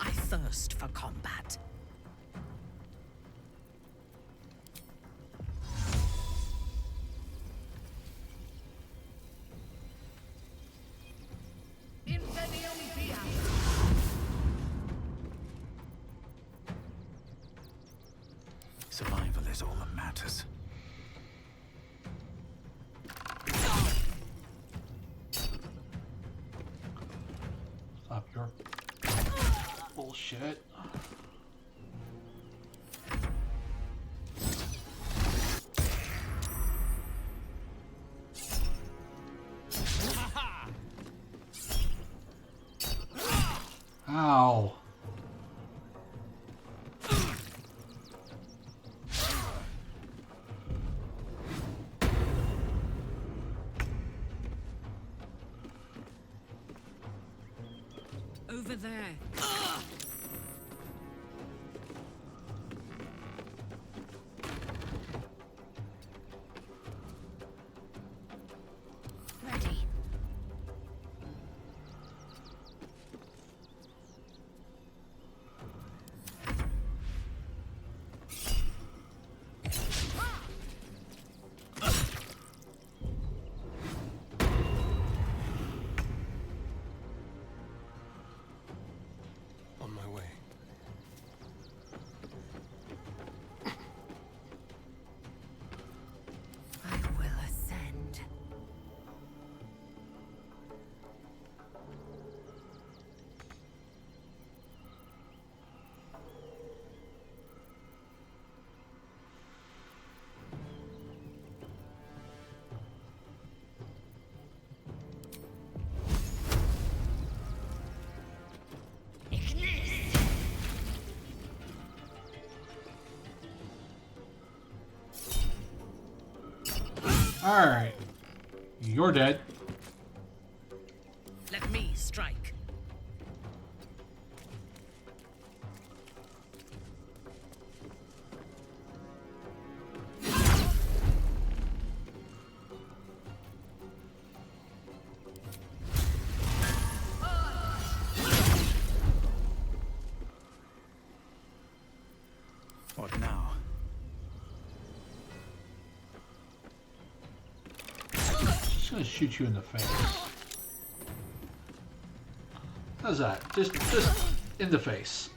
I thirst for combat. Survival is all that matters. Stop your bullshit. Ow. Over there. Ready. On my way. I will ascend. Alright. You're dead. Let me strike. What now? Just gonna shoot you in the face. How's that? Just in the face.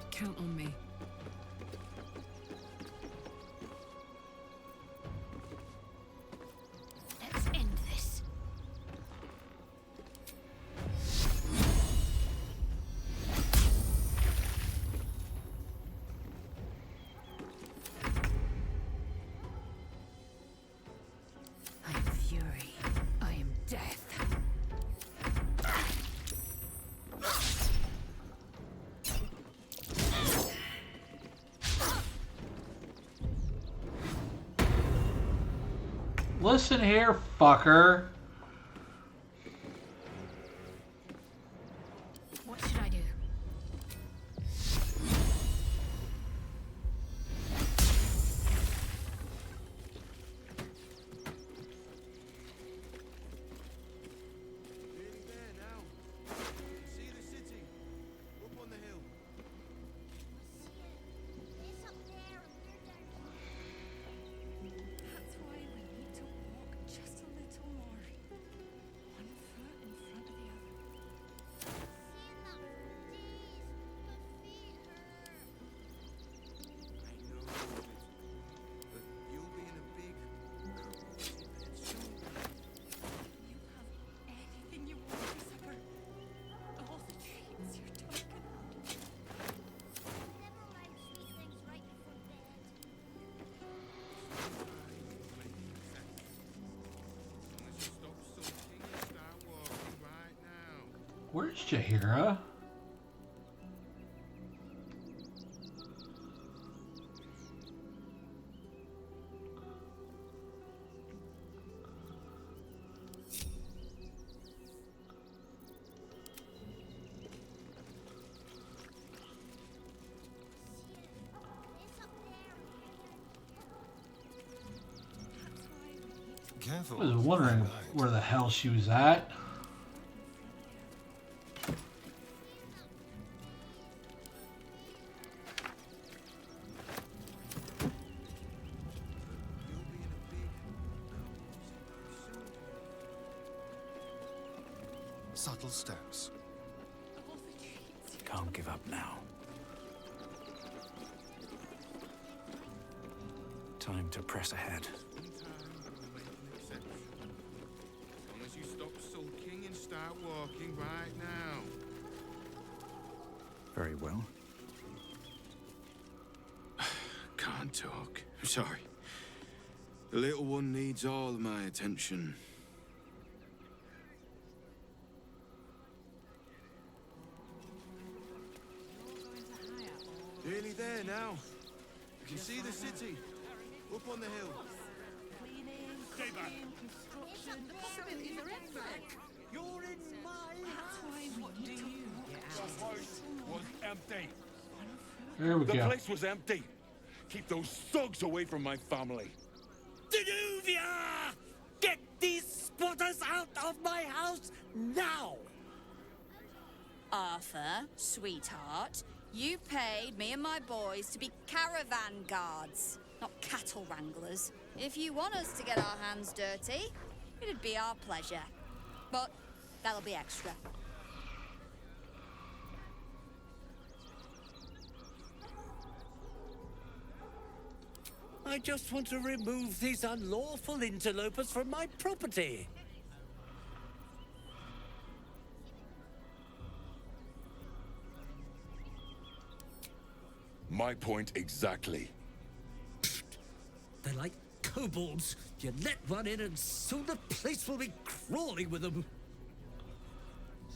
Count on me. Let's end this. I am fury. I am death. Listen here, fucker. What should I do? That's why we need to walk just a little more. One foot in front of the other. Anything you want for supper. All the treats you're talking about. Where's Jaheira? Careful. I was wondering where the hell she was at. Subtle steps. Can't give up now. Time to press ahead. talking right now. Very well. Can't talk. Sorry. The little one needs all of my attention. Nearly there now. You can see the city. Up on the hill. Stay back. The possibilities are endless. You're in my house. What do you get out? The house was empty. There we The go. place was empty. Keep those thugs away from my family. Danuvia! Get these squatters out of my house now! Arthur, sweetheart, you paid me and my boys to be caravan guards, not cattle wranglers. If you want us to get our hands dirty, it'd be our pleasure. But that'll be extra. I just want to remove these unlawful interlopers from my property. My point exactly. They're like kobolds. You let one in and soon the place will be crawling with them.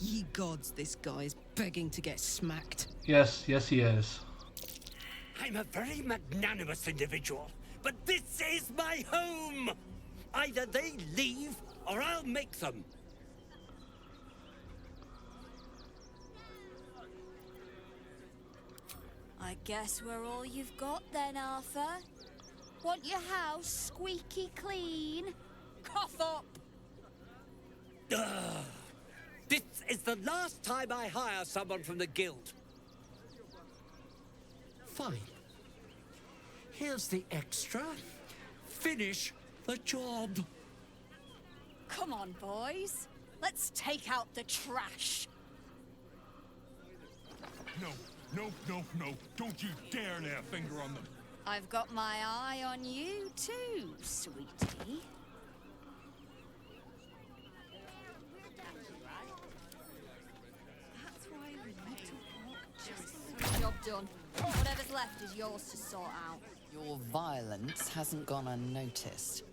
Ye gods, this guy is begging to get smacked. Yes, yes he is. I'm a very magnanimous individual, but this is my home! Either they leave, or I'll make them. I guess we're all you've got then, Arthur. Want your house squeaky clean? Cough up! Ugh. This is the last time I hire someone from the guild. Fine. Here's the extra. Finish the job. Come on, boys. Let's take out the trash. No, no, no, no. Don't you dare lay a finger on them. I've got my eye on you too, sweetie. That's why we need to walk just job done. Whatever's left is yours to sort out. Your violence hasn't gone unnoticed.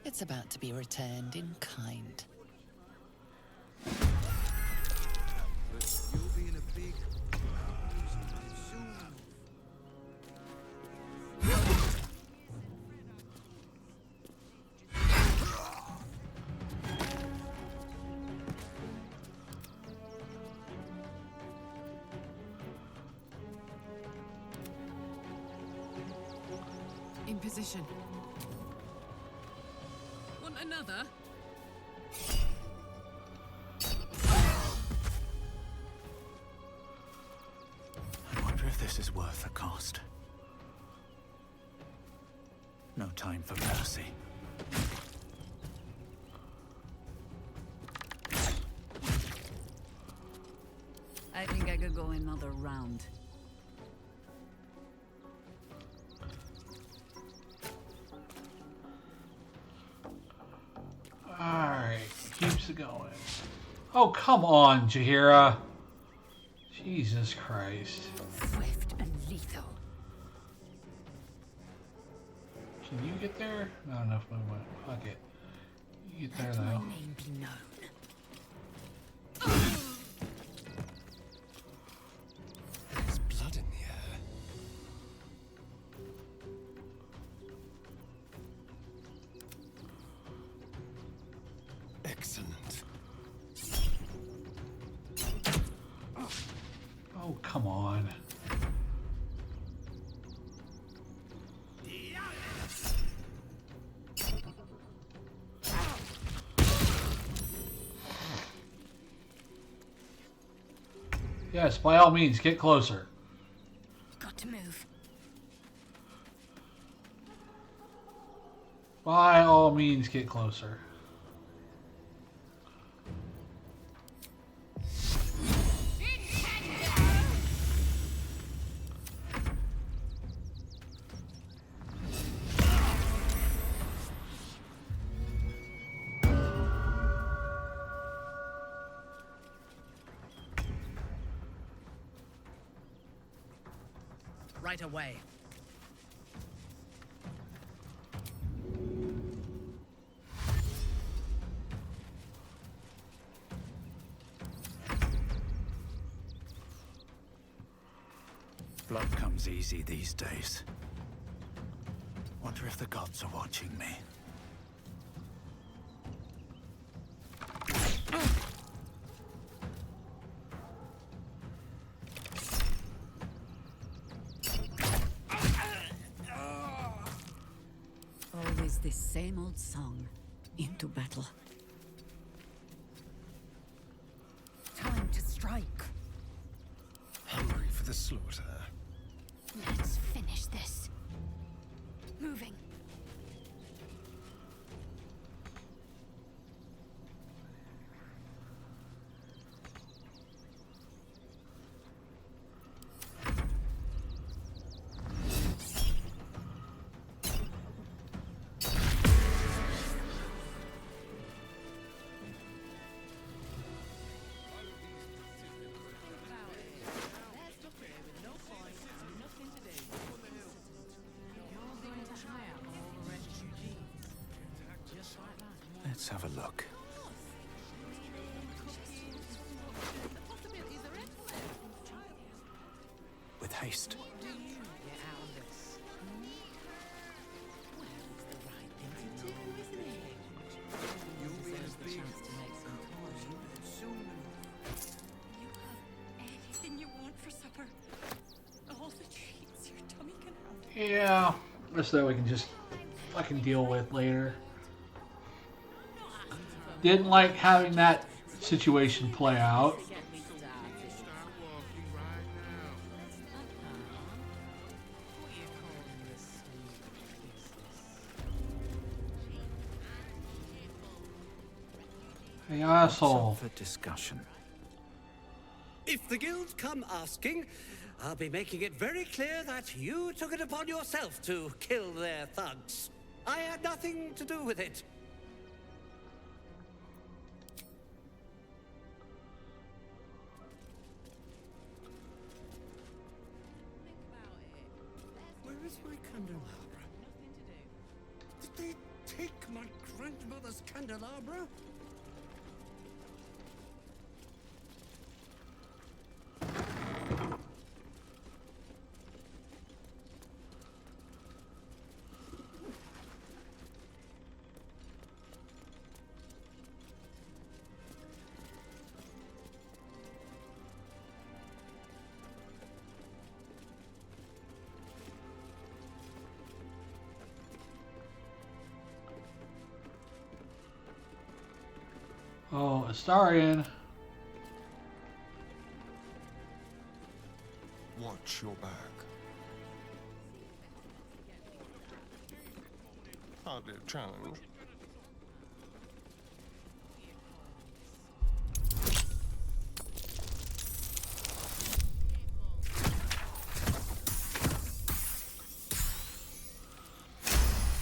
It's about to be returned in kind. But you'll be in a big soon. In position. Want another? I wonder if this is worth the cost. No time for mercy. I think I could go another round. Alright, keeps it going. Oh, come on, Jaheira. Jesus Christ. Swift and lethal. Can you get there? Not enough movement. Fuck it. You get there Let my though. name be known. There's blood in the air. Excellent. Oh, come on. Yes, by all means, get closer. Got to move. By all means, get closer. right away. Blood comes easy these days. Wonder if the gods are watching me. Always this same old song. Into battle. Time to strike. Hungry for the slaughter. Let's finish this. Moving. Let's have a look. With haste. Anything you want for supper. All the treats your tummy can have. Yeah, that's that we can just fucking deal with later. Didn't like having that situation play out. Hey, asshole. For discussion. If the guilds come asking, I'll be making it very clear that you took it upon yourself to kill their thugs. I had nothing to do with it. Where is my candelabra? Did they take my grandmother's candelabra? Oh, Astarion. Watch your back. Hardly a challenge.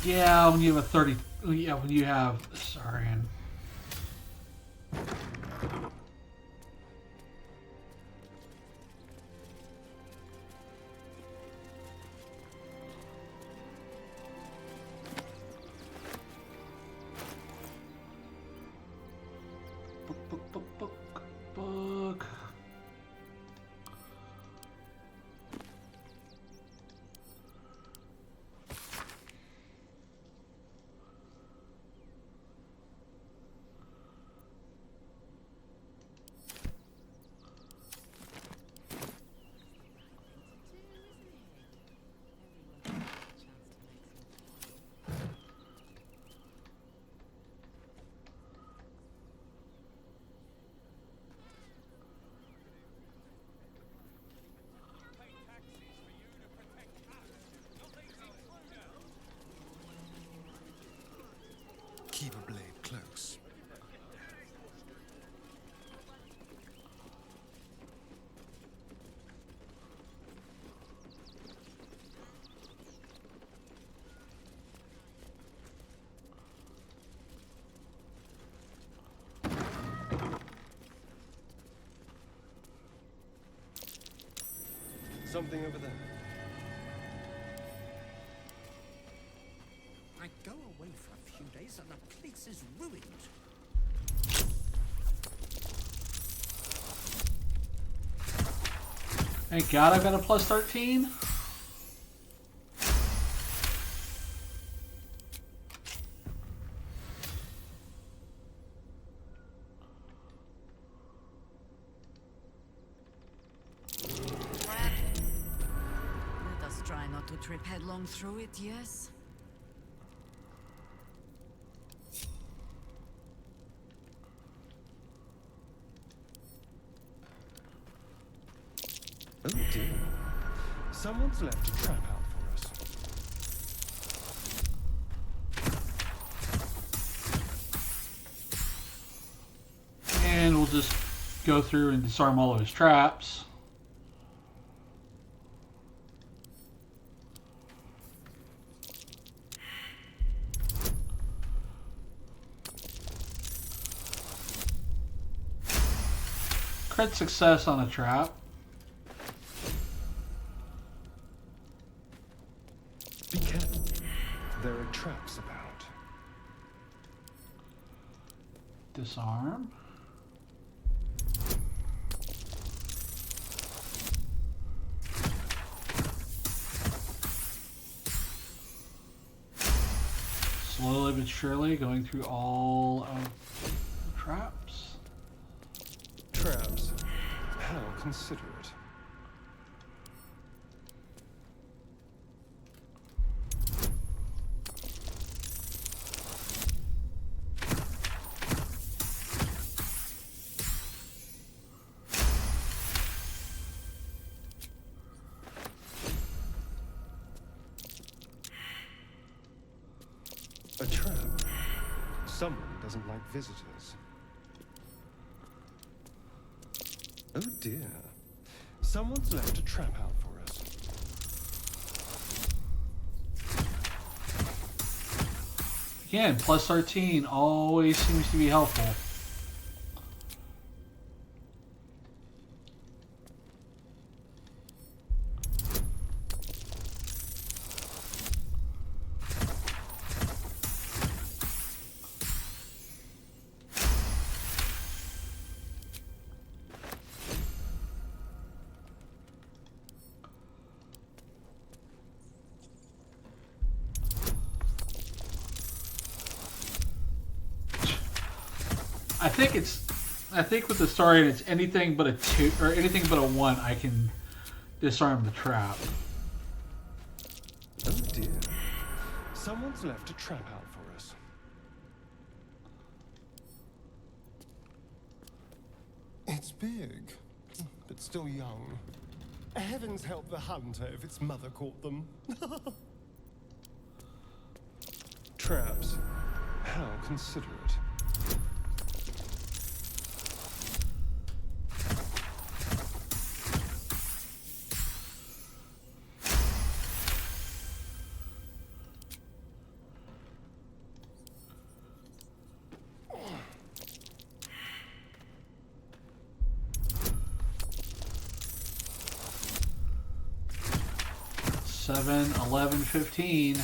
Yeah, when you have a 30. Yeah, when you have Astarion. Book. Keep a blade close. Something over there. few days and the place is ruined. Thank God I've got a plus 13. Let us try not to trip headlong through it, yes? Oh dear. Someone's left a trap out for us. And we'll just go through and disarm all of his traps. Crit success on a trap. Be careful. There are traps about. Disarm. Slowly but surely going through all of the traps. Traps. How considerate. A trap. Someone doesn't like visitors. Oh dear. Someone's left a trap out for us. Again, plus 13 always seems to be helpful. I think with the Starian it's anything but a 2 or anything but a 1 I can disarm the trap. Oh dear. Someone's left a trap out for us. It's big, but still young. Heavens help the hunter if its mother caught them. Traps. How considerate. Seven, 11, 15.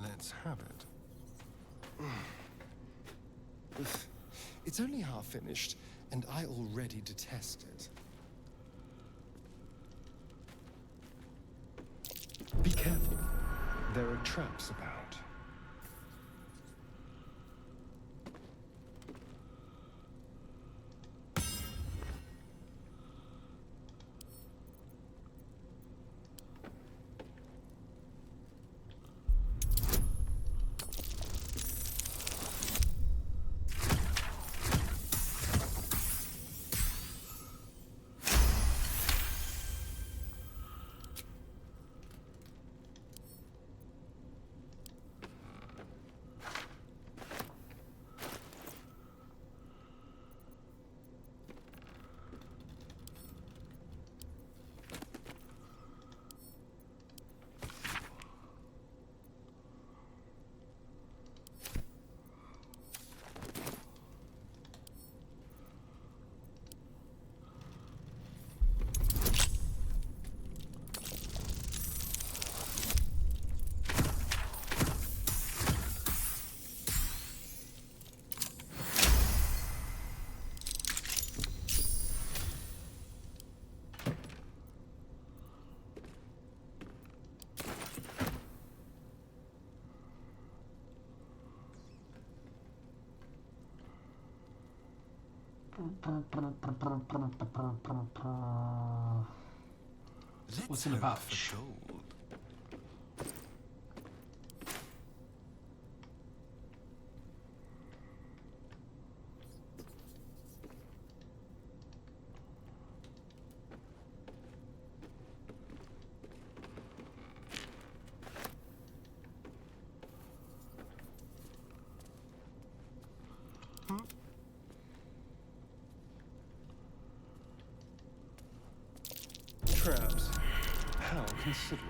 Let's have it. It's only half finished, and I already detest it. Be careful. There are traps about. What's in the pouch? For gold. Traps. How considerate.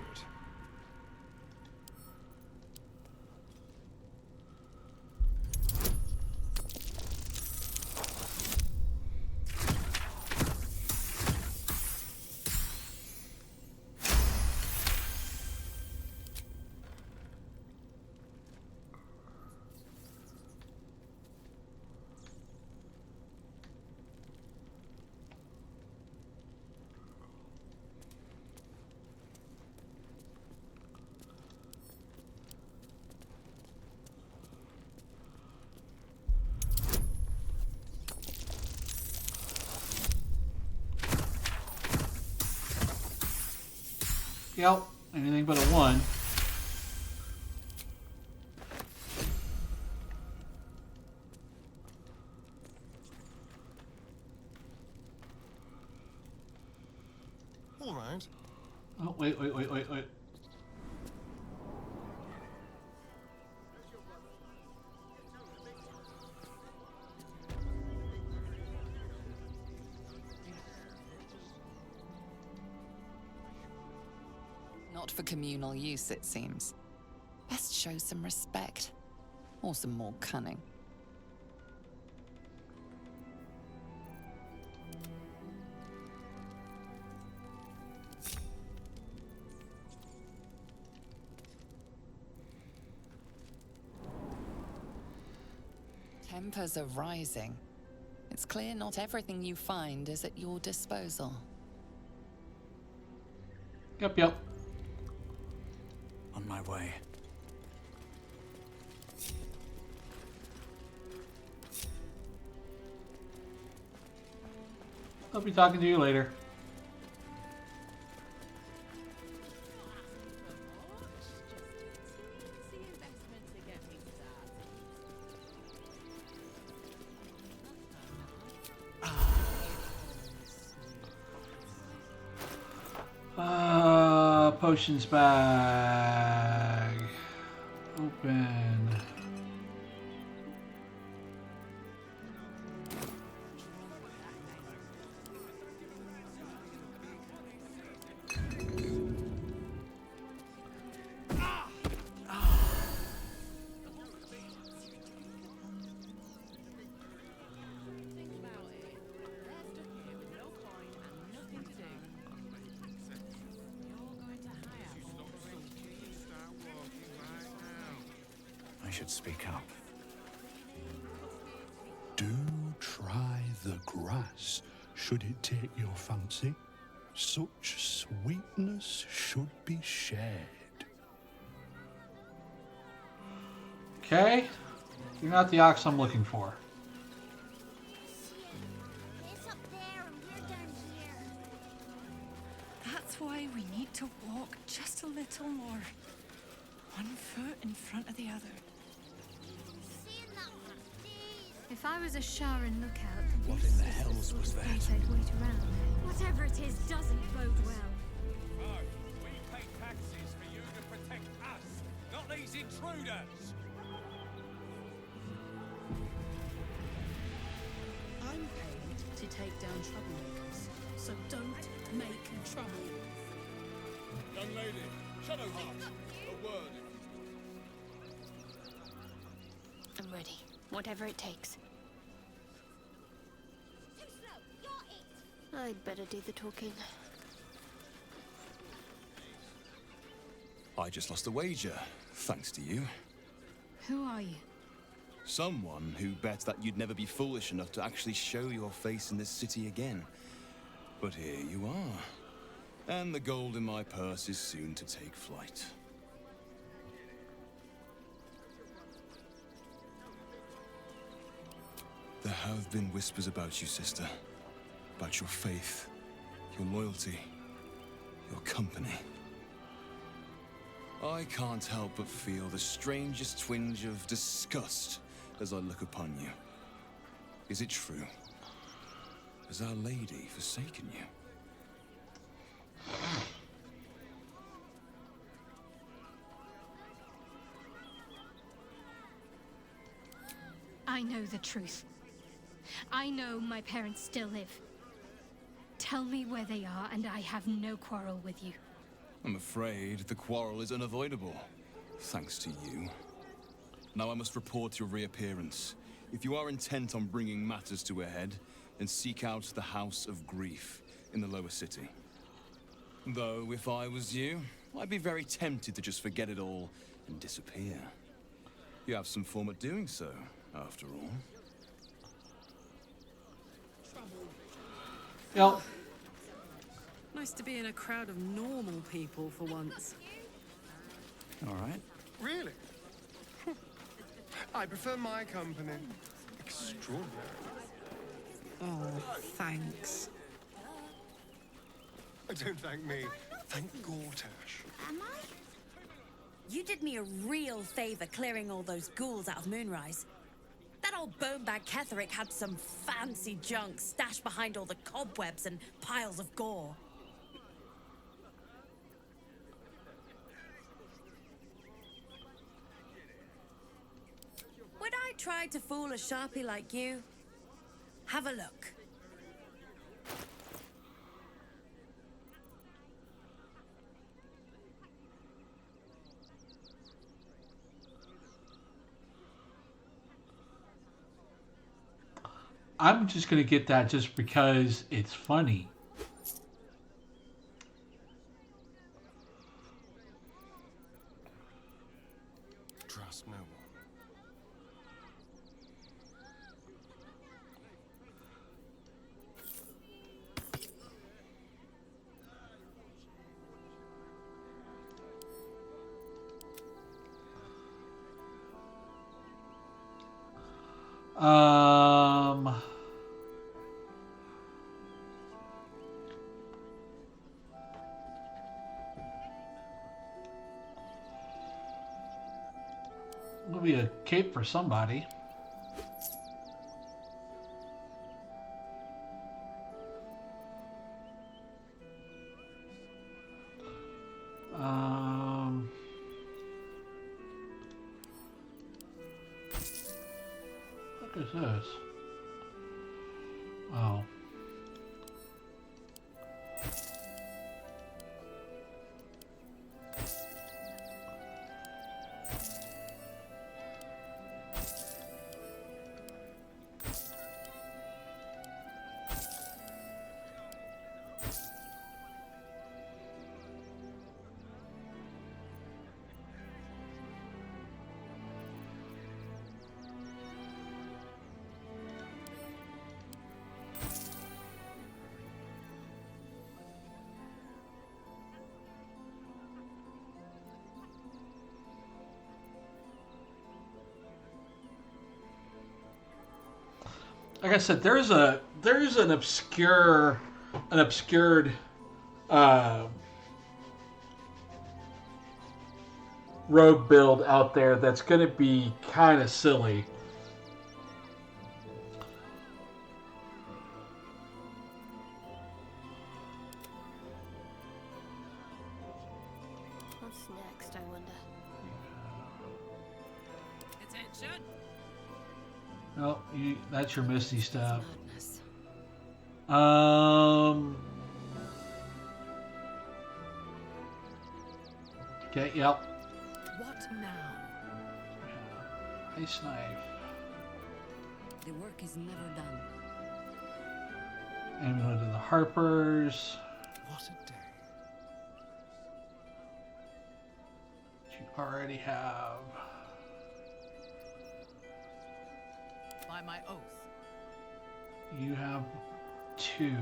Yep, anything but a 1. All right. Oh, wait. Not for communal use, it seems. Best show some respect. Or some more cunning. Tempers are rising. It's clear not everything you find is at your disposal. Yep. On my way. I'll be talking to you later. Potions bag. Open. I should speak up. Do try the grass, should it take your fancy. Such sweetness should be shared. Okay. You're not the ox I'm looking for. That's why we need to walk just a little more. One foot in front of the other. If I was a Sharan lookout, What in the hells was that? I'd wait around. Whatever it is doesn't bode well. No, we pay taxes for you to protect us, not these intruders. I'm paid to take down troublemakers, so don't make trouble. Young lady, Shadowheart, a word. I'm ready. Whatever it takes. I'd better do the talking. I just lost a wager, thanks to you. Who are you? Someone who bet that you'd never be foolish enough to actually show your face in this city again. But here you are. And the gold in my purse is soon to take flight. The have been whispers about you, sister. About your faith, your loyalty, your company. I can't help but feel the strangest twinge of disgust as I look upon you. Is it true? Has Our Lady forsaken you? I know the truth. I know my parents still live. Tell me where they are, and I have no quarrel with you. I'm afraid the quarrel is unavoidable, thanks to you. Now I must report your reappearance. If you are intent on bringing matters to a head, then seek out the House of Grief in the lower city. Though, if I was you, I'd be very tempted to just forget it all and disappear. You have some form of doing so, after all. Yep. Nice to be in a crowd of normal people for once. All right. Really? I prefer my company. Extraordinary. Oh, thanks. Don't thank me. Thank Gortash. Am I? You did me a real favor clearing all those ghouls out of Moonrise. That old bonebag Ketherick had some fancy junk stashed behind all the cobwebs and piles of gore. Would I try to fool a sharpie like you? Have a look. I'm just gonna get that just because it's funny. Trust no one. Will be a cape for somebody. What is this? Oh. Like I said, there's an obscured rogue build out there that's going to be kind of silly. What's next, I wonder? Attention! Oh, that's your Misty stuff. Okay, yep. What now? Ice knife. The work is never done. Amulet of the Harpers. What a day. You already have. By my oath. You have 2.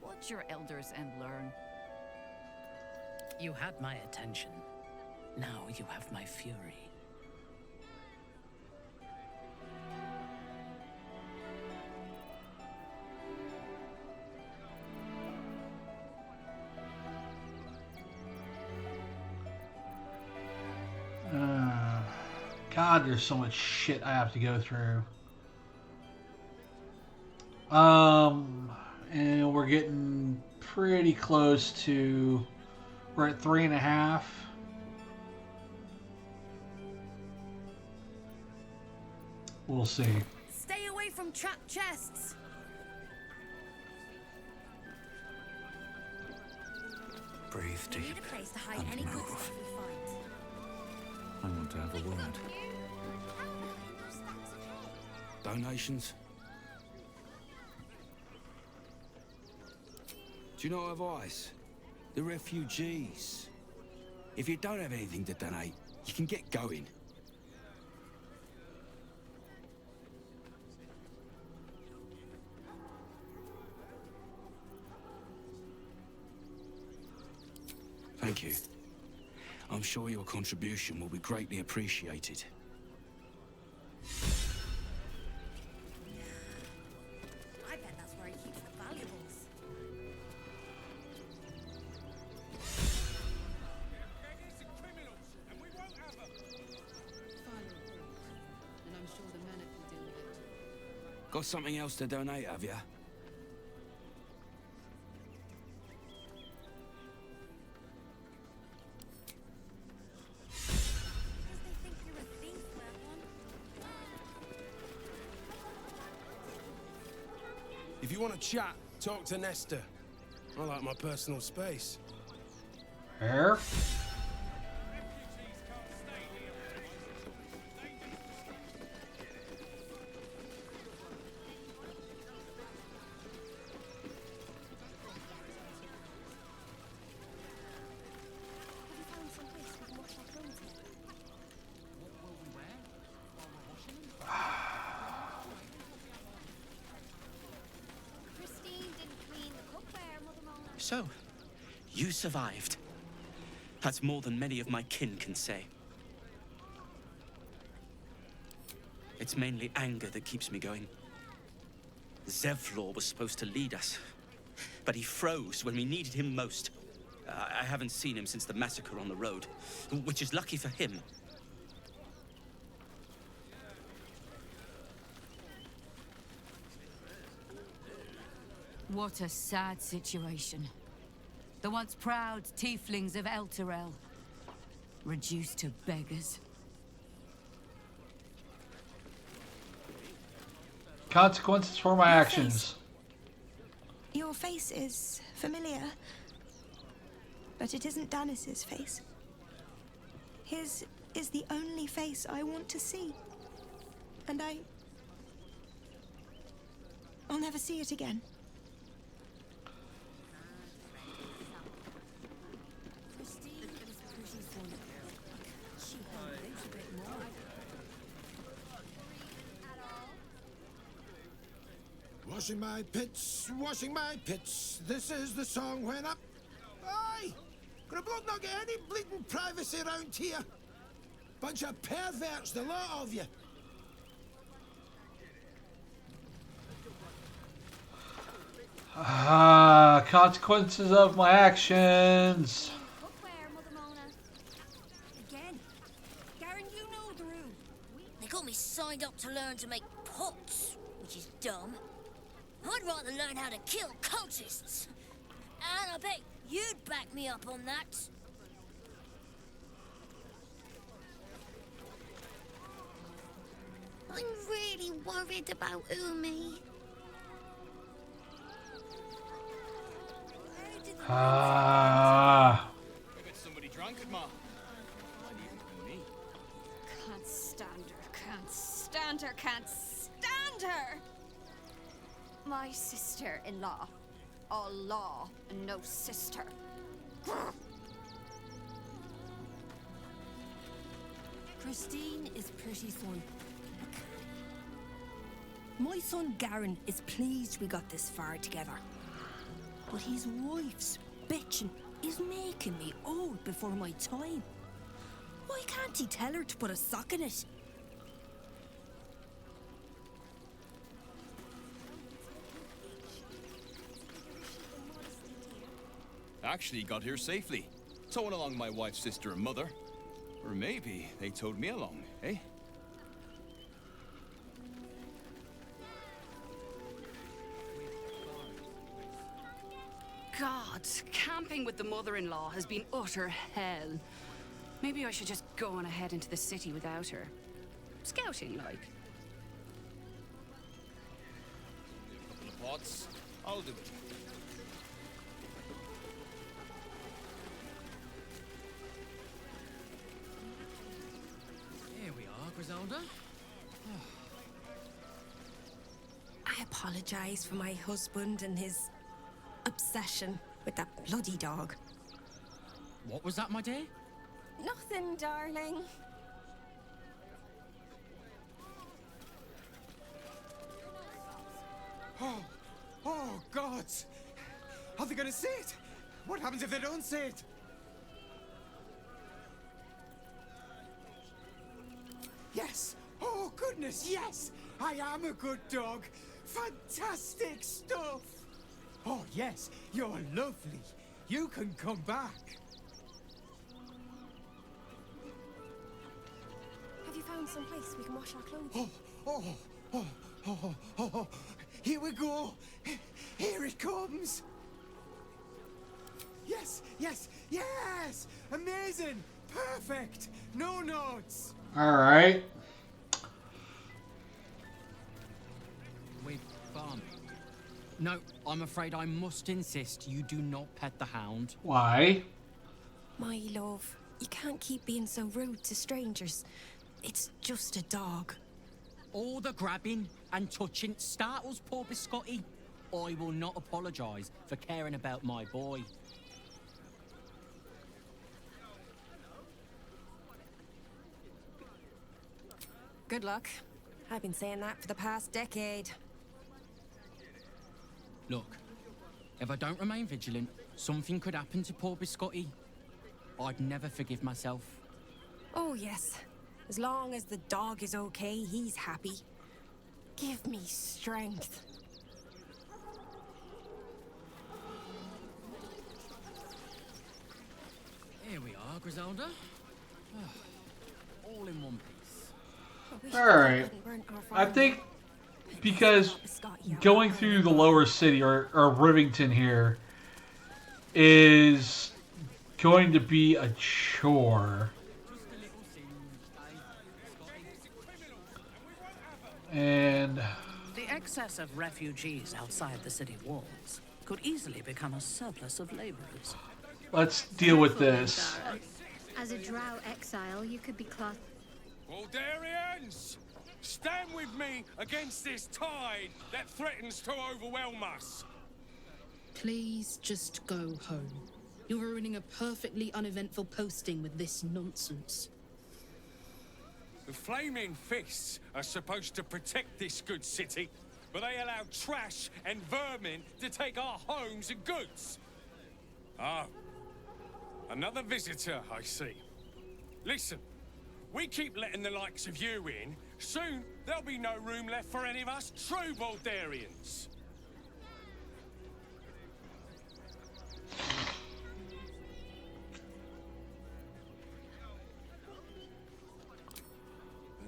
Watch your elders and learn. You had my attention. Now you have my fury. God, there's so much shit I have to go through. And we're getting pretty close to. We're at 3.5. We'll see. Stay away from trapped chests. Breathe We deep need a place to hide and any good move. stuff we find. I want to have a word. Donations? Do you know advice? The refugees. If you don't have anything to donate, you can get going. Thank you. I'm sure your contribution will be greatly appreciated. I bet that's where he keeps the valuables. And I'm sure the men can deal with it. Got something else to donate, have ya? If you want to chat, talk to Nestor. I like my personal space. Here. So, you survived. That's more than many of my kin can say. It's mainly anger that keeps me going. Zevlor was supposed to lead us, but he froze when we needed him most. I haven't seen him since the massacre on the road, which is lucky for him. What a sad situation. The once proud tieflings of Elturel, reduced to beggars. Consequences for my actions. Your face is familiar, but it isn't Danis's face. His is the only face I want to see. And I'll never see it again. Washing my pits, washing my pits. This is the song when I... Aye! Could a bloke not get any bleeding privacy around here? Bunch of perverts, the lot of you. Consequences of my actions. Again. Garen, you know the room. They got me signed up to learn to make pots, which is dumb. I'd rather learn how to kill cultists. And I bet you'd back me up on that. I'm really worried about Umi. Ah. I bet somebody drank it, Ma. Can't stand her, can't stand her, can't stand her! My sister-in-law. All law and no sister. Christine is pretty son. My son Garen is pleased we got this far together. But his wife's bitching is making me old before my time. Why can't he tell her to put a sock in it? Actually got here safely. Towing along my wife's sister and mother. Or maybe they towed me along, eh? God, camping with the mother-in-law has been utter hell. Maybe I should just go on ahead into the city without her. Scouting, like. Couple of pots. I'll do it. Here we are, Griselda. I apologize for my husband and his obsession with that bloody dog. What was that, my dear? Nothing, darling. Oh, God! Are they gonna see it? What happens if they don't see it? Yes! Oh, goodness, yes! I am a good dog! Fantastic stuff! Oh, yes, you're lovely. You can come back. Have you found some place we can wash our clothes? Oh, here we go. Here it comes. Yes, yes, yes! Amazing! Perfect! No notes! All right. We're farming. No, I'm afraid I must insist you do not pet the hound. Why? My love, you can't keep being so rude to strangers. It's just a dog. All the grabbing and touching startles poor Biscotti. I will not apologise for caring about my boy. Good luck. I've been saying that for the past decade. Look, if I don't remain vigilant, something could happen to poor Biscotti. I'd never forgive myself. Oh, yes. As long as the dog is okay, he's happy. Give me strength. Here we are, Griselda. All in one piece. All right. I think because going through the lower city or Rivington here is going to be a chore. And the excess of refugees outside the city walls could easily become a surplus of laborers. Let's deal with this. As a drow exile, you could be classed. Baldurians! Stand with me against this tide that threatens to overwhelm us. Please just go home. You're ruining a perfectly uneventful posting with this nonsense. The Flaming Fists are supposed to protect this good city, but they allow trash and vermin to take our homes and goods. Ah, another visitor, I see. Listen, we keep letting the likes of you in, soon there'll be no room left for any of us true Baldurians.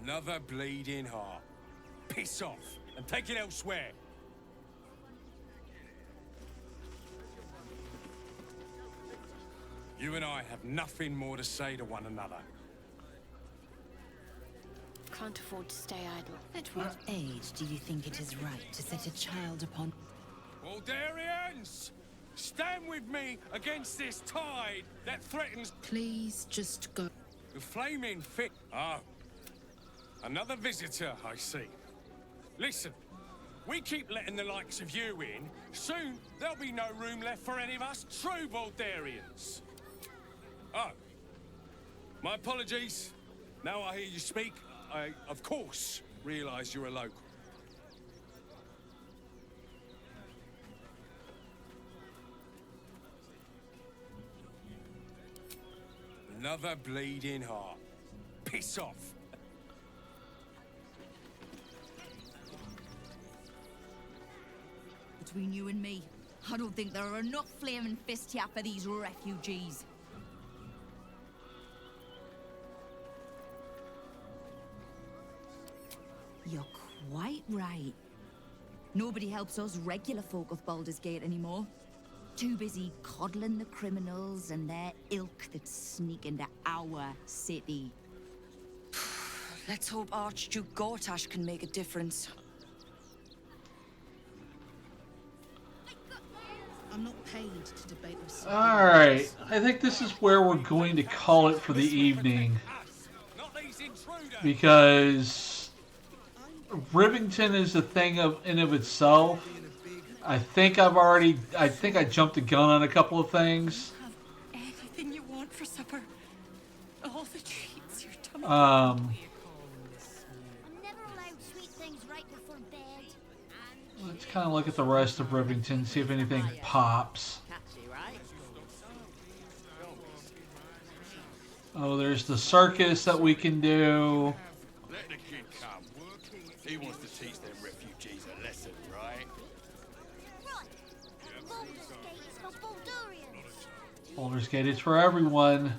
Another bleeding heart. Piss off and take it elsewhere. You and I have nothing more to say to one another. Can't afford to stay idle. At what age do you think it is right to set a child upon... Baldurians! Stand with me against this tide that threatens... Please just go. The Flaming Fit... Ah, another visitor, I see. Listen, we keep letting the likes of you in, soon there'll be no room left for any of us true Baldurians. Oh, my apologies. Now I hear you speak, I, of course, realise you're a local. Another bleeding heart. Piss off. Between you and me, I don't think there are enough flaming fists here for these refugees. You're quite right. Nobody helps us regular folk of Baldur's Gate anymore. Too busy coddling the criminals and their ilk that sneak into our city. Let's hope Archduke Gortash can make a difference. I'm not paid to debate this. Alright, I think this is where we're going to call it for the evening. Because Rivington is a thing in of itself. I think I jumped the gun on a couple of things. Anything you want for supper. All the treats your tummy. Let's kind of look at the rest of Rivington, see if anything pops. Oh, there's the circus that we can do. Let the kid come. He wants to teach them refugees a lesson, right? Baldur's Gate is for everyone.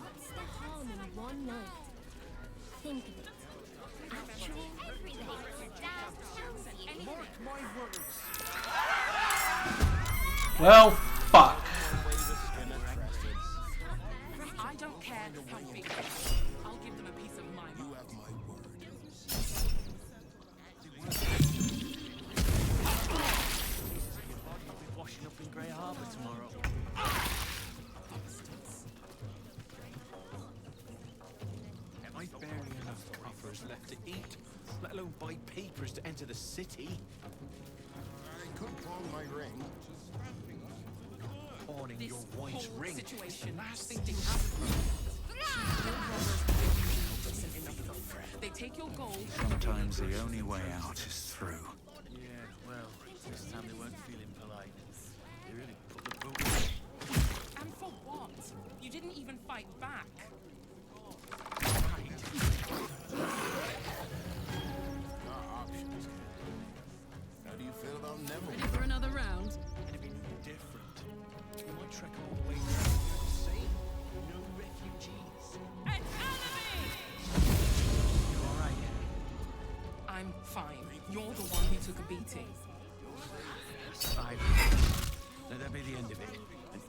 Well, fuck. I don't care how big. I'll give them a piece of my mind. You have my word. I'll be washing up in Grey Harbour tomorrow. I've barely enough coffers left to eat, let alone buy papers to enter the city. I could pawn my ring. Pawning your wife's ring. Situation. It's the last thing to happen. They take your gold. Sometimes the only way out is through. Yeah, well, this time they weren't feeling polite. They really put the boot in. And for what? You didn't even fight back. How do you feel about Neville? Ready for another round? It'd be no different. We might trek all the way down here to say no refugees. An enemy! You alright? I'm fine. You're the one who took a beating. Survive. Let that be the end of it. And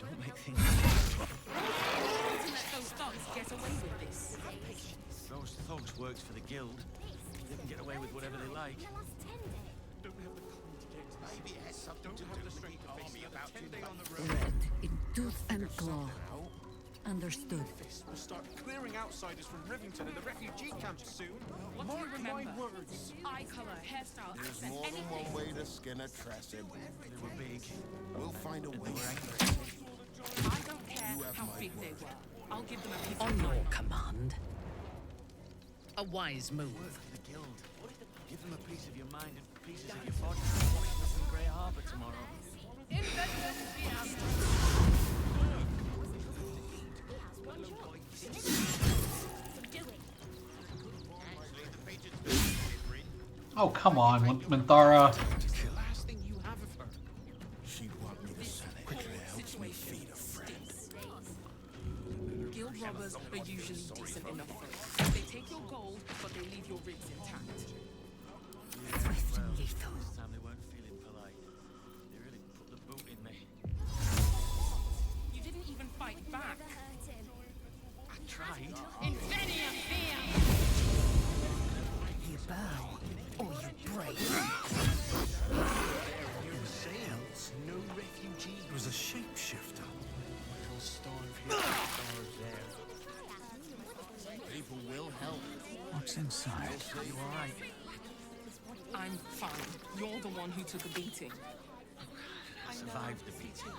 don't make things To let those thugs get away with this. Those thugs worked for the guild. They can get away with whatever they like. Don't have the coin to get to the city. Don't have the strength to face another 10 day on the road. Red in tooth and claw. Understood. We'll start clearing outsiders from Rivington and the refugee camps soon. What do you remember? My words. Eye color, hairstyle, There's accent, more than anything. one way to skin a tressid. They were big. We'll find a way. I don't care how big they were. I'll give them a piece On of your mind. command. A wise move. Work for the guild. Give them a piece of your mind and pieces of your body. Washing up in Grey Harbour tomorrow. Oh, come on, Minthara. The last thing you have of her. She'd want me to sell it. Quickly helps me feed a friend. Guild robbers are usually decent enough for it. They take your gold, but they leave your ribs intact. Swift and lethal. This time they weren't feeling polite. They really put the boot in me. You didn't even fight back. I tried. Invenia fear! You bow, or you break. Sales, no refugees. It was a shapeshifter. We'll starve here, starve there. People will help. What's inside? You alright? I'm fine. You're the one who took a beating. I survived the beating.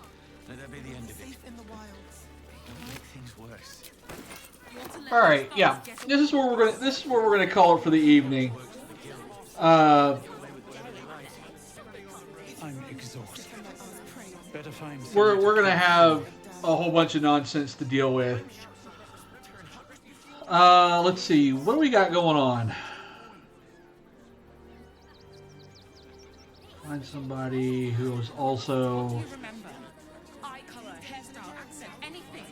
Let that be the end of it. In the wilds. Don't make things worse. All right, yeah. This is where we're gonna call it for the evening. I'm exhausted. Better find. We're gonna have a whole bunch of nonsense to deal with. Let's see. What do we got going on? Find somebody who is also. What do you remember? Eye color, hairstyle, accent, anything.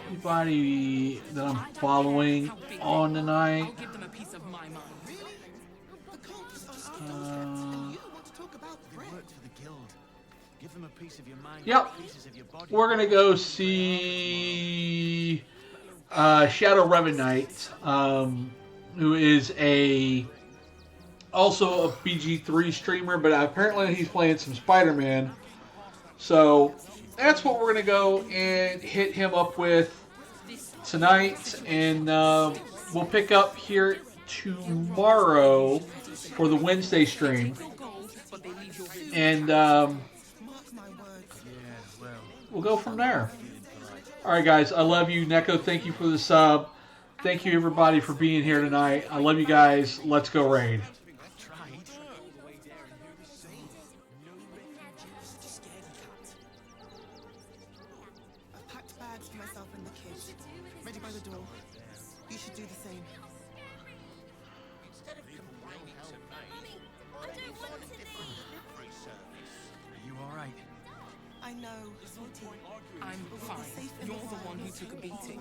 Anybody that I'm following on tonight. I'll give them a piece of my mind. Yep. We're going to go see Shadow Revenant, who is also a BG3 streamer, but apparently he's playing some Spider-Man. So that's what we're going to go and hit him up with tonight, and we'll pick up here tomorrow for the Wednesday stream. And we'll go from there. Alright guys, I love you. Neko, thank you for the sub. Thank you everybody for being here tonight. I love you guys. Let's go raid. I've packed bags for myself and the kids. Ready by the door. You should do the same. Are you alright? I know, Salty. I'm fine. You're the one who took a beating.